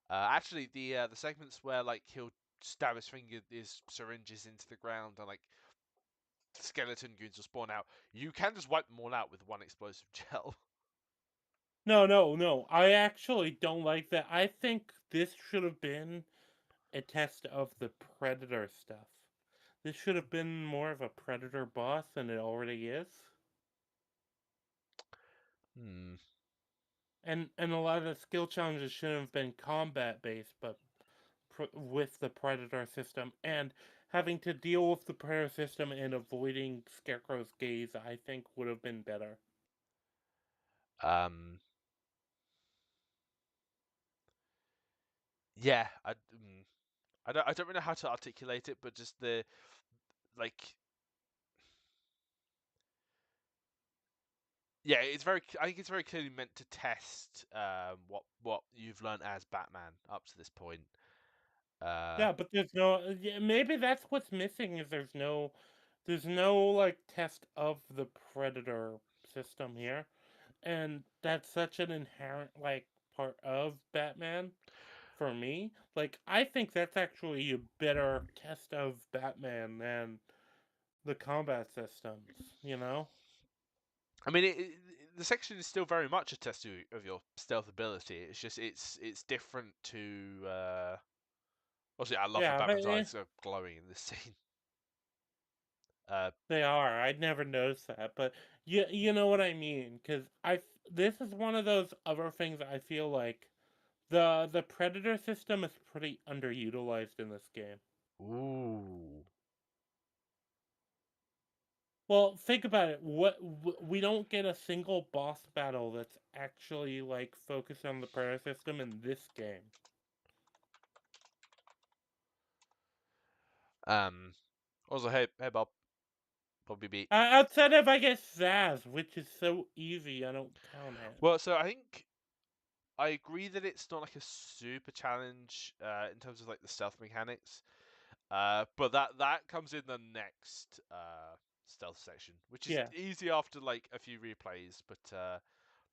Actually, the segments where like he'll stab his syringes into the ground, and like skeleton goons will spawn out. You can just wipe them all out with one explosive gel. No, no, no. I actually don't like that. I think this should have been a test of the Predator stuff. This should have been more of a Predator boss than it already is. Hmm. And a lot of the skill challenges shouldn't have been combat based, but with the Predator system and having to deal with the Predator system and avoiding Scarecrow's gaze, I think would have been better. Um. Yeah. I don't really know how to articulate it, but just the like. Yeah, it's very. I think it's very clearly meant to test what you've learned as Batman up to this point. Yeah, but there's no. Yeah, maybe that's what's missing is there's no like test of the Predator system here, and that's such an inherent like part of Batman for me. Like I think that's actually a better test of Batman than the combat systems. You know? I mean, the section is still very much a test of your stealth ability. It's just it's different to. Obviously, I love that Yeah, Batman's eyes are glowing in this scene. Uh, they are. I'd never noticed that, but you know what I mean? Because this is one of those other things I feel like the Predator system is pretty underutilized in this game. ooh. Well, think about it. We don't get a single boss battle that's actually like focused on the Predator system in this game. Also, hey, Bob, Bobby B. Outside of I guess Zaz, which is so easy, I don't count it. Well, so I think I agree that it's not like a super challenge in terms of like the stealth mechanics. But that comes in the next stealth section, which is Yeah. easy after like a few replays, but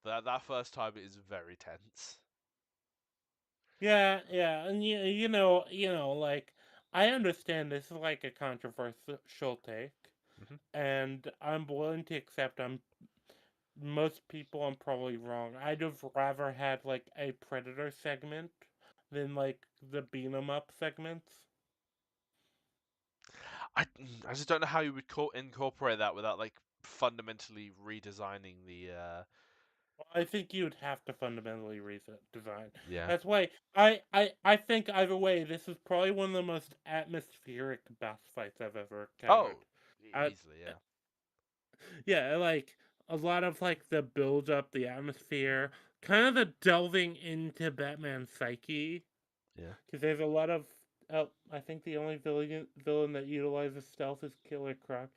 that first time is very tense. Yeah, yeah, and you know, like I understand this is like a controversial take, Hmm. and I'm willing to accept most people I'm probably wrong. I'd have rather had like a Predator segment than like the beat 'em up segments. I just don't know how you would incorporate that without like fundamentally redesigning the. I think you'd have to fundamentally reset design. Yeah. That's why I think either way, this is probably one of the most atmospheric boss fights I've ever encountered. Easily, yeah. Yeah, like a lot of like the build up, the atmosphere, kind of the delving into Batman's psyche. Yeah. Because there's a lot of. Oh, I think the only villain that utilizes stealth is Killer Croc.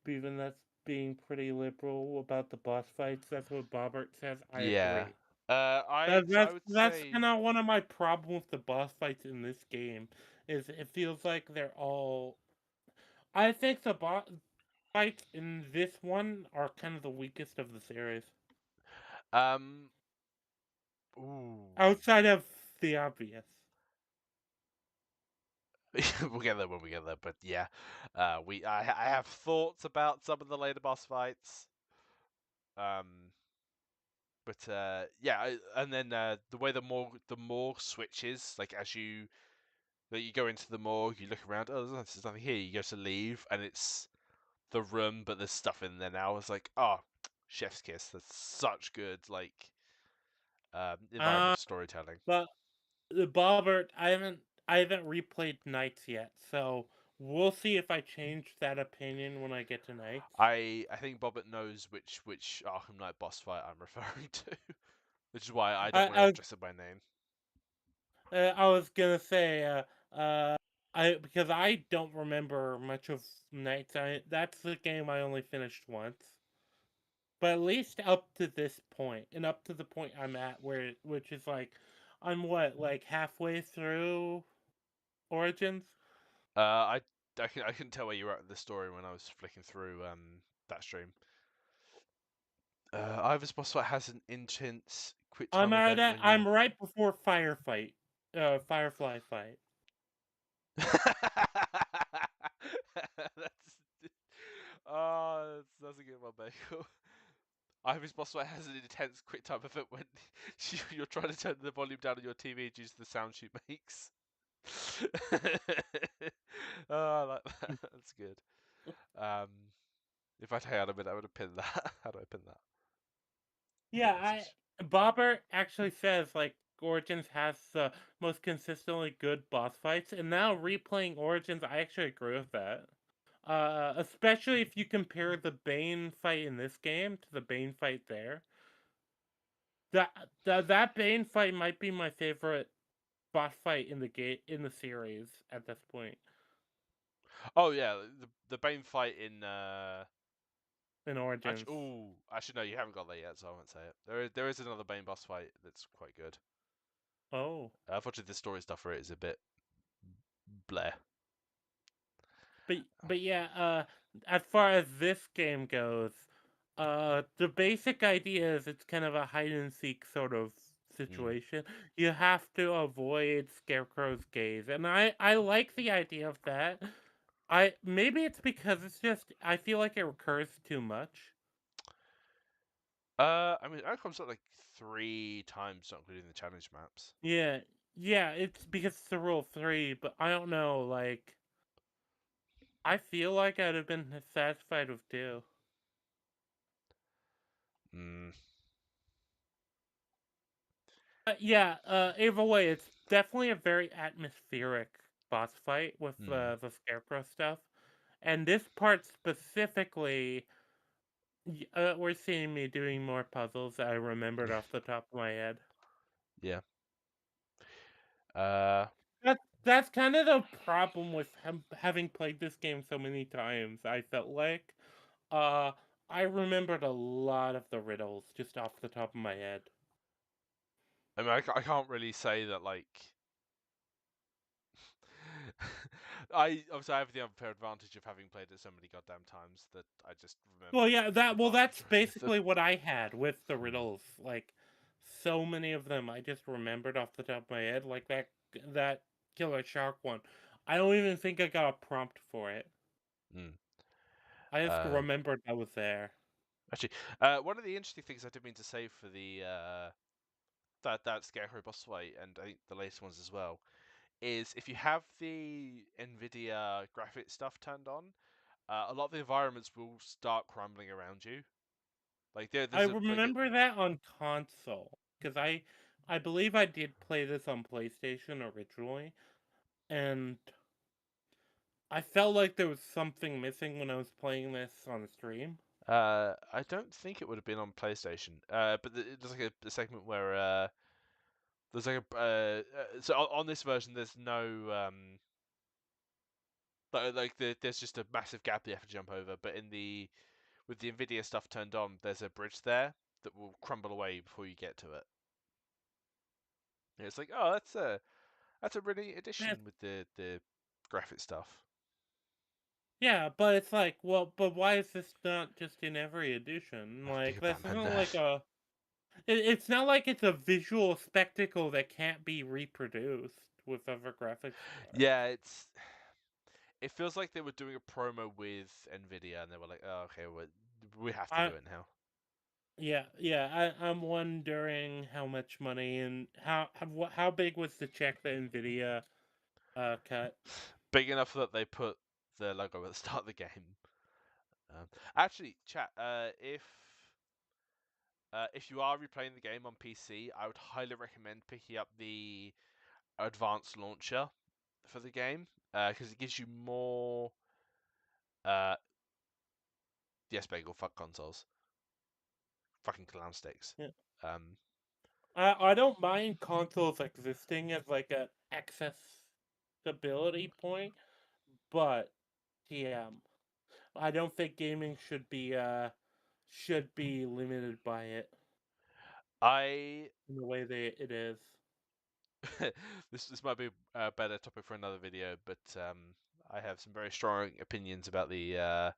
But even that's being pretty liberal about the boss fights. That's what Bobbert says. I Yeah. agree. I would That's say kind of one of my problems with the boss fights in this game. Is it feels like they're all. I think the boss fights in this one are kind of the weakest of the series. Ooh. Outside of the obvious. We'll get there when we get there, but yeah, I have thoughts about some of the later boss fights. But yeah, and then the way the morgue switches, like as you go into the morgue, you look around. Oh, there's nothing here. You go to leave, and it's the room, but there's stuff in there now. It's like, oh, chef's kiss. That's such good like environmental storytelling. But the Bobbert, I haven't replayed Knights yet, so we'll see if I change that opinion when I get to Knights. I think Bobbert knows which Arkham Knight boss fight I'm referring to, which is why I don't want to I address it by name. I was gonna say I because I don't remember much of Knights. That's the game I only finished once. But at least up to this point, and up to the point I'm at, which is like, I'm what, like halfway through Origins. I couldn't tell where you were at the story when I was flicking through that stream. Either boss fight has an intense quick time event when you. I'm right before Firefly fight. That's oh, that's a good one, Michael. Ivy's boss fight has an intense quick time event when you're trying to turn the volume down on your TV due to the sound she makes. Oh, I like that. That's good. If I'd had a minute, I would have pinned that. How do I pin that? Yeah, Bobber actually says like Origins has the most consistently good boss fights, and now replaying Origins, I actually agree with that. Especially if you compare the Bane fight in this game to the Bane fight there. That Bane fight might be my favorite boss fight in the series at this point. Oh yeah, the Bane fight in Origins. Actually no, you haven't got that yet, so I won't say it. There is another Bane boss fight that's quite good. Oh. Unfortunately, the story stuff for it is a bit bleh. But yeah, as far as this game goes, the basic idea is it's kind of a hide and seek sort of situation. You have to avoid Scarecrow's gaze, and I like the idea of that. Maybe it's because it's just I feel like it recurs too much. I mean, it comes up like 3 times, not including the challenge maps. Yeah, yeah, it's because it's the rule 3, but I don't know, like I feel like I'd have been satisfied with 2. Mm. Yeah, either way, it's definitely a very atmospheric boss fight with the Scarecrow stuff. And this part specifically, we're seeing me doing more puzzles I remembered off the top of my head. Yeah. That's kind of the problem with having played this game so many times. I felt like, uh, I remembered a lot of the riddles just off the top of my head. I mean, I can't really say that like. I have the unfair advantage of having played it so many goddamn times that I just remember. Well, yeah, that's majority of them. basically what I had with the riddles. Like, so many of them I just remembered off the top of my head. Like that killer shark one. I don't even think I got a prompt for it. I just remembered I was there. Actually, one of the interesting things I did mean to say for the that Scarecrow boss fight, and I think the latest ones as well, is if you have the NVIDIA graphics stuff turned on, a lot of the environments will start crumbling around you. Like I remember that on console because I believe I did play this on PlayStation originally, and I felt like there was something missing when I was playing this on stream. I don't think it would have been on PlayStation. But there's like a segment where there's like a so on this version there's no there's just a massive gap you have to jump over. But with the NVIDIA stuff turned on, there's a bridge there that will crumble away before you get to it. And it's like, oh, that's a really addition with the graphic stuff. Yeah, but it's like, well, but why is this not just in every edition? Like, that's not like a. It's not like it's a visual spectacle that can't be reproduced with other graphics cards. Yeah, it feels like they were doing a promo with NVIDIA and they were like, oh, okay, we have to do it now. Yeah. I'm wondering how much money and how big was the check that NVIDIA cut? Big enough that they put the logo at the start of the game. Actually, chat, if you are replaying the game on PC, I would highly recommend picking up the advanced launcher for the game because it gives you more. Yes, Bagel, fuck consoles. Fucking clown sticks. Yeah. I don't mind consoles existing as like an accessibility point, but yeah, I don't think gaming should be limited by it. In the way it is. This might be a better topic for another video, but I have some very strong opinions about the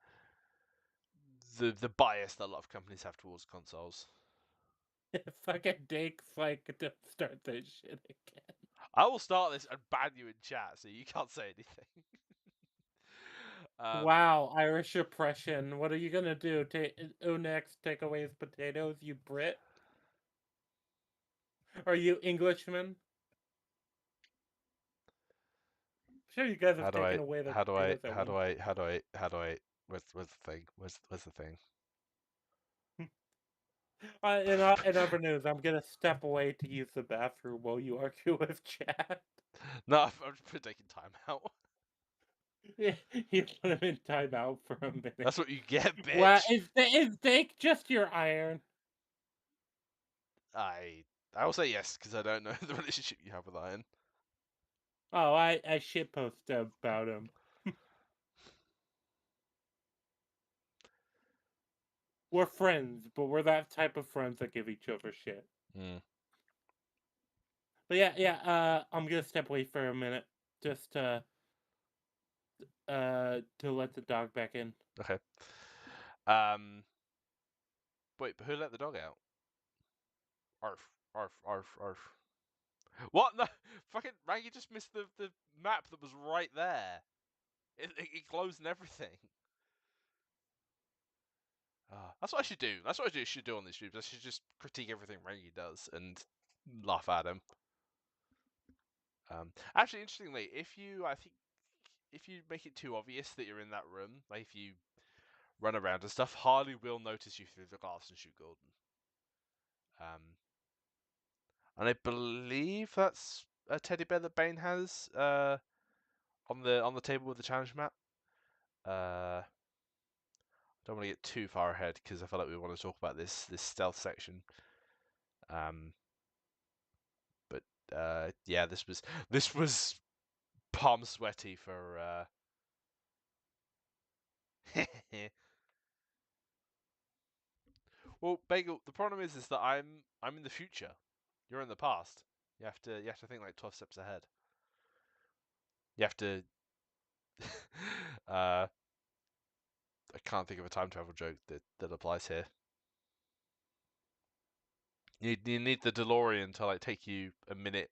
bias that a lot of companies have towards consoles. Fucking Dake's like to start this shit again. I will start this and ban you in chat, so you can't say anything. Wow, Irish oppression. What are you gonna do? Next, take away his potatoes, you Brit? Are you Englishman? I'm sure you guys have taken away the potatoes Where's the thing? Where's the thing? In other news, I'm gonna step away to use the bathroom while you argue with chat. No, I'm just taking time out. You put him in timeout for a minute. That's what you get, bitch. Well, is Dake just your iron? I will say yes because I don't know the relationship you have with Iron. Oh, I shitpost about him. We're friends, but we're that type of friends that give each other shit. But yeah. I'm gonna step away for a minute, just to let the dog back in. Okay. Wait, but who let the dog out? Arf, arf, arf, arf. What? No, fucking Rangi just missed the map that was right there. It closed and everything. That's what I should do. That's what I should do on these streams. I should just critique everything Rangi does and laugh at him. Actually, interestingly, if you make it too obvious that you're in that room, like if you run around and stuff, Harley will notice you through the glass and shoot Gordon. And I believe that's a teddy bear that Bane has on the table with the challenge map. I don't want to get too far ahead because I feel like we want to talk about this stealth section. But yeah, this was palm sweaty for. Well, Bagel, the problem is that I'm in the future. You're in the past. You have to think like 12 steps ahead. You have to. I can't think of a time travel joke that applies here. You need the DeLorean to like take you a minute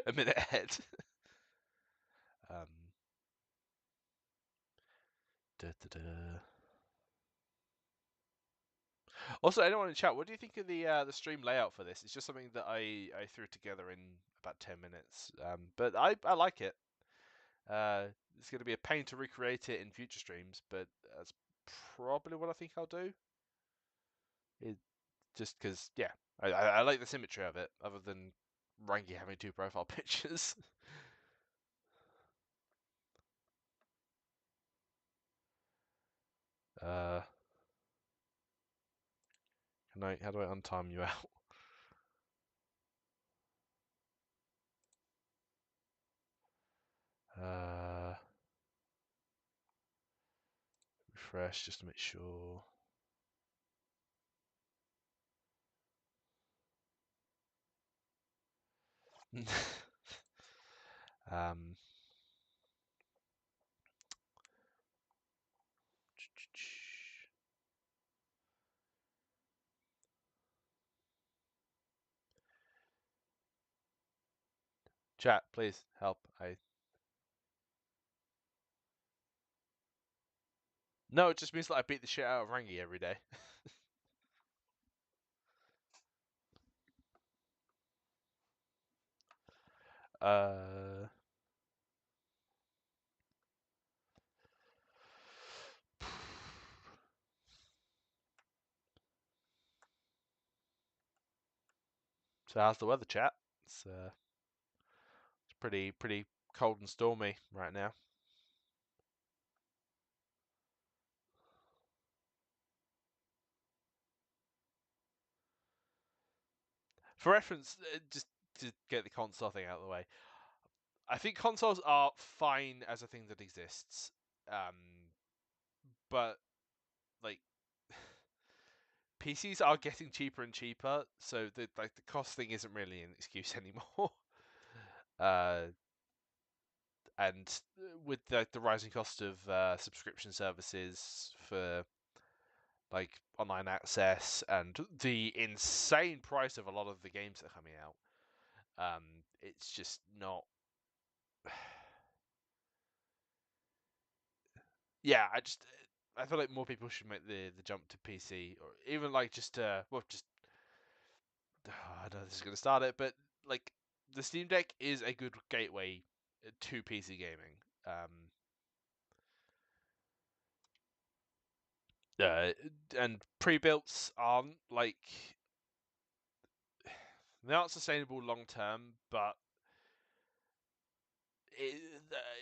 a minute ahead. Da, da, da. Also, anyone in chat, what do you think of the stream layout for this? It's just something that I threw together in about 10 minutes, but I like it. It's going to be a pain to recreate it in future streams, but that's probably what I think I'll do. Just because, yeah, I like the symmetry of it, other than Rangi having 2 profile pictures. How do I untime you out? Refresh just to make sure. Chat, please help. No, it just means that I beat the shit out of Rangi every day. So how's the weather, chat? It's pretty cold and stormy right now. For reference, just to get the console thing out of the way, I think consoles are fine as a thing that exists, but like PCs are getting cheaper and cheaper, so the cost thing isn't really an excuse anymore. And with the rising cost of subscription services for like online access and the insane price of a lot of the games that are coming out, it's just not. Yeah, I feel like more people should make the jump to PC, or even like just I don't know if this is gonna start it, but like the Steam Deck is a good gateway to PC gaming. And pre-builts aren't like they aren't sustainable long term, but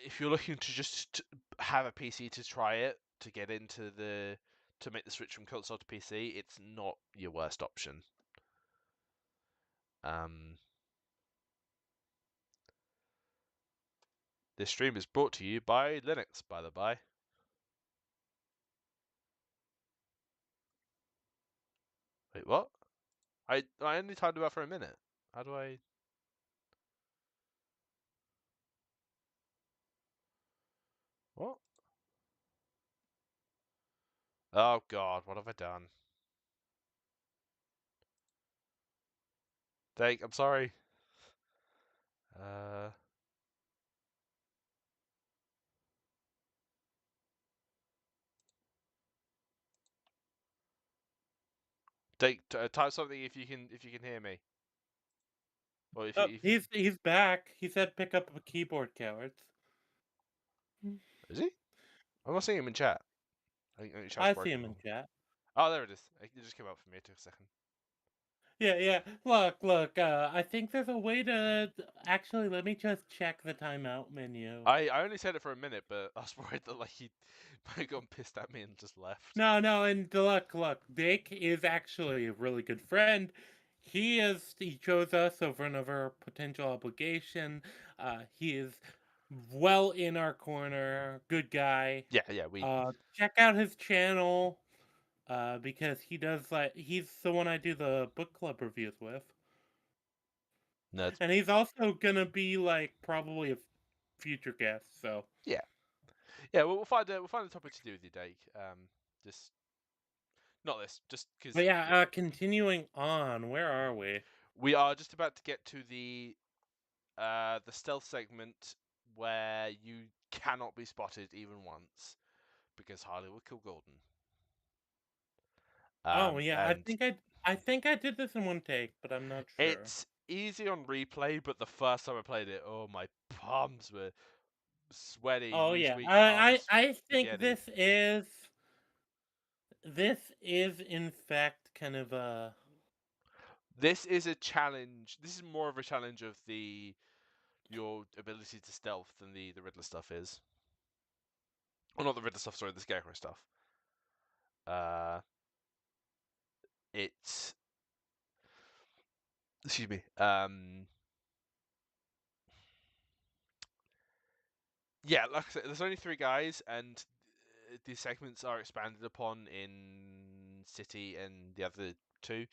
if you're looking to just have a PC to try it, to get into to make the switch from console to PC, it's not your worst option. This stream is brought to you by Linux, by the by. Wait, what? I only timed about for a minute. How do I? What? Oh God, what have I done? Dake, I'm sorry. Dake, type something if you can hear me. Or if he's back. He said pick up a keyboard, cowards. Is he? I'm not seeing him in chat. I see him in chat. Oh, there it is. It just came up for me. It took a second. Yeah. Look. I think there's a way to actually. Let me just check the timeout menu. I only said it for a minute, but I was worried that like he might have gone pissed at me and just left. No, and look. Dick is actually a really good friend. He chose us over another potential obligation. He is well in our corner. Good guy. Yeah. Check out his channel. Because he's the one I do the book club reviews with. Nerds. And he's also gonna be like probably a future guest, so yeah. We'll find a topic to do with you, Dake. Just not this, just because. But yeah, continuing on, where are we? We are just about to get to the stealth segment where you cannot be spotted even once because Harley will kill Gordon. Oh yeah, And I think I did this in one take, but I'm not sure. it's easy on replay, but the first time I played it, oh, my palms were sweaty, Oh knees yeah, weak, arms I think spaghetti. this is in fact kind of a This is a challenge. This is more of a challenge of your ability to stealth than the Riddler stuff is. Well, not the Riddler stuff, sorry, the Scarecrow stuff. It's excuse me. Yeah, like I said, there's only 3 guys, and these segments are expanded upon in City and the other 2.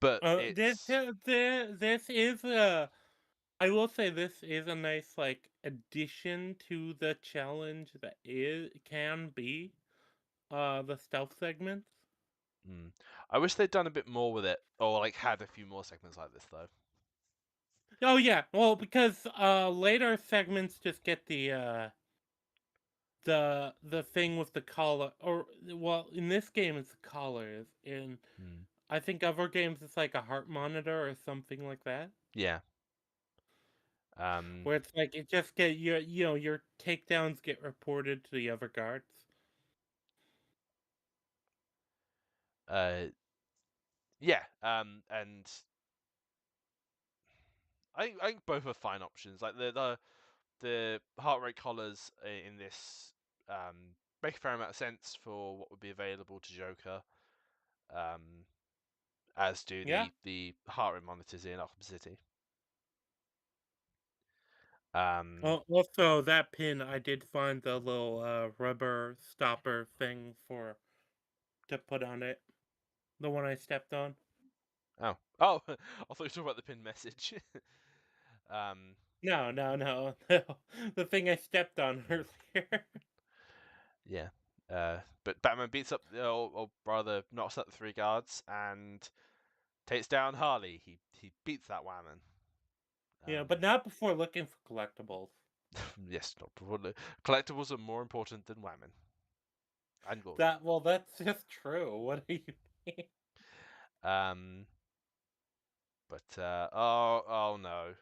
But it's this is a I will say this is a nice like addition to the challenge that can be the stealth segments. I wish they'd done a bit more with it, or like had a few more segments like this though. Oh yeah, well because later segments just get the thing with the collar, or well in this game it's the collars. In I think other games it's like a heart monitor or something like that. Yeah. Where it's like it just get your takedowns get reported to the other guards. Yeah. And I think both are fine options. Like the heart rate collars in this make a fair amount of sense for what would be available to Joker. As do Yeah. the heart rate monitors in Arkham City. Also, that pin I did find the little rubber stopper thing for to put on it. The one I stepped on. Oh, I thought you were talking about the pin message. No, no, no, no. The thing I stepped on earlier. Yeah. But Batman beats up, or rather, knocks up the 3 guards and takes down Harley. He beats that woman. Yeah, but not before looking for collectibles. Yes, not before. Collectibles are more important than women. And Gordon. That's just true. What do you mean? But oh no,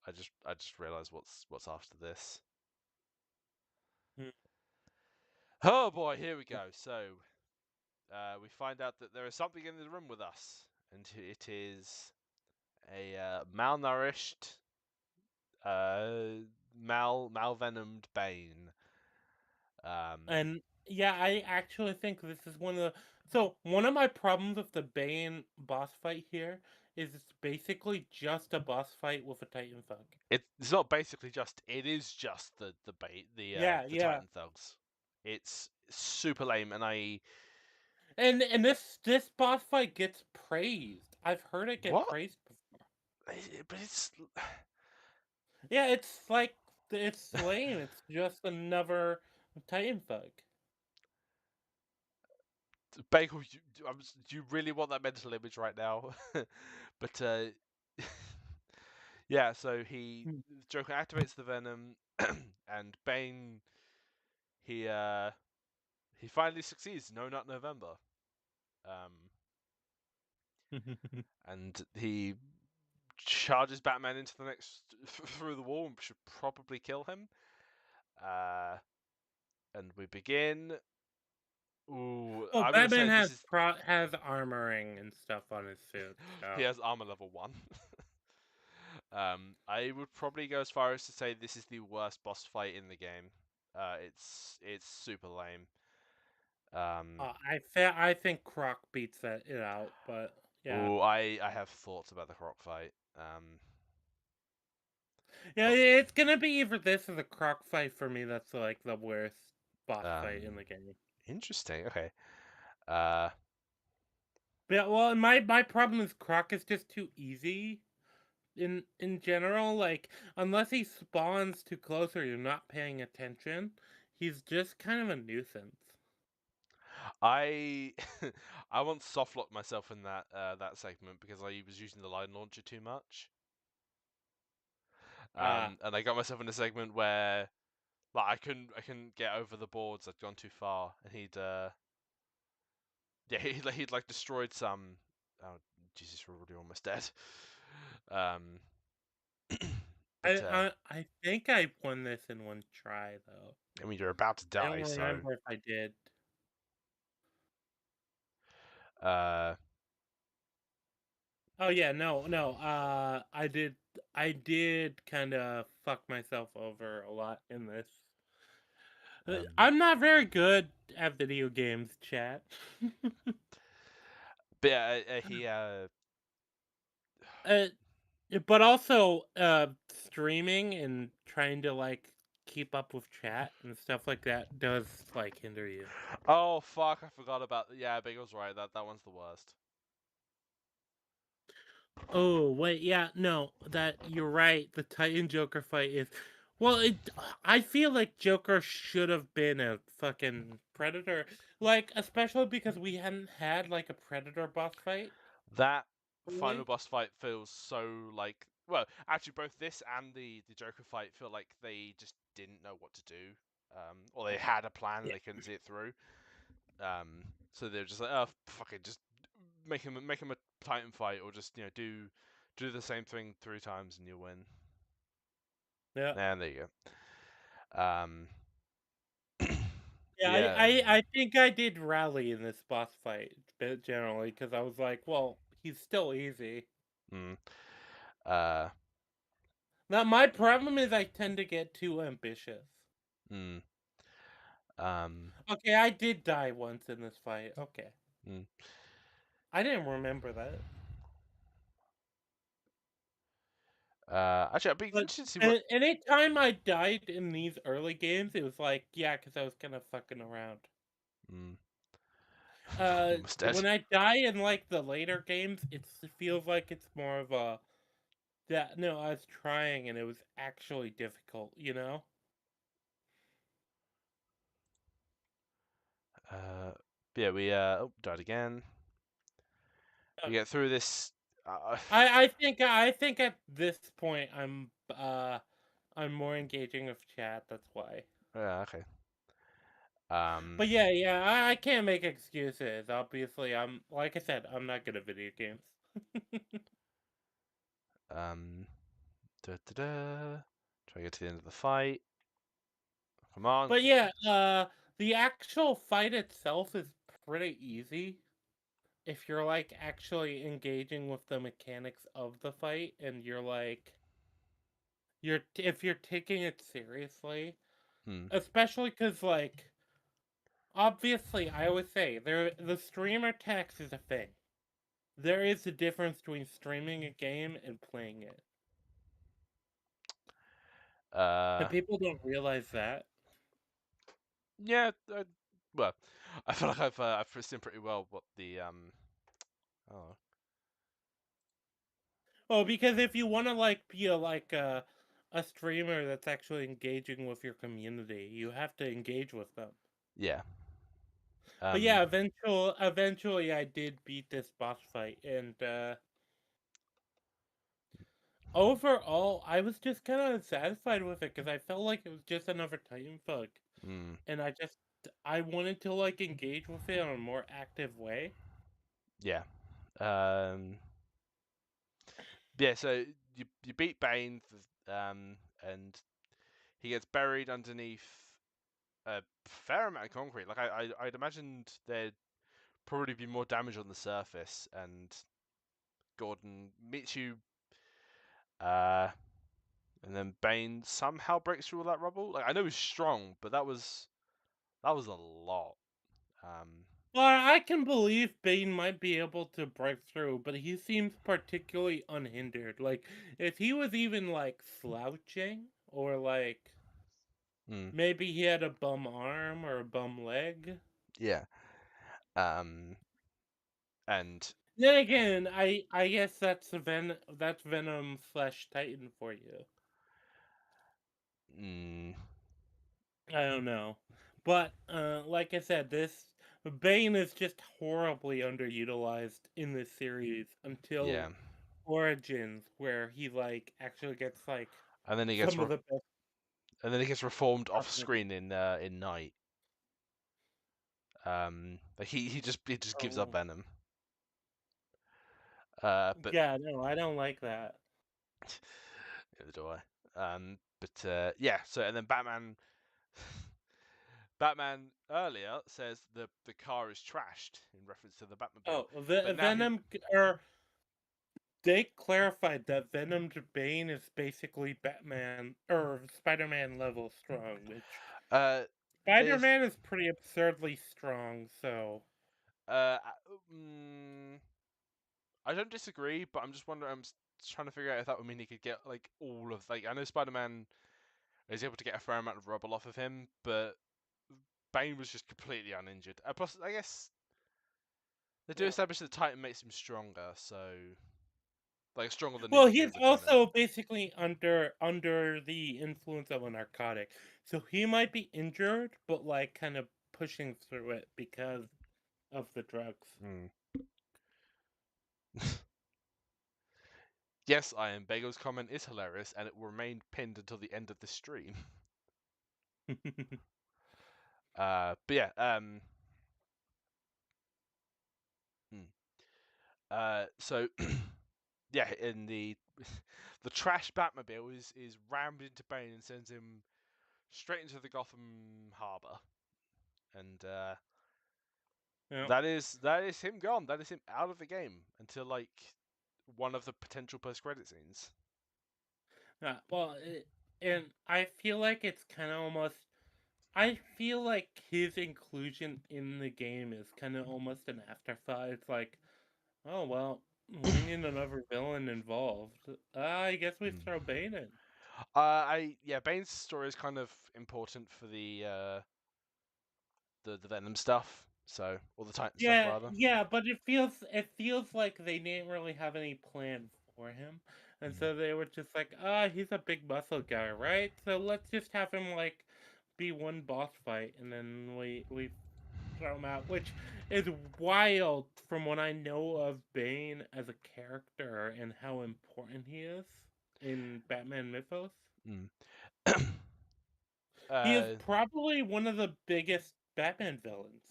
I just realized what's after this. Hmm. Oh boy, here we go. So we find out that there is something in the room with us, and it is a malnourished, malvenomed Bane. And yeah, I actually think this is one of the. So one of my problems with the Bane boss fight here is it's basically just a boss fight with a Titan Thug. It's not basically just. It is just the bait Yeah, the yeah. Titan thugs. It's super lame, and And this boss fight gets praised. I've heard it get what? praised before. But it's Yeah, it's lame. It's just another Titan Thug. Bagel. Do you really want that mental image right now? But yeah. So Hmm. Joker activates the venom, and Bane he uh he finally succeeds. No, not November. Um, and he charges Batman into the next through the wall and should probably kill him. And we begin. Ooh, Well, I'm gonna Batman say this is. has armoring and stuff on his suit. He So has armor level 1. I would probably go as far as to say this is the worst boss fight in the game. It's super lame. I think Croc beats it out, but yeah. Oh, I have thoughts about the Croc fight. Yeah, But it's gonna be either this or the Croc fight for me. That's like the worst boss fight in the game. interesting. Okay. Uh, Yeah, well, my problem is Croc is just too easy in general. Like unless he spawns too close or you're not paying attention, he's just kind of a nuisance. I I once softlocked myself in that segment because I was using the line launcher too much. Ah, And I got myself in a segment where like I couldn't get over the boards. I'd gone too far, and Yeah, he'd like destroyed some. Oh Jesus, we're already almost dead. But I think I won this in one try though. I mean, you're about to I die, don't so remember if I did. Oh yeah, no. I did kind of fuck myself over a lot in this. I'm not very good at video games, chat. but yeah, he But also streaming and trying to like keep up with chat and stuff like that does like hinder you. Oh fuck! I forgot about. Yeah, Bagel's right. That one's the worst. Oh wait, yeah, no, that you're right. The Titan Joker fight is, well, I feel like Joker should have been a fucking Predator, like especially because we hadn't had like a Predator boss fight. That final Really? boss fight feels so like. Well, actually, both this and the Joker fight feel like they just didn't know what to do, or they had a plan and Yeah. they couldn't see it through. So they're just like, oh fuck it, just make him a Titan fight, or just do the same thing 3 times and you'll win. Yeah. And there you go. Yeah, Yeah. I think I did rally in this boss fight, generally, because I was like, well, he's still easy. Mm, uh. Now, my problem is I tend to get too ambitious. Mm, Okay, I did die once in this fight. Okay. mm. I didn't remember that. Actually, I'd be But interested to see what. anytime I died in these early games, it was like, yeah, because I was kind of fucking around. Mm. Almost dead. When I die in like the later games, it feels like it's more of a that no, I was trying and it was actually difficult, you know? Yeah, we died again. We get through this. I think at this point I'm more engaging with chat. That's why. Yeah, okay. But yeah, I can't make excuses. Obviously, I'm like I said, I'm not good at video games. Da, da, da. Try to get to the end of the fight. Come on. But yeah, the actual fight itself is pretty easy if you're like actually engaging with the mechanics of the fight and you're like if you're taking it seriously, Hmm. especially because like obviously I always say the streamer tax is a thing. There is a difference between streaming a game and playing it, Uh. and people don't realize that. Yeah. Well, I feel like I've seen pretty well what the Oh. Oh, because if you want to like be a streamer that's actually engaging with your community, you have to engage with them. Yeah. But yeah, eventually I did beat this boss fight, and overall I was just kind of satisfied with it because I felt like it was just another Titan bug, Mm, and I wanted to like engage with it in a more active way. yeah. Um. Yeah. So you beat Bane, and he gets buried underneath a fair amount of concrete. Like I'd imagined there'd probably be more damage on the surface, and Gordon meets you, uh, and then Bane somehow breaks through all that rubble. Like I know he's strong, but that was a lot. Um, Well, I can believe Bane might be able to break through, but he seems particularly unhindered. Like, if he was even like slouching, or like mm, maybe he had a bum arm or a bum leg. yeah. Um, and Then again, I guess that's Venom slash Titan for you. mm, I don't know, but like I said, this Bane is just horribly underutilized in this series yeah. until Origins, where he like actually gets like And then he gets some of the best. reformed off Stuff. screen in Night. Like he just gives up Oh. Venom. But Yeah, no, I don't like that. neither do I. But yeah. So and then Batman. Batman earlier says the car is trashed in reference to the Batmobile. Oh, But now Venom, or they clarified that Venom to Bane is basically Batman or Spider-Man level strong, which there's Spider-Man is pretty absurdly strong. So uh, I don't disagree, but I'm just wondering. Trying to figure out if that would mean he could get like all of I know Spider-Man is able to get a fair amount of rubble off of him, but Bane was just completely uninjured. Plus, I guess they do establish that the Titan makes him stronger, so like stronger than well, in he's Games of Venom. also basically under the influence of a narcotic, so he might be injured, but like kind of pushing through it because of the drugs. Yes, I am. Bagel's comment is hilarious, and it will remain pinned until the end of the stream. But yeah, so yeah, in the the trash Batmobile is rammed into Bane and sends him straight into the Gotham Harbor, and Yeah. that is him gone. That is him out of the game until like one of the potential post-credit scenes. Well, and I feel like it's kind of almost. I feel like his inclusion in the game is kind of almost an afterthought. It's like, oh well, we need another villain involved. I guess we throw Bane in. Bane's story is kind of important for the Venom stuff, so or the Titan stuff rather. Yeah, but it feels like they didn't really have any plan for him, and so they were just like, he's a big muscle guy, right? So let's just have him like be one boss fight, and then we throw him out, which is wild from what I know of Bane as a character and how important he is in Batman mythos. He is probably one of the biggest Batman villains.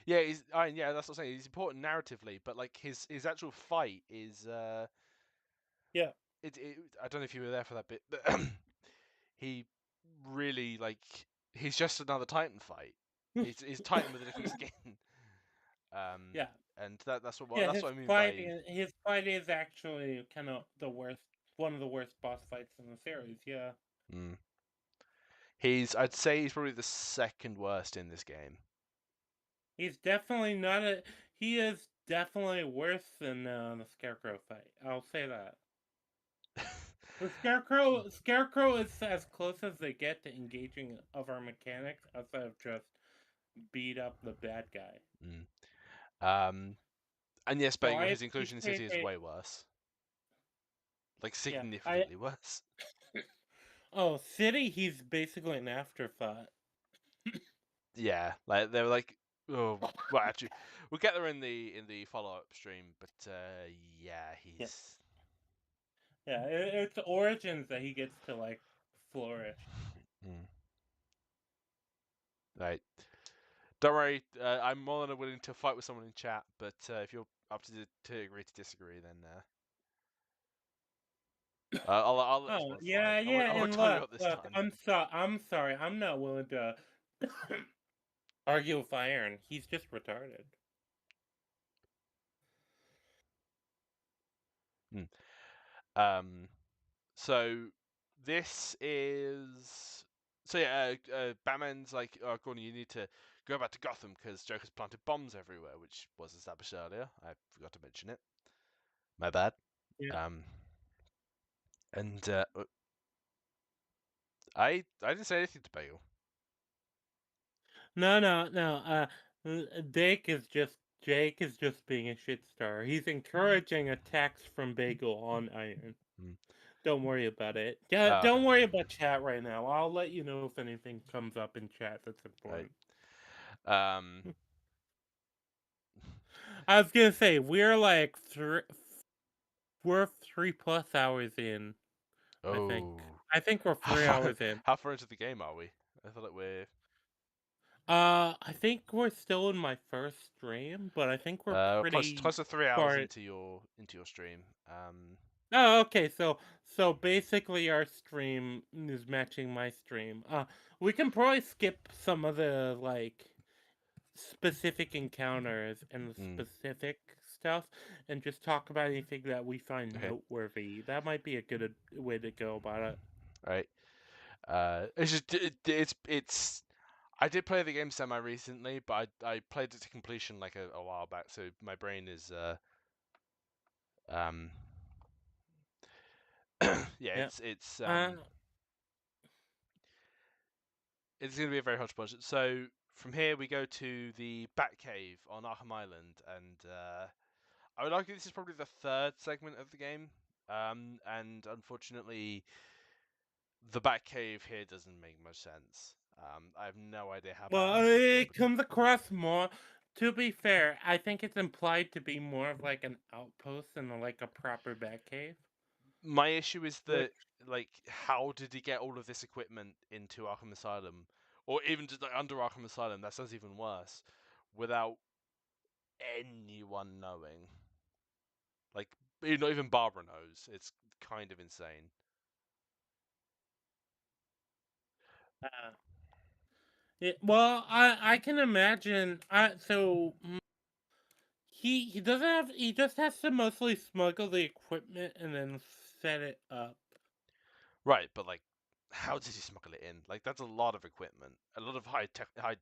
Yeah, that's what I'm saying. He's important narratively, but like his actual fight is Yeah. I don't know if you were there for that bit, but he really like he's just another Titan fight. He's Titan with a different skin. Yeah. And that's Yeah, what I mean by his fight is actually kind of one of the worst boss fights in the series. Yeah, I'd say he's probably the second worst in this game. he's definitely not a. He is definitely worse than the Scarecrow fight. I'll say that. The Scarecrow is as close as they get to engaging other mechanics outside of just beat up the bad guy. And yes, So but I his inclusion in City appreciate is it. way worse. Like Yeah, I. significantly worse. Oh, City, he's basically an afterthought. Yeah, like they were like, oh, well, actually, we'll get there in the follow up stream, but yeah, he's Yeah, it's Origins that he gets to like flourish. Right. Don't worry, I'm more than willing to fight with someone in chat, but if you're up to agree to disagree, then I'll let this Oh one slide. yeah, I won't and tell you up this look. time. I'm sorry. I'm not willing to argue with Iron. He's just retarded. So this is Batman's like, oh, Gordon, you need to go back to Gotham because Joker's planted bombs everywhere, which was established earlier. I forgot to mention it. My bad. Yeah. And I didn't say anything to Bagel. No. Jake is just being a shitstar. He's encouraging attacks from Bagel on Iron. Don't worry about it. Yeah, don't worry about chat right now. I'll let you know if anything comes up in chat that's important. Right. I was gonna say we're like we're 3+ hours in. Oh. I think we're 3 hours in. How far into the game are we? I thought that we're I think we're still in my first stream, but I think we're pretty close to 3 hours far. into your stream. Oh, okay. So basically, our stream is matching my stream. We can probably skip some of the like specific encounters and the specific stuff, and just talk about anything that we find noteworthy. That might be a good way to go about it. Right. It's just it's. I did play the game semi recently, but I played it to completion like a while back, so my brain is yeah, it's gonna be a very hodgepodge. So from here we go to the Batcave on Arkham Island, and I would argue this is probably the third segment of the game. And unfortunately, the Batcave here doesn't make much sense. I have no idea how. Well, it comes across more. To be fair, I think it's implied to be more of like an outpost than like a proper Batcave. My issue is that, like, how did he get all of this equipment into Arkham Asylum, or even just like under Arkham Asylum? That sounds even worse, without anyone knowing. Like, not even Barbara knows. It's kind of insane. Well, I can imagine. He doesn't have. He just has to mostly smuggle the equipment and then set it up. Right, but like, how did he smuggle it in? Like, that's a lot of equipment, a lot of high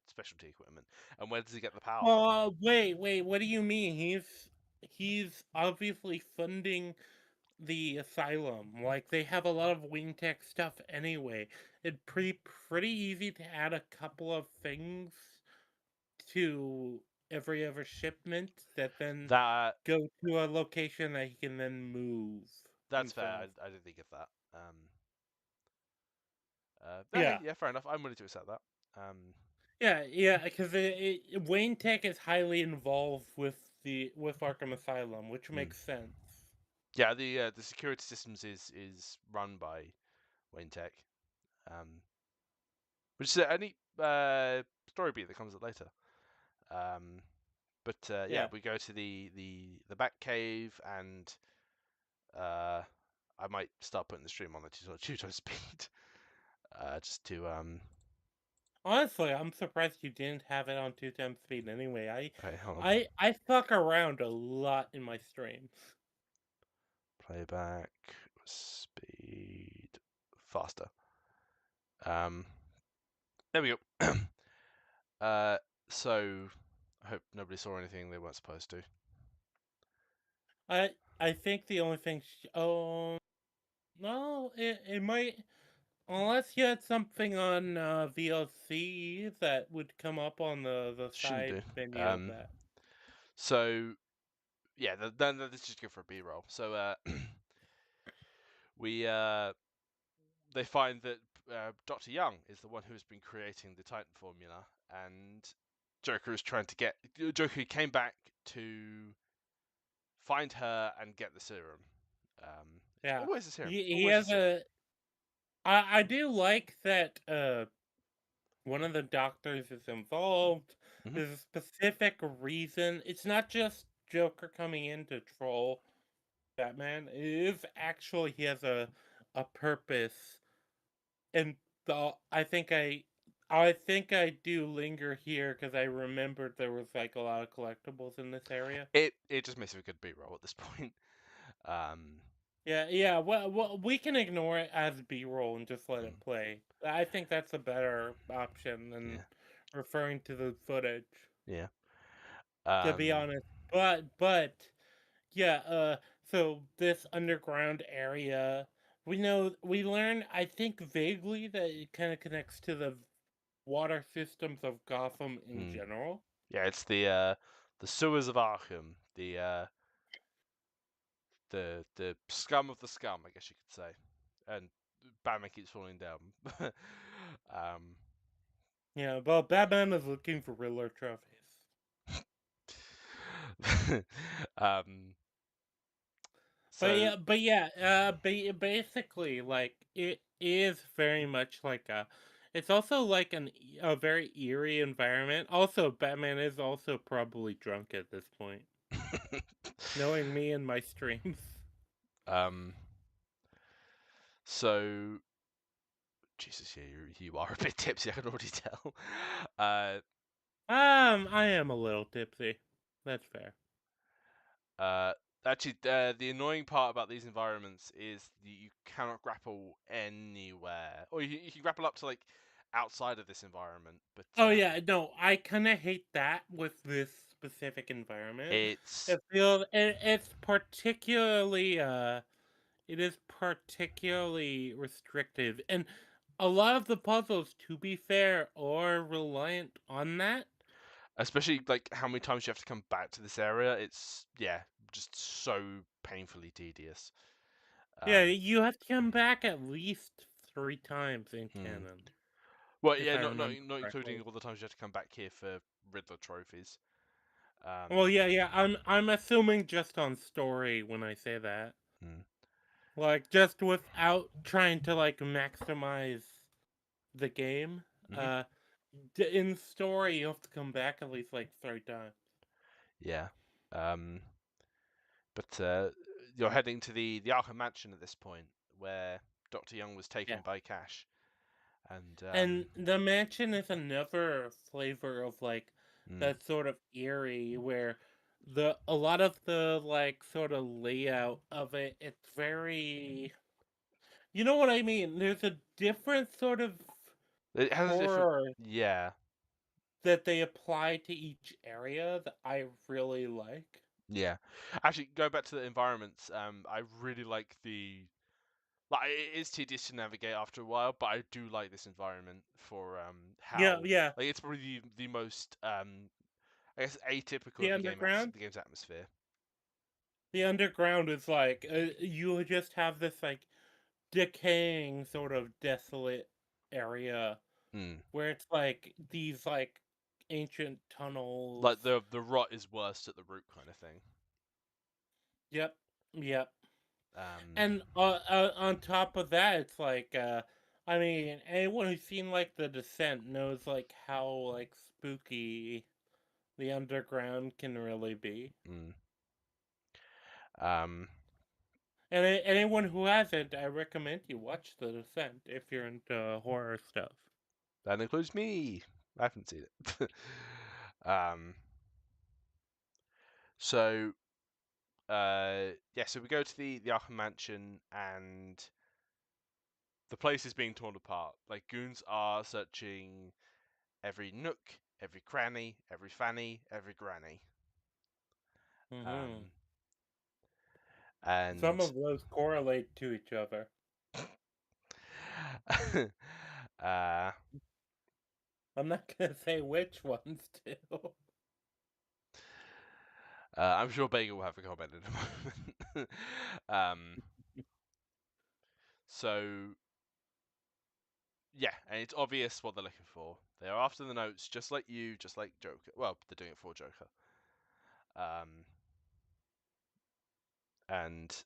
specialty equipment. And where does he get the power from? Wait. What do you mean? He's obviously funding the asylum. Like they have a lot of wing tech stuff anyway. It'd pretty easy to add a couple of things to every other shipment that then go to a location that he can then move. That's fair. I didn't think of that. Yeah. Yeah, fair enough. I'm willing to accept that. Yeah, because Wayne Tech is highly involved with Arkham Asylum, which makes sense. Yeah, the security systems is run by Wayne Tech, which is a neat story beat that comes up later. But yeah, we go to the Batcave, and I might start putting the stream on the 2 times speed, just to Honestly, I'm surprised you didn't have it on 2 times speed anyway. hold on. I fuck around a lot in my streams. Playback speed faster. There we go. So I hope nobody saw anything they weren't supposed to. I think the only thing. No, it might. Unless you had something on VLC that would come up on the side menu of that. So yeah, then let's just go for a B-roll. So they find that Dr. Young is the one who has been creating the Titan formula, and Joker is trying to get. Joker came back to find her and get the serum. Yeah, always a serum. he has a. I do like that. One of the doctors is involved. There's a specific reason. It's not just Joker coming in to troll Batman. It is actually he has a purpose, and I think I do linger here because I remembered there was like a lot of collectibles in this area. It just makes it a good B-roll at this point. Yeah. Well, we can ignore it as B-roll and just let it play. I think that's a better option than referring to the footage. Yeah. To be honest, but yeah. So this underground area, we learn. I think vaguely that it kind of connects to the water systems of Gotham in general. Yeah, it's the sewers of Arkham, the scum of the scum, I guess you could say, and Batman keeps falling down. Yeah, well, Batman is looking for Riddler trophies. Basically, like it is very much like It's also like a very eerie environment. Also, Batman is also probably drunk at this point, knowing me and my streams. um. So, Jesus, yeah, you are a bit tipsy. I can already tell. I am a little tipsy. That's fair. Actually, the annoying part about these environments is you cannot grapple anywhere, or you can grapple up to like outside of this environment. But Oh yeah, no, I kind of hate that with this specific environment. it's It's particularly it is particularly restrictive, and a lot of the puzzles, to be fair, are reliant on that. especially like how many times you have to come back to this area. It's just so painfully tedious. Yeah, you have to come back at least 3 times in Hmm. canon, Well, if yeah, I remember not including correctly. all the times you have to come back here for Riddler trophies. Well, yeah, I'm assuming just on story when I say that. Hmm. Like, just without trying to, like, maximize the game. Mm-hmm. In story, you have to come back at least, like, 3 times. Yeah. Um, but you're heading to the Arkham Mansion at this point, where Dr. Young was taken Yeah. by Cash, and And the mansion is another flavor of, like, mm, that sort of eerie where a lot of the, like, sort of layout of it, it's very, you know what I mean? There's a different sort of it has a different. horror Yeah, that they apply to each area that I really like. yeah. Actually, go back to the environments. I really like the. Like, it is tedious to navigate after a while, but I do like this environment for Yeah, how yeah. like it's probably the most I guess atypical The of underground, the game's atmosphere. the underground is like you just have this like decaying sort of desolate area Mm. where it's like these like ancient tunnels. Like the rot is worst at the root kind of thing. Yep, yep. Um, And on top of that, it's like I mean, anyone who's seen like The Descent knows like how like spooky the underground can really be. mm. Um, And anyone who hasn't, I recommend you watch The Descent if you're into horror stuff. that includes me. I haven't seen it. um, so so we go to the Arkham Mansion, and the place is being torn apart. Like, goons are searching every nook, every cranny, every fanny, every granny. Hmm. Um, Some and of those correlate to each other. uh, I'm not gonna say which ones do. I'm sure Bagel will have a comment in a moment. um, so yeah, and it's obvious what they're looking for. They are after the notes, just like you, just like Joker. Well, they're doing it for Joker. Um, and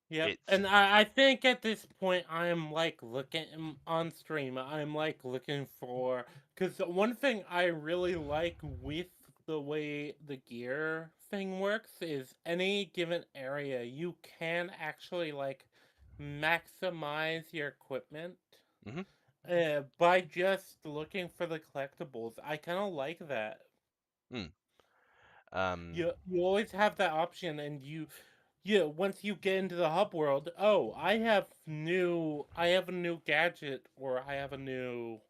Yep, it's and I think at this point I'm like looking on stream. I'm like looking for because one thing I really like with the way the gear thing works is any given area you can actually like maximize your equipment mm-hmm, by just looking for the collectibles. I kind of like that. mm, um, You always have that option, and yeah, once you get into the hub world, oh, I have a new gadget, or I have a new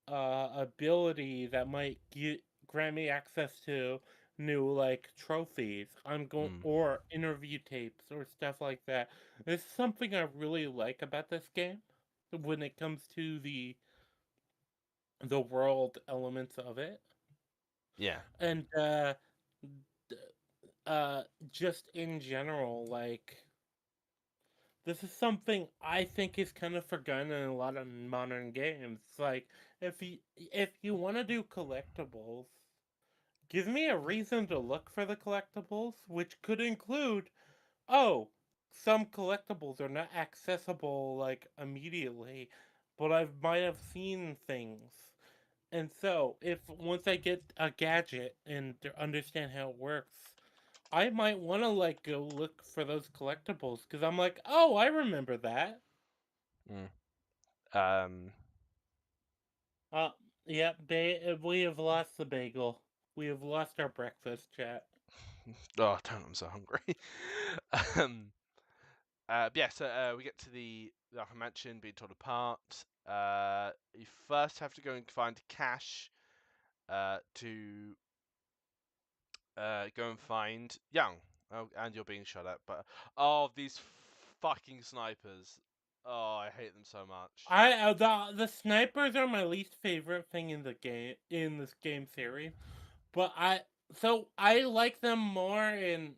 ability that might grant me access to new like trophies. I'm going mm, or interview tapes or stuff like that. It's something I really like about this game when it comes to the world elements of it. yeah, And d- just in general, like this is something I think is kind of forgotten in a lot of modern games. Like if you want to do collectibles, give me a reason to look for the collectibles, which could include, oh, some collectibles are not accessible like immediately, but I might have seen things. And so, if once I get a gadget and understand how it works, I might want to like go look for those collectibles because I'm like, oh, I remember that. Um, Uh, yeah, we have lost the bagel. We have lost our breakfast chat. oh, damn, I'm so hungry. um, yeah, so we get to the Arkham Mansion being torn apart. You first have to go and find cash to go and find Young. Oh, and you're being shot at, but oh, these fucking snipers. Oh, I hate them so much. The snipers are my least favorite thing in the game in this game series, but I like them more in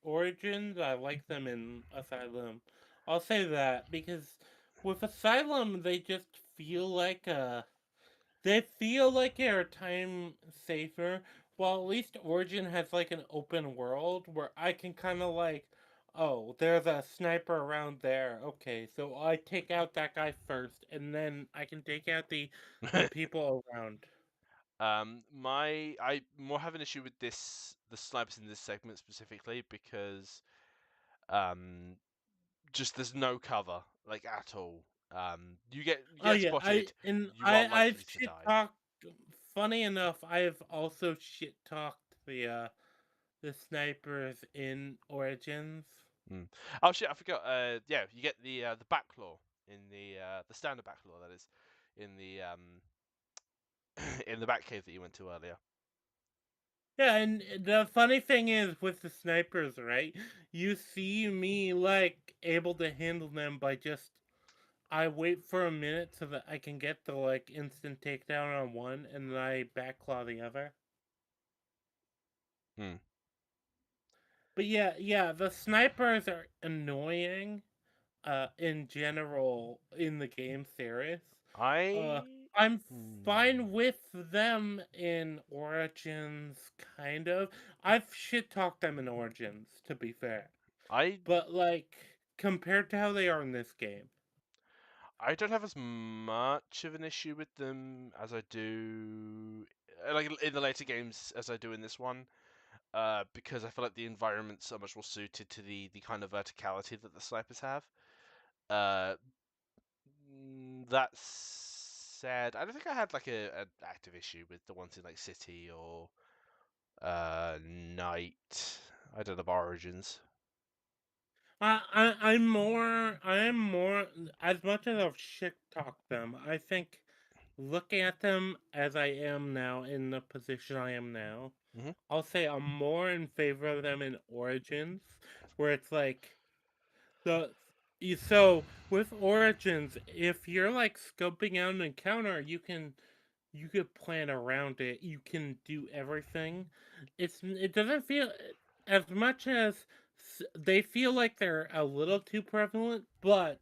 Origins. I like them in Asylum. I'll say that because with Asylum they just feel like they feel like they're time safer. While at least Origin has like an open world where I can kind of like, oh, there's a sniper around there. Okay, so I take out that guy first, and then I can take out the people around. I more have an issue with the snipers in this segment specifically because um just there's no cover like at all. You Oh get yeah, spotted, you are I've likely to shit die. talked. Funny enough, I've also shit talked the snipers in Origins. Mm. Oh shit, I forgot. Yeah, you get the backlaw in the standard backlaw that is in the in the back cave that you went to earlier. Yeah, and the funny thing is with the snipers, right? You see me like able to handle them by just I wait for a minute so that I can get the like instant takedown on one and then I backclaw the other. Hmm. But yeah, the snipers are annoying in general in the game series. Uh I I'm hmm, fine with them in Origins kind of. I've shit talked them in Origins to be fair. I But like compared to how they are in this game. I don't have as much of an issue with them as I do like in the later games as I do in this one. Because I feel like the environments are much more suited to the kind of verticality that the snipers have. Uh, that said, I don't think I had like an active issue with the ones in like City or Night. I don't have Origins. I am more as much as I've shit talked them. I think looking at them as I am now in the position I am now, Hmm. I'll say I'm more in favor of them in Origins, where it's like the so with Origins, if you're like scoping out an encounter, you could plan around it. You can do everything. It doesn't feel as much as they feel like they're a little too prevalent, but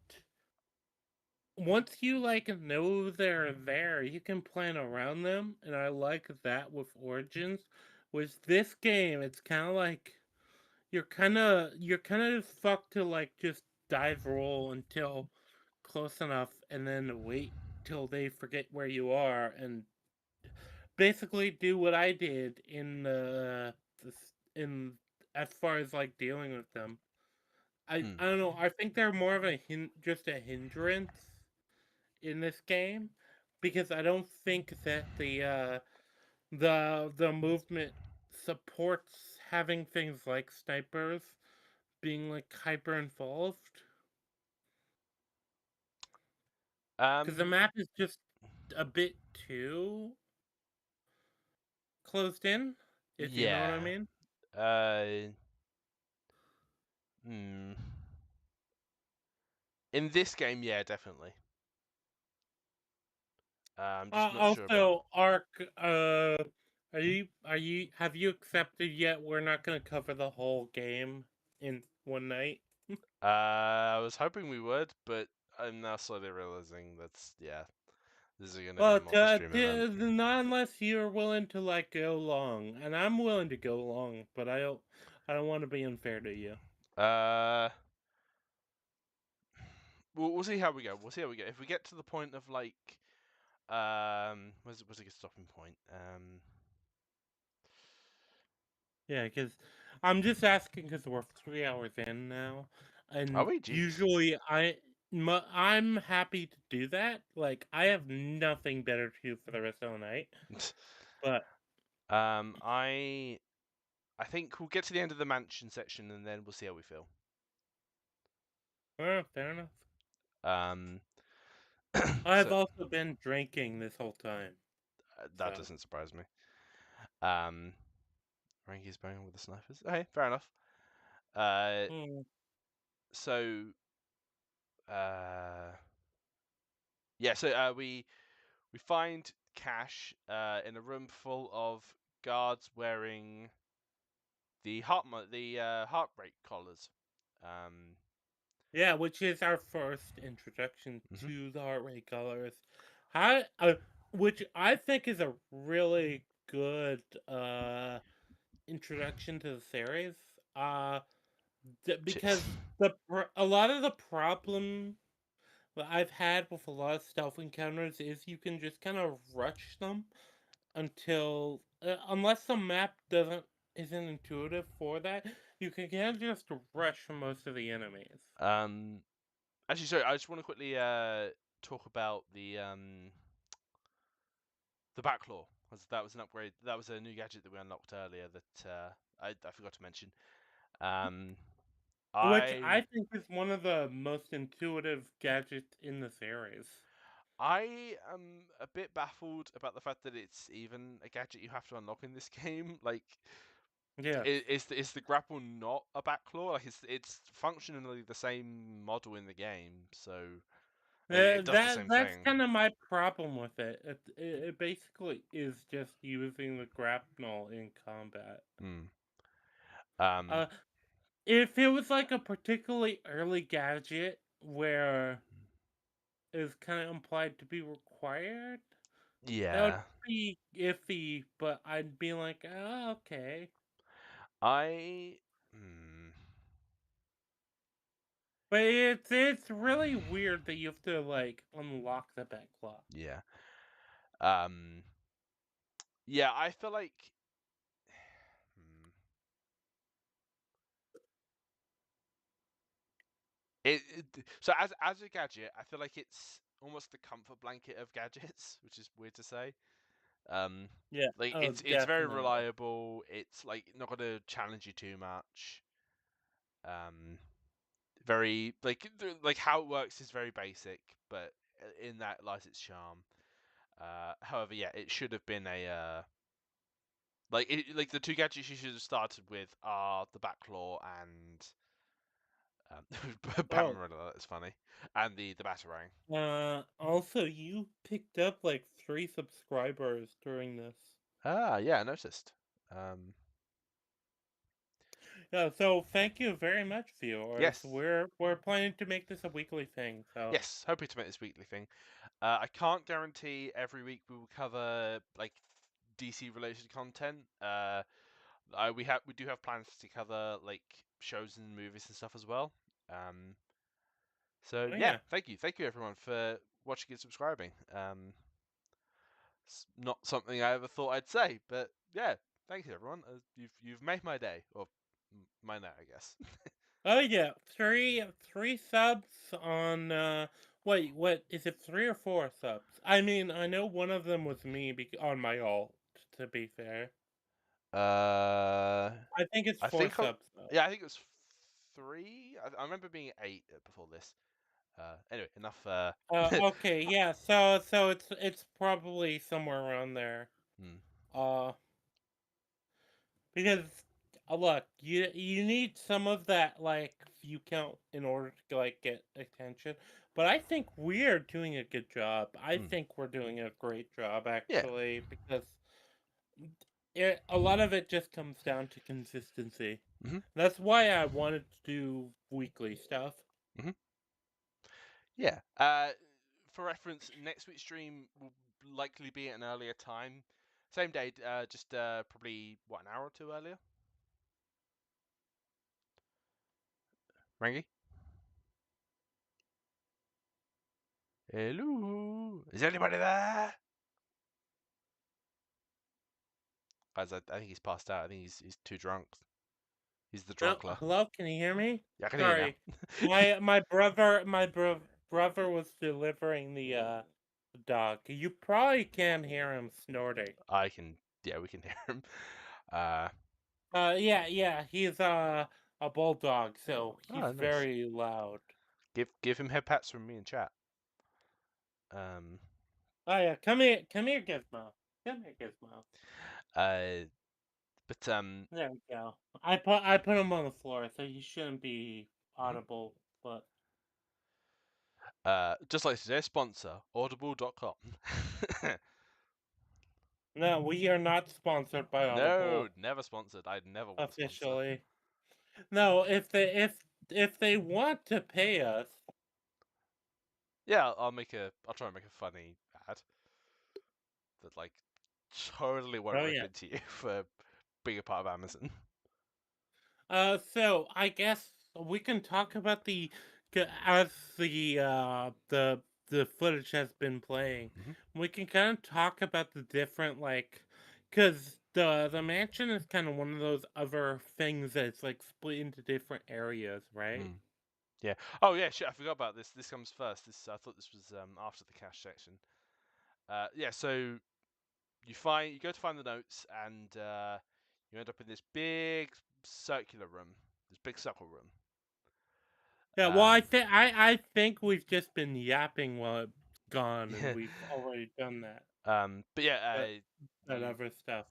once you like know they're there, you can plan around them, and I like that with Origins. With this game, it's kind of like you're kind of just fucked to like just dive roll until close enough, and then wait till they forget where you are, and basically do what I did in in as far as like dealing with them. Hmm. I don't know. I think they're more of a just a hindrance in this game because I don't think that the movement supports having things like snipers being like hyper involved because the Um. map is just a bit too closed in, if you know what I Yeah. mean. Uh. Hmm. In this game, yeah, definitely. I'm just not sure about. Also, Ark, are you have you accepted yet? We're not gonna cover the whole game in one night. I was hoping we would, but I'm now slowly realizing yeah, this is going to be a Well, multi-stream event. not unless you're willing to like go long, and I'm willing to go long, but I don't want to be unfair to you. Uh, we'll see how we go. We'll see how we go. If we get to the point of like, what's a good stopping point? Yeah, because I'm just asking because we're 3 hours in now, and we? Jeez. usually I'm happy to do that. Like, I have nothing better to do for the rest of the night. But I think we'll get to the end of the mansion section and then we'll see how we feel. fair enough. I've also been drinking this whole time. That doesn't surprise me. Rangi's banging with the snipers. Okay, fair enough. So, we find Cash in a room full of guards wearing the heartbreak collars. Yeah, which is our first introduction to the heart rate colors. Which I think is a really good introduction to the series. Because a lot of the problem that I've had with a lot of stealth encounters is you can just kind of rush them until unless the map isn't intuitive for that, you can kind of just rush most of the enemies. Actually, sorry, I just want to quickly talk about the backlaw. That was an upgrade. That was a new gadget that we unlocked earlier that I forgot to mention. Which I think is one of the most intuitive gadgets in the series. I am a bit baffled about the fact that it's even a gadget you have to unlock in this game. Like, yeah, is the grapple not a backlaw? Like, it's functionally the same model in the game, so it does the same that's thing. kind of my problem with it. It basically is just using the grapnel in combat. If it was like a particularly early gadget where is kind of implied to be required, that would be iffy, but I'd be like, oh, okay. But it's really weird that you have to like unlock the back claw. Yeah. Yeah, I feel like so as a gadget, I feel like it's almost the comfort blanket of gadgets, which is weird to say. Yeah. Like Oh, it's very definitely. reliable. It's like not gonna challenge you too much. Very like how it works is very basic, but in that lies its charm. However, yeah, it should have been a like the two gadgets you should have started with are the backlaw and Batman. That's funny, and the batarang. Also, you picked up like 3 subscribers during this. Yeah, I noticed. Yeah, so thank you very much, viewers. Yes. We're planning to make this a weekly thing. So Yes, hoping to make this weekly thing. I can't guarantee every week we will cover like DC related content. We do have plans to cover like shows and movies and stuff as well. So yeah, thank you everyone for watching and subscribing. It's not something I ever thought I'd say, but yeah, thank you everyone. You've made my day, or my night, I guess. oh yeah, three subs on wait, what is it? 3 or 4 subs? I mean, I know one of them was me on my alt. To be fair, I think it's 4 subs though. Yeah, I think it was 3. I remember being 8 before this. Anyway, enough. Okay, yeah. So it's probably somewhere around there. Uh, because look, you need some of that like view count in order to like get attention. But I think we're doing a good job. I think we're doing a great job actually because a lot of it just comes down to consistency. That's why I wanted to do weekly stuff. Yeah. For reference, next week's stream will likely be at an earlier time. Same day, just probably an hour or two earlier. Rangi? Hello? Is anybody there? Guys, I think he's passed out. I think he's too drunk. He's the drunkler. Hello, can you hear me? Yeah, I can hear you Sorry, my brother was delivering the dog. You probably can hear him snorting. now. Yeah, we can hear him. Yeah, he's a bulldog, so he's Nice. very loud. Give him head pats from me in chat. Oh yeah, come here, Gizmo. Come here, Gizmo. But There we go. I put him on the floor, so he shouldn't be audible, but just like today's sponsor, audible.com. no, we are not sponsored by Audible. No, never sponsored. I'd never want to sponsor. Officially. No, if they want to pay us, Yeah, I'll try and make a funny ad that like totally won't rip into you for being a part of Amazon. So I guess we can talk about as the footage has been playing. We can kind of talk about the different because the mansion is kind of one of those other things that's like split into different areas, right? Yeah. Oh yeah, shit. I forgot about this. This comes first. I thought this was after the cash section. Yeah. So you go to find the notes, and you end up in this big circular room, this big circle room. Yeah. Well, I think we've just been yapping while it's gone, and we've already done that. But yeah, that other stuff.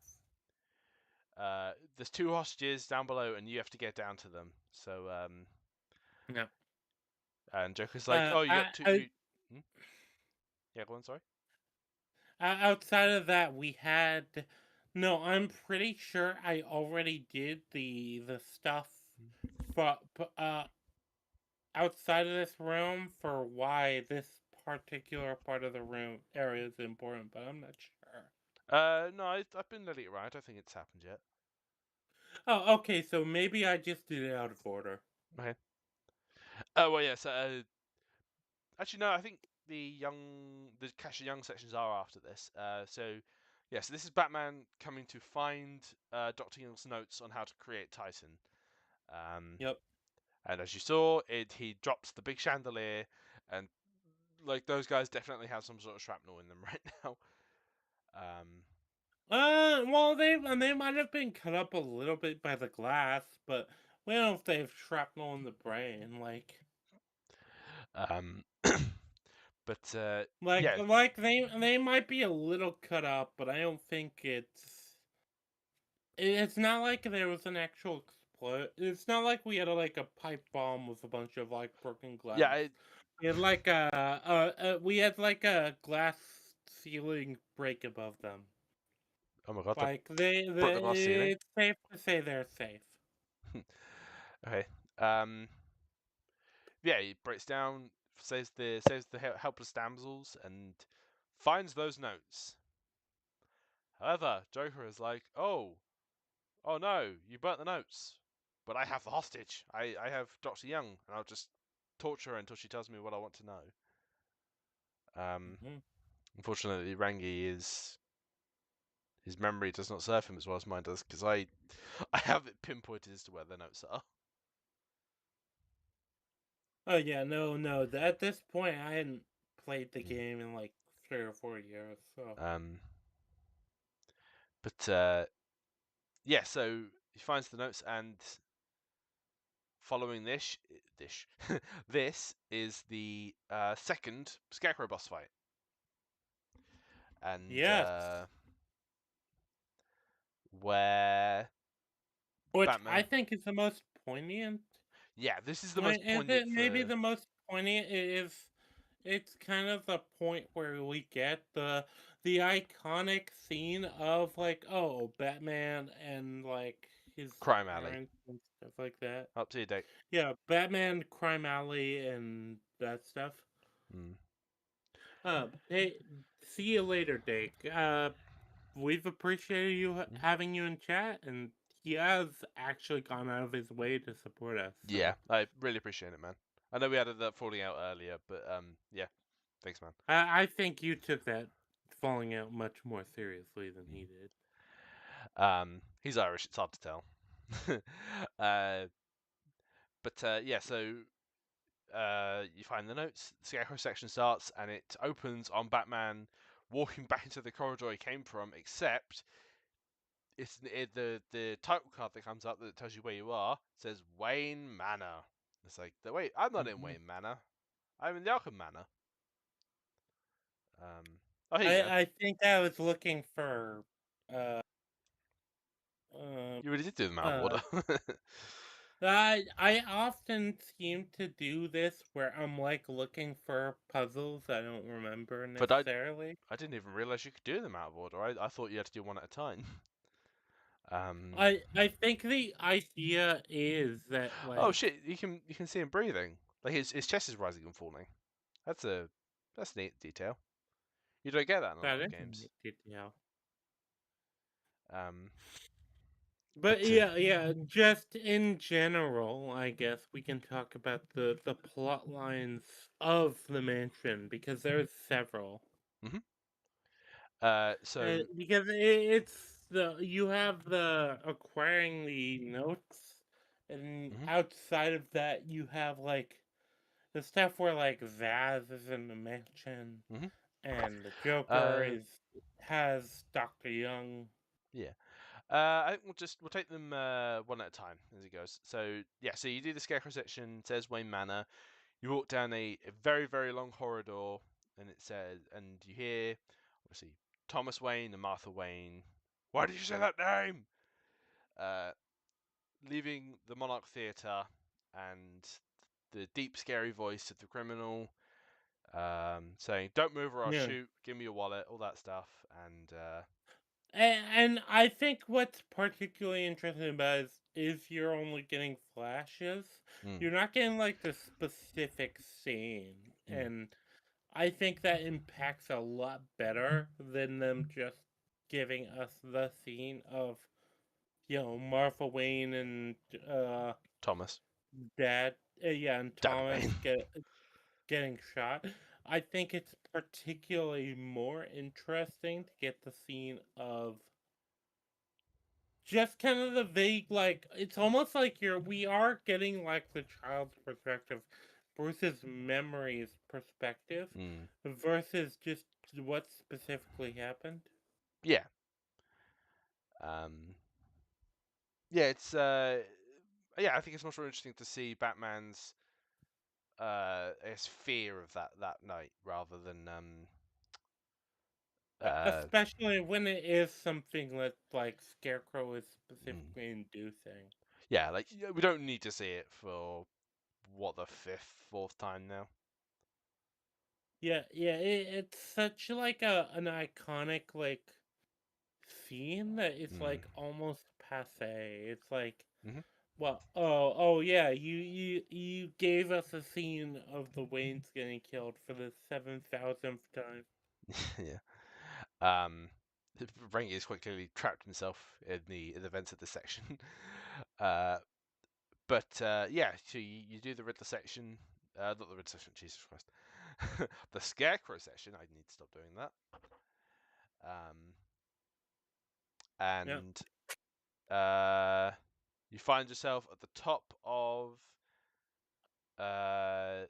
There's two hostages down below, and you have to get down to them. So yeah. And Joker's like, "Oh, you got two." Yeah, go on. Sorry. Outside of that, we had. No, I'm pretty sure I already did the stuff for outside of this room for why this particular part of the room area is important, but I'm not sure. No, I've been letting it ride. I don't think it's happened yet. Oh, okay. So maybe I just did it out of order. Okay. Oh well, yeah. So actually, no. I think the Cash of Young sections are after this. So yeah. So this is Batman coming to find Dr. Ying's notes on how to create Titan. Yep. And as you saw, he drops the big chandelier, and like those guys definitely have some sort of shrapnel in them right now. Well, they might have been cut up a little bit by the glass, but we don't know if they have shrapnel in the brain, like. But yeah. like they might be a little cut up, but I don't think it's not like there was an actual explode. It's not like we had a pipe bomb with a bunch of like broken glass. Yeah, we had like a glass ceiling break above them. Oh my god! Like it's safe to say they're safe. Okay. Yeah, he breaks down, saves the helpless damsels, and finds those notes. However, Joker is like, oh no, you burnt the notes, but I have the hostage. I have Dr. Young, and I'll just torture her until she tells me what I want to know. Unfortunately, Rangi his memory does not serve him as well as mine does, because I have it pinpointed as to where the notes are. Oh yeah, no. At this point, I hadn't played the game in like 3 or 4 years. So. But yeah, so he finds the notes, and following this this is the second Scarecrow boss fight, and yes. Where which Batman... I think is the most poignant. Yeah, this is the most poignant. Maybe the most poignant is it's kind of the point where we get the iconic scene of like, oh, Batman and like his Crime Alley and stuff like that. Up to your date. Yeah, Batman, Crime Alley, and that stuff. Hey, see you later, Dake. We've appreciated you having you in chat, and he has actually gone out of his way to support us. So. Yeah, I really appreciate it, man. I know we had that falling out earlier, but yeah, Thanks, man. I think you took that falling out much more seriously than he did. He's Irish. It's hard to tell. Yeah, so you find the notes. The Scarecrow section starts, and it opens on Batman walking back into the corridor he came from. Except it's the title card that comes up that tells you where you are says Wayne Manor. It's like, wait, I'm not in Wayne Manor. I'm in the Arkham Manor. Oh, here you go. I think I was looking for. You really did do them out of order. I often seem to do this where I'm like looking for puzzles I don't remember But necessarily. I didn't even realize you could do them out of order. I thought you had to do one at a time. I think the idea is that like Oh shit! You can see him breathing. Like his chest is rising and falling. That's neat detail. You don't get that in a lot that of is a games. neat detail. But Yeah, just in general, I guess we can talk about the plot lines of the mansion because there's several. So Because it's you have the acquiring the notes, and outside of that, you have like the stuff where like Zaz is in the mansion, and the Joker has Dr. Young. Yeah. I think we'll take them one at a time as it goes. So yeah, so you do the Scarecrow section. It says Wayne Manor. You walk down a very very long corridor, and it says, and you hear obviously Thomas Wayne and Martha Wayne. Why did you say that name? Leaving the Monarch Theatre, and the deep scary voice of the criminal saying, "Don't move or I'll Yeah. shoot. Give me your wallet." All that stuff, and And I think what's particularly interesting about is you're only getting flashes. You're not getting like the specific scene. And I think that impacts a lot better than them just giving us the scene of, Martha Wayne and Thomas. Dad, and Dad Thomas Wayne. getting shot. I think it's particularly more interesting to get the scene of just kind of the vague, like, it's almost like we are getting like the child's perspective versus memory's perspective versus just what specifically happened. Yeah. Yeah, it's yeah, I think it's much more interesting to see Batman's I guess fear of that night rather than Especially when it is something that like Scarecrow is specifically inducing. yeah, like we don't need to see it for what, the fourth time now. Yeah, it's such like an iconic like scene that it's like almost passe. It's like, well, oh yeah, you gave us a scene of the Waynes getting killed for the 7,000th time. Yeah. Rangi is quite clearly trapped himself in the events of this section. Yeah, so you do the Riddler section, not the Riddler section, Jesus Christ, the Scarecrow section. I need to stop doing that. And you find yourself at the top of I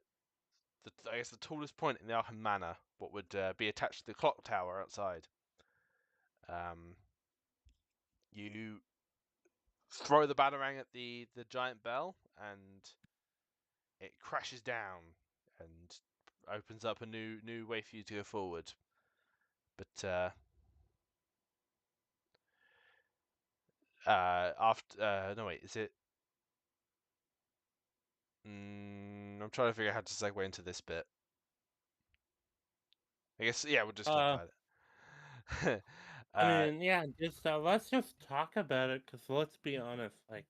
guess the tallest point in the Arkham Manor, what would be attached to the clock tower outside. You throw the batarang at the giant bell, and it crashes down and opens up a new way for you to go forward. But after no wait, is it? I'm trying to figure out how to segue into this bit. I guess yeah, we'll just talk about it. I mean, yeah, just let's just talk about it because let's be honest, like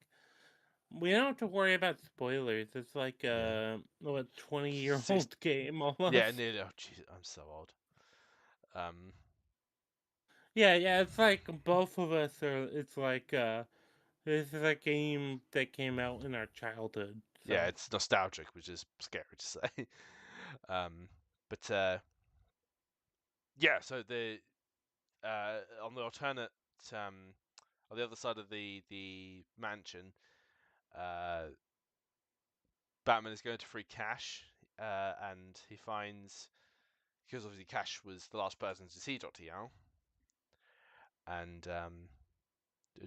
we don't have to worry about spoilers. It's like what 20-year-old game almost. Yeah, nearly. Oh, jeez, I'm so old. Yeah, it's like both of us are. It's like this is a game that came out in our childhood. So. Yeah, it's nostalgic, which is scary to say. But Yeah, so the on the alternate on the other side of the mansion, Batman is going to free Cash, and he finds, because obviously Cash was the last person to see Dr. Young, and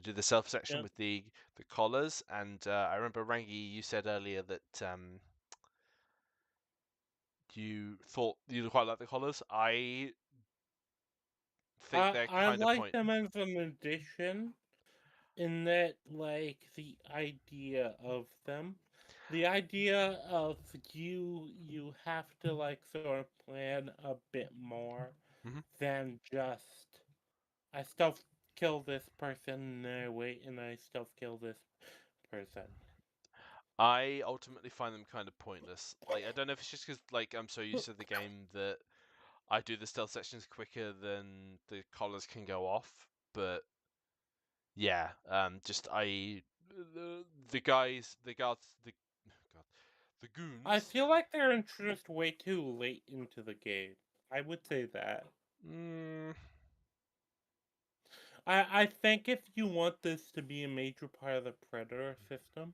do the self-section with the collars. And I remember, Rangi, you said earlier that you thought you quite like the collars. I think they're I kind of like them as an addition, in that, like, the idea of them, the idea of you have to, like, sort of plan a bit more than just, I stealth kill this person, and I wait, and I stealth kill this person. I ultimately find them kind of pointless. Like, I don't know if it's just because, like, I'm so used to the game that I do the stealth sections quicker than the collars can go off. But yeah, just the guys, the guards, the goons. I feel like they're introduced way too late into the game. I would say that. I think if you want this to be a major part of the Predator system,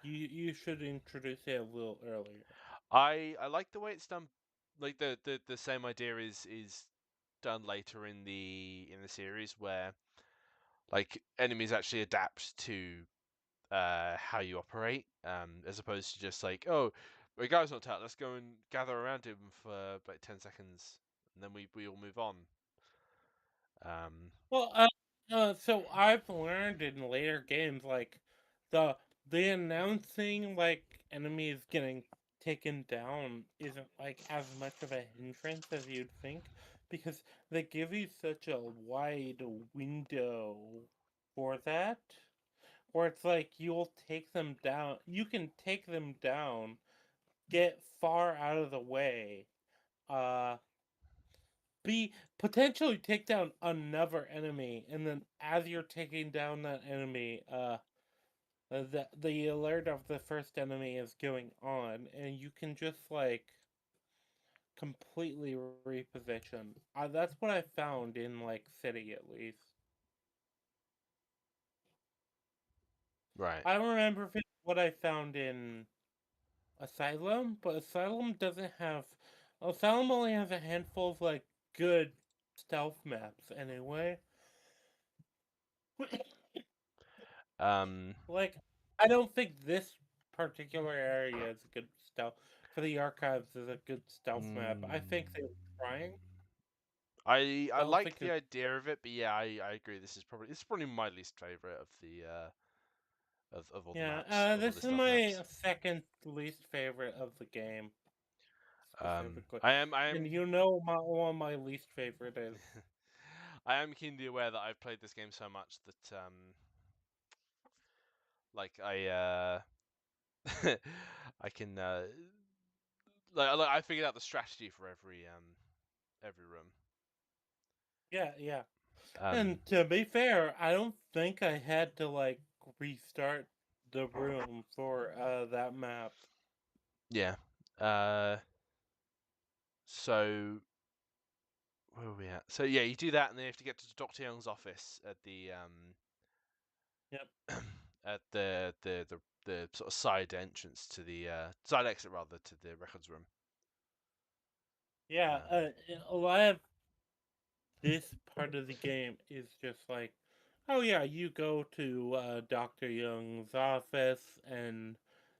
you should introduce it a little earlier. I like the way it's done. Like the same idea is done later in the series, where like enemies actually adapt to how you operate, as opposed to just like, oh, the guy's not out, let's go and gather around him for like 10 seconds, and then we all move on. Well, so I've learned in later games, like, the announcing, like, enemies getting taken down isn't, like, as much of a hindrance as you'd think, because they give you such a wide window for that, where it's like, you'll take them down, you can take them down, get far out of the way, uh, potentially take down another enemy, and then as you're taking down that enemy, the alert of the first enemy is going on, and you can just, like, completely reposition. That's what I found in, like, City, at least. Right. I don't remember if it's what I found in Asylum, but Asylum only has a handful of, like, good stealth maps anyway. Like, I don't think this particular area is a good stealth for the archives is a good stealth map. I think they're trying. I I don't like think the idea of it, but yeah, I agree. This is probably my least favorite of the of all the maps, all the this is stuff my maps. second least favorite of the game, specifically. I am And you know what my least favorite is. I am keenly aware that I've played this game so much that like I can like I figured out the strategy for every room. Yeah. And to be fair, I don't think I had to, like, restart the room for that map. Yeah. So where are we at? So yeah, you do that, and then you have to get to Dr. Young's office at the Yep. at the sort of side entrance to the side exit rather to the records room. Yeah, a lot of this part of the game is just like, oh yeah, you go to Dr. Young's office and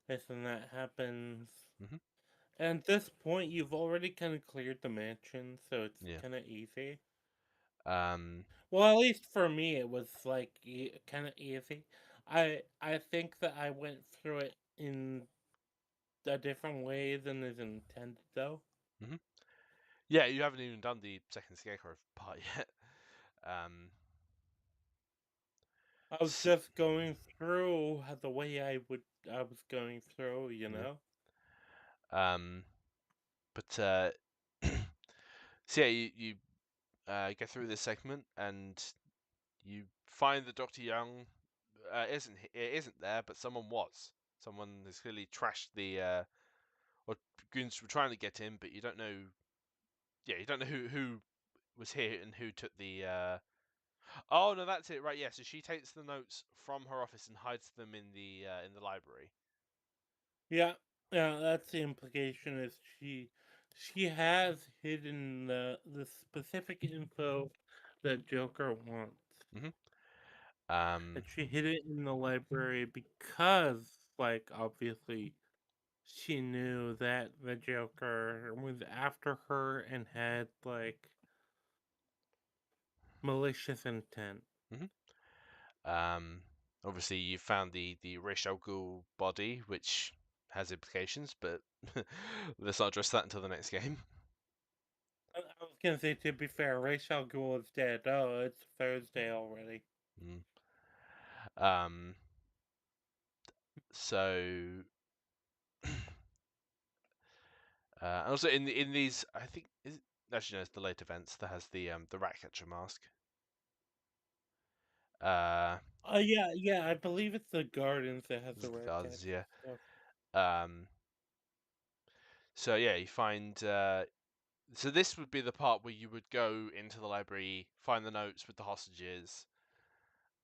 this and that happens. Mm-hmm. And at this point, you've already kind of cleared the mansion, so it's Yeah. kind of easy. Um. Well, at least for me, it was like kind of easy. I think that I went through it in a different way than is intended, though. Mm-hmm. Yeah, you haven't even done the second scarecrow part yet. Um. I was just going through the way I was going through, you Yeah. know? But so yeah, you get through this segment, and you find that Dr. Young isn't there, but someone was. Someone has clearly trashed the or goons were trying to get in, but you don't know. Yeah, you don't know who was here and who took the. Oh no, that's it. Right, yeah. So she takes the notes from her office and hides them in the library. Yeah, yeah, that's the implication. Is she has hidden the specific info that Joker wants. That she hid it in the library because, like, obviously, she knew that the Joker was after her and had like malicious intent. Obviously, you found the Ra's al Ghul body, which has implications, but let's not address that until the next game. I was gonna say, to be fair, Ra's al Ghul is dead. Oh, it's Thursday already. So, also in these, I think actually no, it's the late events that has the Ratcatcher mask. Yeah, I believe it's the Gardens that has the red Gardens, yeah. stuff. So yeah, you find. So this would be the part where you would go into the library, find the notes with the hostages,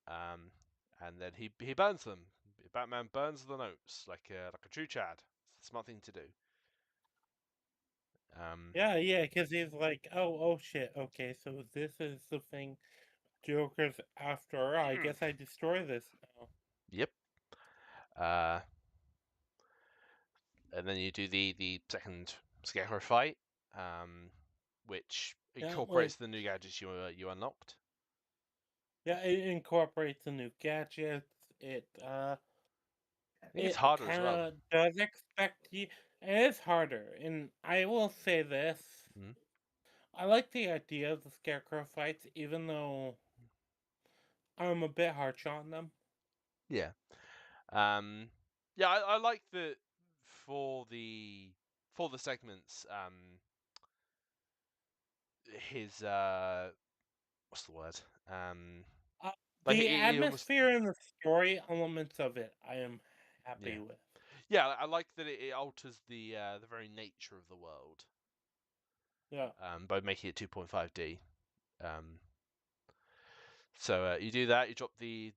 and then he burns them. Batman burns the notes like a true Chad. It's a smart thing to do. Yeah, because he's like, oh shit. Okay, so this is the thing Joker's after. I guess I destroy this now. Yep. And then you do the second Scarecrow fight, which incorporates the new gadgets you unlocked. Yeah, it incorporates the new gadgets. It's harder as well. It does expect you. It is harder, and I will say this: I like the idea of the Scarecrow fights, even though I'm a bit harsh on them. Yeah. Yeah, I like the for the segments. His what's the word? Like The he almost atmosphere and the story elements of it, I am happy with. Yeah, I like that it alters the very nature of the world. Yeah. By making it 2.5D. So you do that. You drop the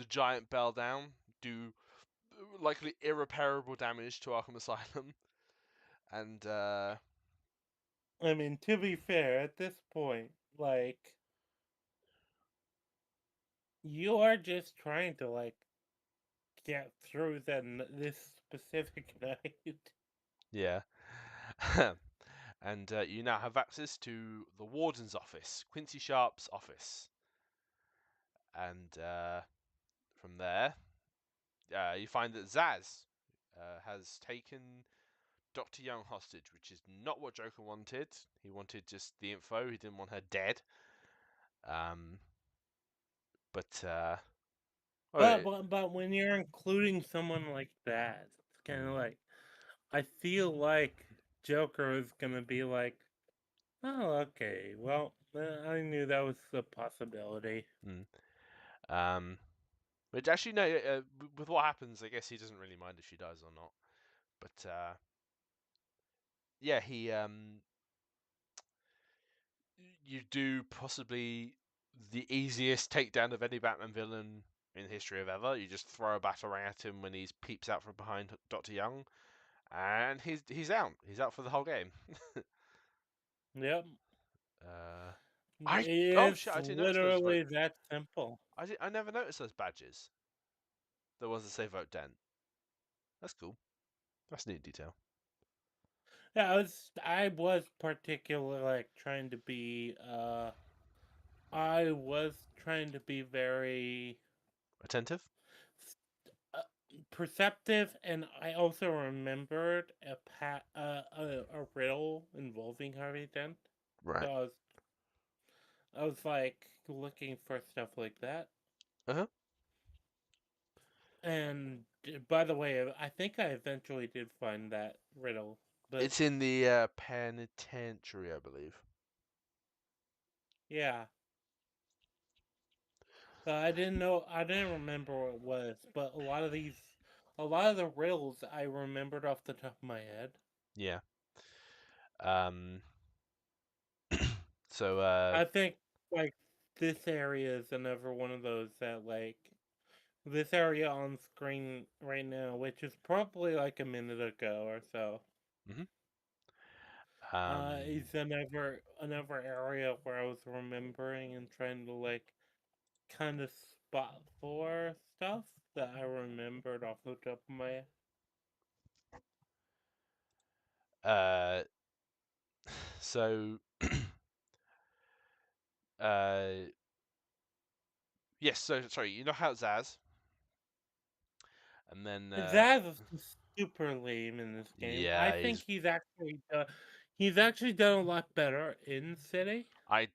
giant bell down. Do likely irreparable damage to Arkham Asylum, and I mean, to be fair, at this point, like, you are just trying to like get through this specific night. yeah. And you now have access to the Warden's office, Quincy Sharp's office. And from there, you find that Zaz has taken Dr. Young hostage, which is not what Joker wanted. He wanted just the info. He didn't want her dead. But But when you're including someone like that, it's kind of like, I feel like Joker is gonna be like, oh, okay, well, I knew that was a possibility. Which actually, no, with what happens, I guess he doesn't really mind if she dies or not. But yeah, you do possibly the easiest takedown of any Batman villain in the history of ever. You just throw a batarang at him when he peeps out from behind Dr. Young, and he's out. He's out for the whole game. Yep. Oh It's shit! I didn't notice those literally that simple. I never noticed those badges. The ones that say vote Den. That's cool. That's a neat detail. Yeah, I was particularly like trying to be I was trying to be very Attentive. perceptive, and I also remembered a riddle involving Harvey Dent. Right. So I was like looking for stuff like that. Uh-huh. And by the way, I think I eventually did find that riddle. But It's in the penitentiary, I believe. yeah. I didn't remember what it was, but a lot of the riddles I remembered off the top of my head. Yeah. So So I think like this area is another one of those that like this area on screen right now, which is probably like a minute ago or so. mhm. Is another area where I was remembering and trying to like kind of spot for stuff that I remembered off the top of my head. So yes. So sorry, you know how Zaz, and then Zaz is super lame in this game. I yeah, think he's actually done a lot better in City. I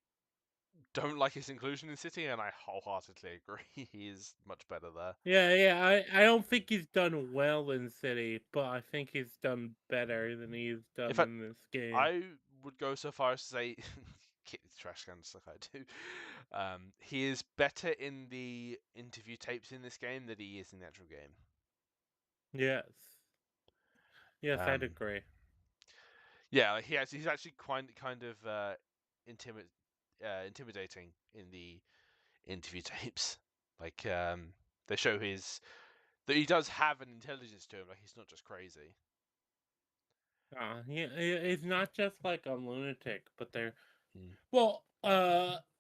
don't like his inclusion in City, and I wholeheartedly agree. He is much better there. Yeah. I don't think he's done well in City, but I think he's done better than he's In done fact, in this game. I would go so far as to say, kick the trash cans like I do. He is better in the interview tapes in this game than he is in the actual game. Yes. Yes, I'd Um, agree. yeah, he's actually kind of intimidating in the interview tapes. Like they show that he does have an intelligence to him. Like he's not just crazy. He's not just like a lunatic, but they're Mm. well,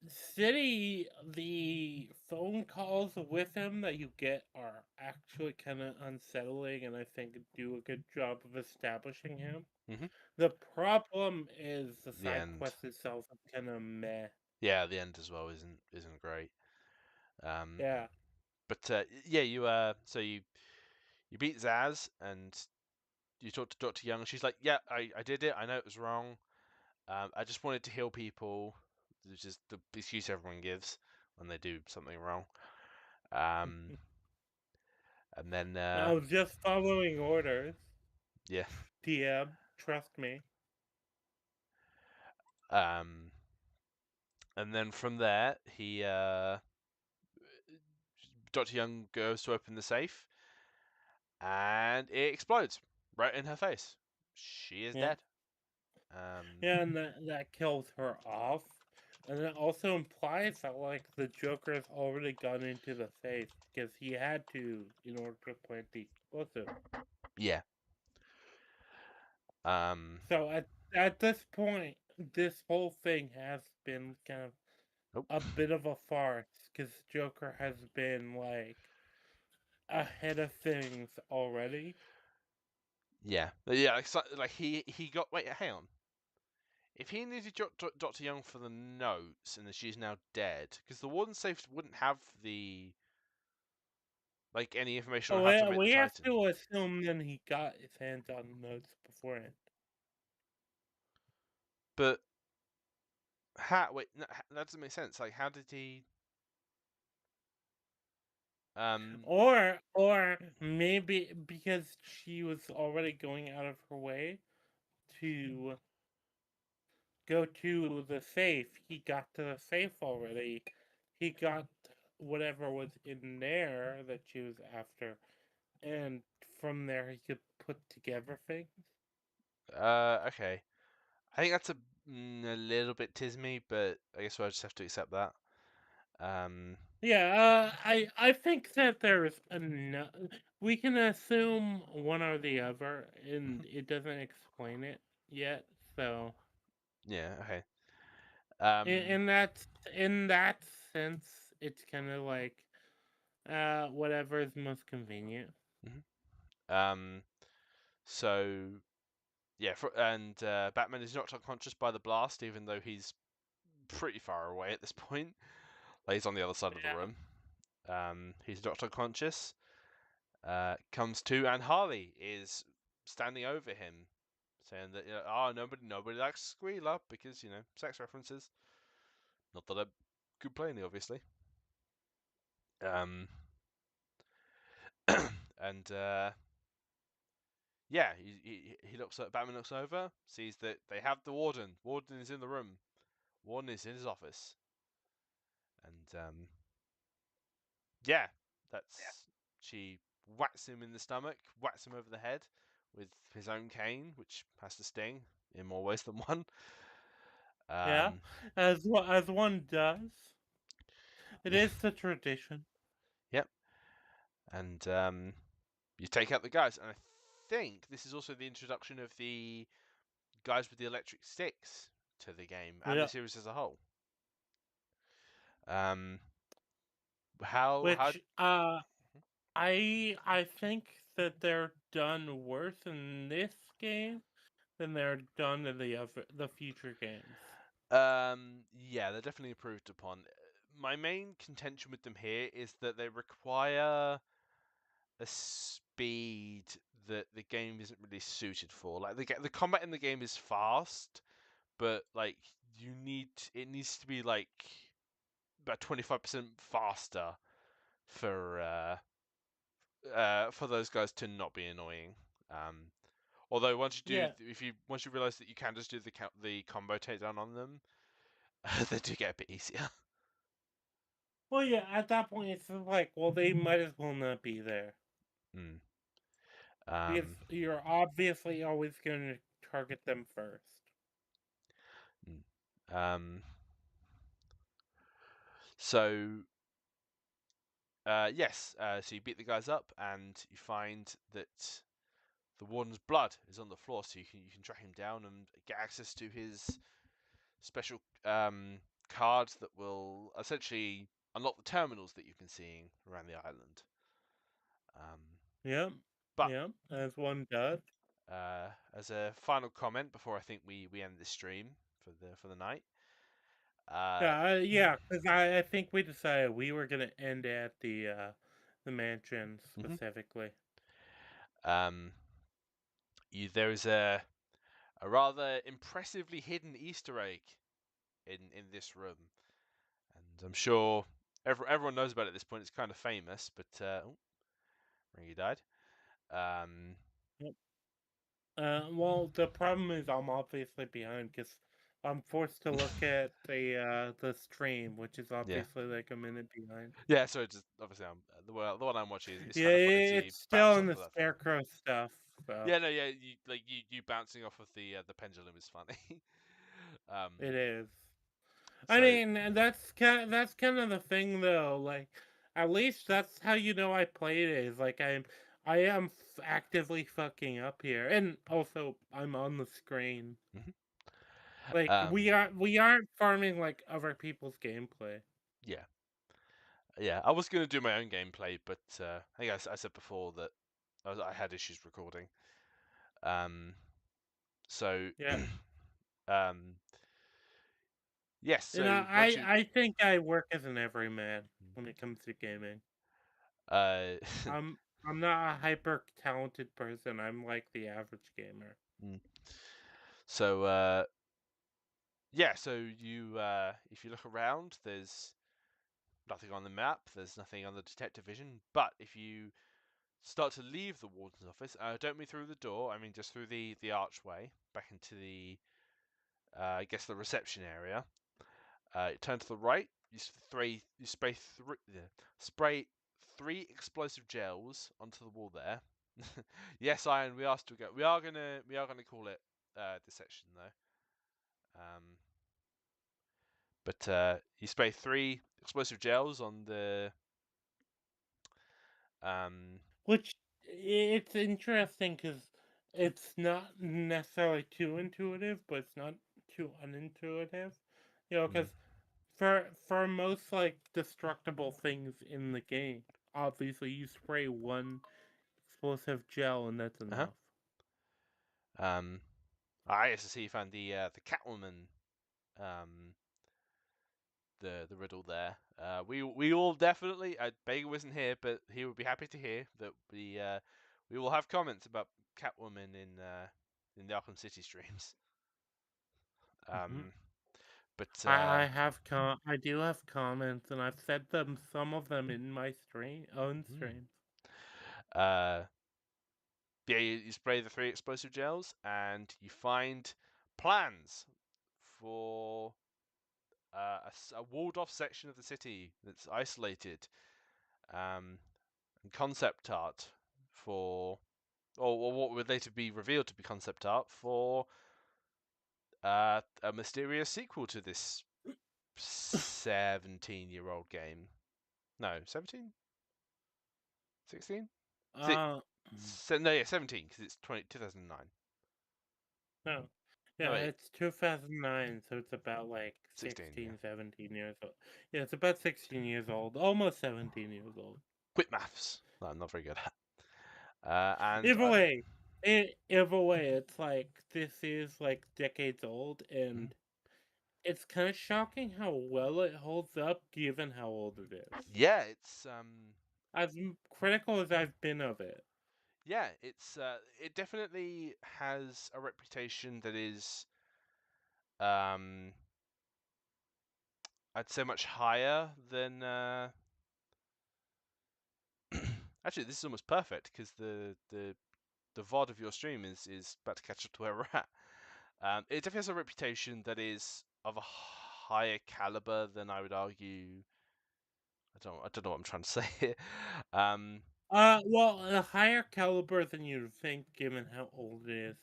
City, the phone calls with him that you get are actually kind of unsettling, and I think do a good job of establishing him. Mm-hmm. The problem is the The side end. quest itself is kind of meh. Yeah, the end as well isn't great. Um, Yeah. but yeah, you beat Zaz and you talk to Dr. Young. She's like, yeah, I did it. I know it was wrong. I just wanted to heal people, which is the excuse everyone gives when they do something wrong. And then I was just following orders. yeah, DM, trust me. um, and then from there Dr. Young goes to open the safe, and it explodes right in her face. She is Yeah. dead. Yeah, and that kills her off. And it also implies that, like, the Joker's already gone into the safe because he had to in order to plant the explosive. Yeah. So at this point, this whole thing has been kind of Oh, a bit of a farce because Joker has been, like, ahead of things already. yeah, like he got. Wait, hang on. If he needed Dr. Young for the notes, and that she's now dead, because the Warden safe wouldn't have the any information on So how to make the we have Titan. to assume then he got his hands on the notes beforehand. But how? Wait, no, that doesn't make sense. Like, how did he? Um, Or maybe because she was already going out of her way to go to the safe, he got to the safe already. He got whatever was in there that she was after, and from there he could put together things. okay. I think that's a little bit tismy, but I guess we'll just have to accept that. Yeah, I think that there's enough. We can assume one or the other, and Mhm. it doesn't explain it yet. So Yeah. Okay. in, Um. in that in that sense, it's kind of like whatever is most convenient. Mhm. Um. So yeah, and Batman is knocked unconscious by the blast, even though he's pretty far away at this point. Like he's on the other side of the Yeah. room. He's knocked unconscious. Comes to, and Harley is standing over him, saying that oh nobody likes Squealer because sex references. Not that I could play any, obviously. Um, and yeah, he looks at Batman looks over, sees that they have the Warden. Warden is in the room. Warden is in his office, and yeah, that's she whacks him in the stomach, whacks him over the head with his own cane, which has to sting in more ways than one. Yeah, as one does. It is the tradition. Yep. And you take out the guys, and I think this is also the introduction of the guys with the electric sticks to the game and the series as a whole. Which I think that they're done worse in this game than they're done in the future games. Yeah, they're definitely improved upon. My main contention with them here is that they require a speed that the game isn't really suited for. Like the combat in the game is fast, but like it needs to be like about 25% faster for those guys to not be annoying. Although once you realize that you can just do the combo takedown on them, they do get a bit easier. Well, yeah, at that point it's like, well, they might as well not be there. Because you're obviously always going to target them first. So yes, so you beat the guys up, and you find that the warden's blood is on the floor, so you can track him down and get access to his special cards that will essentially unlock the terminals that you've been seeing around the island. But as one does. As a final comment before I think we end the stream for the night. Yeah, because I think we decided we were gonna end at the mansion specifically. There is a rather impressively hidden Easter egg in this room, and I'm sure everyone knows about it at this point. It's kind of famous, but Rangi died. Well, the problem is I'm obviously behind because I'm forced to look at the stream, which is obviously like a minute behind. Yeah, so just obviously the one I'm watching is yeah, kind of funny to it's bounce still in off the of that thing. scarecrow stuff. So. Yeah, no, yeah, you bouncing off of the pendulum is funny. It is. So, I mean, that's kind of the thing, though. Like, at least that's how you know I played it. Is like I am actively fucking up here, and also I'm on the screen. Like we aren't farming like other people's gameplay. Yeah. I was gonna do my own gameplay, but I guess I said before that I had issues recording. So Yeah. yes. So And I think I work as an everyman when it comes to gaming. I'm not a hyper talented person. I'm like the average gamer. So yeah. So you if you look around, there's nothing on the map. There's nothing on the detective vision. But if you start to leave the warden's office, don't mean through the door. I mean just through the archway back into the I guess the reception area. Turn to the right. Spray three explosive gels onto the wall there. Yes, Iron. We are still go. We are gonna call it this section though. But you spray 3 explosive gels on the. Which it's interesting because it's not necessarily too intuitive, but it's not too unintuitive. You know, because for most like destructible things in the game, obviously you spray one explosive gel and that's enough. I used to see you found the Catwoman the riddle there. We all definitely. Baker wasn't here, but he would be happy to hear that we will have comments about Catwoman in the Arkham City streams. But I do have comments, and I've said some of them in my own streams. Yeah, you spray the 3 explosive gels, and you find plans for a walled-off section of the city that's isolated, and concept art for, or what would later be revealed to be concept art for a mysterious sequel to this 17-year-old game. No, 17? 16? Uh, No, yeah, 17, because it's 2009. no. Yeah, No, wait, it's 2009, so it's about like 16, yeah. 16, 17 years old. Yeah, it's about 16 years old, almost 17 years old. Quick maths. No, I'm not very good at. And Either way, it's like this is like decades old, and it's kind of shocking how well it holds up given how old it is. yeah, it's As critical as I've been of it. yeah, it definitely has a reputation that is I'd say much higher than actually this is almost perfect because the VOD of your stream is about to catch up to where we're at. It definitely has a reputation that is of a higher caliber than I would argue. I don't know what I'm trying to say here. Well, a higher caliber than you'd think, given how old it is,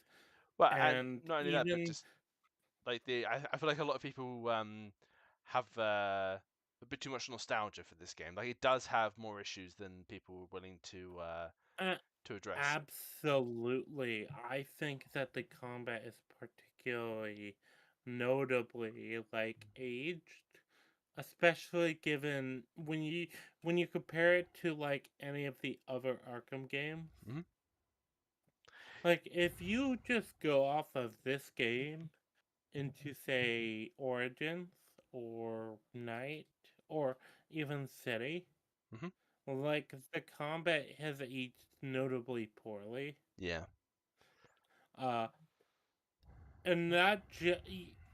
And and not only that, but even just like I feel like a lot of people have a bit too much nostalgia for this game. Like it does have more issues than people were willing to address. absolutely, I think that the combat is particularly notably like aged, especially given when you compare it to like any of the other Arkham games. Mm-hmm. Like if you just go off of this game into say Origins or Night or even City, Mm-hmm. like the combat has aged notably poorly. Yeah. Uh, and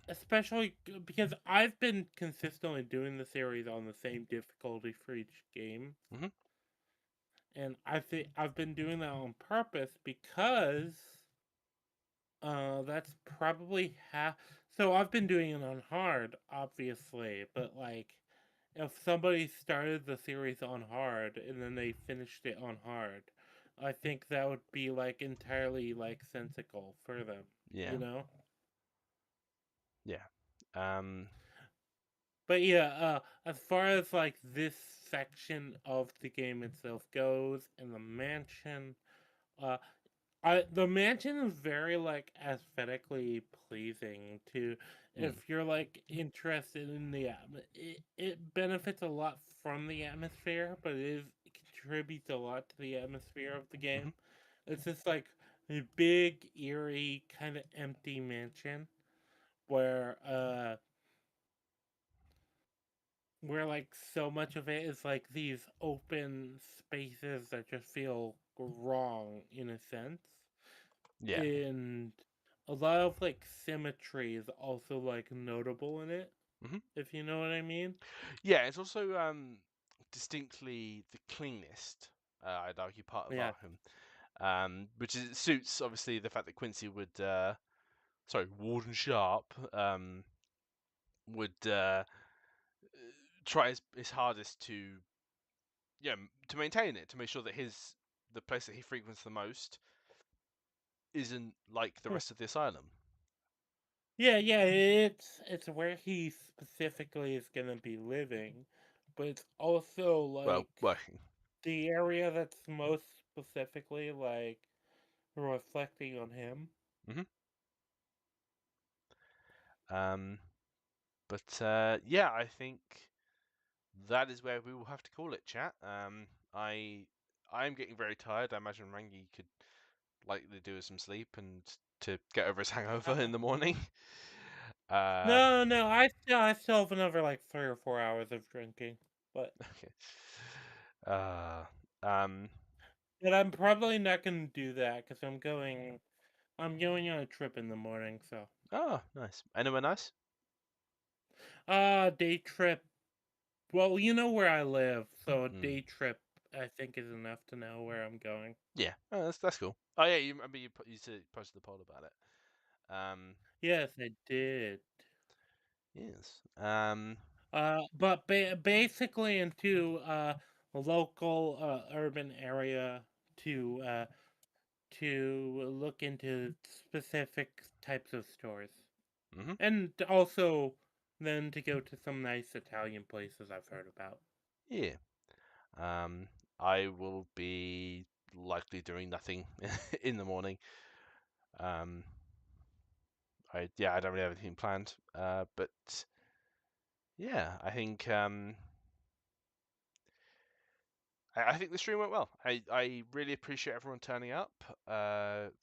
especially because I've been consistently doing the series on the same difficulty for each game, Mm-hmm. and I think I've been doing that on purpose because that's probably half. So I've been doing it on hard, obviously, but like, if somebody started the series on hard and then they finished it on hard, I think that would be like entirely like sensical for them. Yeah. You know. Yeah. Um. But yeah, as far as like this section of the game itself goes, and the mansion, uh, the mansion is very like aesthetically pleasing to if you're like interested in the it benefits a lot from the atmosphere, but it contributes a lot to the atmosphere of the Mm-hmm. game. It's just like a big, eerie, kind of empty mansion where like so much of it is like these open spaces that just feel wrong in a sense. Yeah. And a lot of like symmetry is also like notable in it, Mm-hmm. if you know what I mean. Yeah. It's also distinctly the cleanest. I'd argue part of Yeah. Arkham, which suits obviously the fact that Quincy Warden Sharp, would try his hardest to to maintain it, to make sure that the place that he frequents the most isn't like the Hmm. rest of the asylum. Yeah, it's where he specifically is gonna be living, but it's also Well, like working. the area that's most specifically like reflecting on him. Hmm. Um, but yeah, I think that is where we will have to call it, chat. I am getting very tired. I imagine Rangi could likely do with some sleep and to get over his hangover in the morning. No, I still have another like 3 or 4 hours of drinking, but Okay. Uh, um, but I'm probably not gonna do that because I'm going on a trip in the morning, so oh, nice. Anywhere nice? day trip. Well, you know where I live, so a Mm. day trip I think is enough to know where I'm going. Yeah, oh, that's cool. Oh yeah, you remember you posted the poll about it. Yes, I did. Yes. But basically into a local urban area to to look into specific types of stores. Mm-hmm. And also, then to go to some nice Italian places I've heard about. Yeah. I will be likely doing nothing in the morning. I don't really have anything planned. But yeah, I think I think the stream went well. I really appreciate everyone turning up.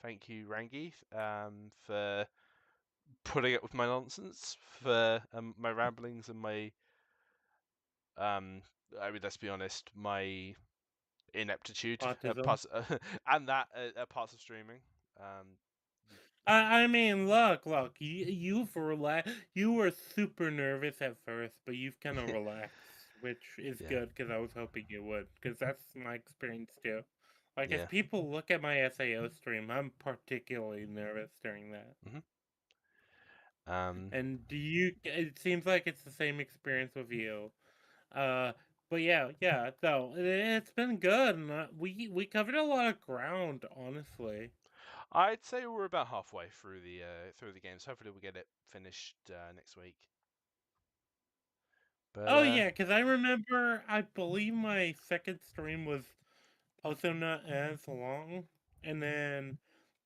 Thank you, Rangi, for putting up with my nonsense, for my ramblings and my I mean, let's be honest, my ineptitude Autism. and that parts of streaming. I mean, look, you were super nervous at first, but you've kind of relaxed, which is Yeah. good because I was hoping you would, because that's my experience too. Like, Yeah. if people look at my SAO stream, I'm particularly nervous during that. Mm-hmm. And it seems like it's the same experience with you. Uh, but yeah, so it's been good, and we covered a lot of ground, honestly. I'd say we're about halfway through the game, so hopefully we'll get it finished next week. But Oh yeah, because I remember, I believe my second stream was also not as long, and then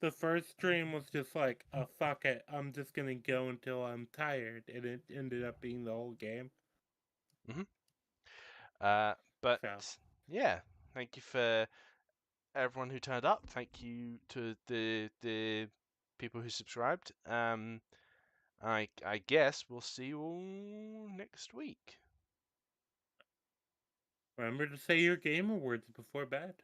the first stream was just like, oh fuck it, I'm just gonna go until I'm tired, and it ended up being the whole game. Mm-hmm. But So yeah, thank you for everyone who turned up. Thank you to the people who subscribed. I guess we'll see you all next week. remember to say your gamer words before bed.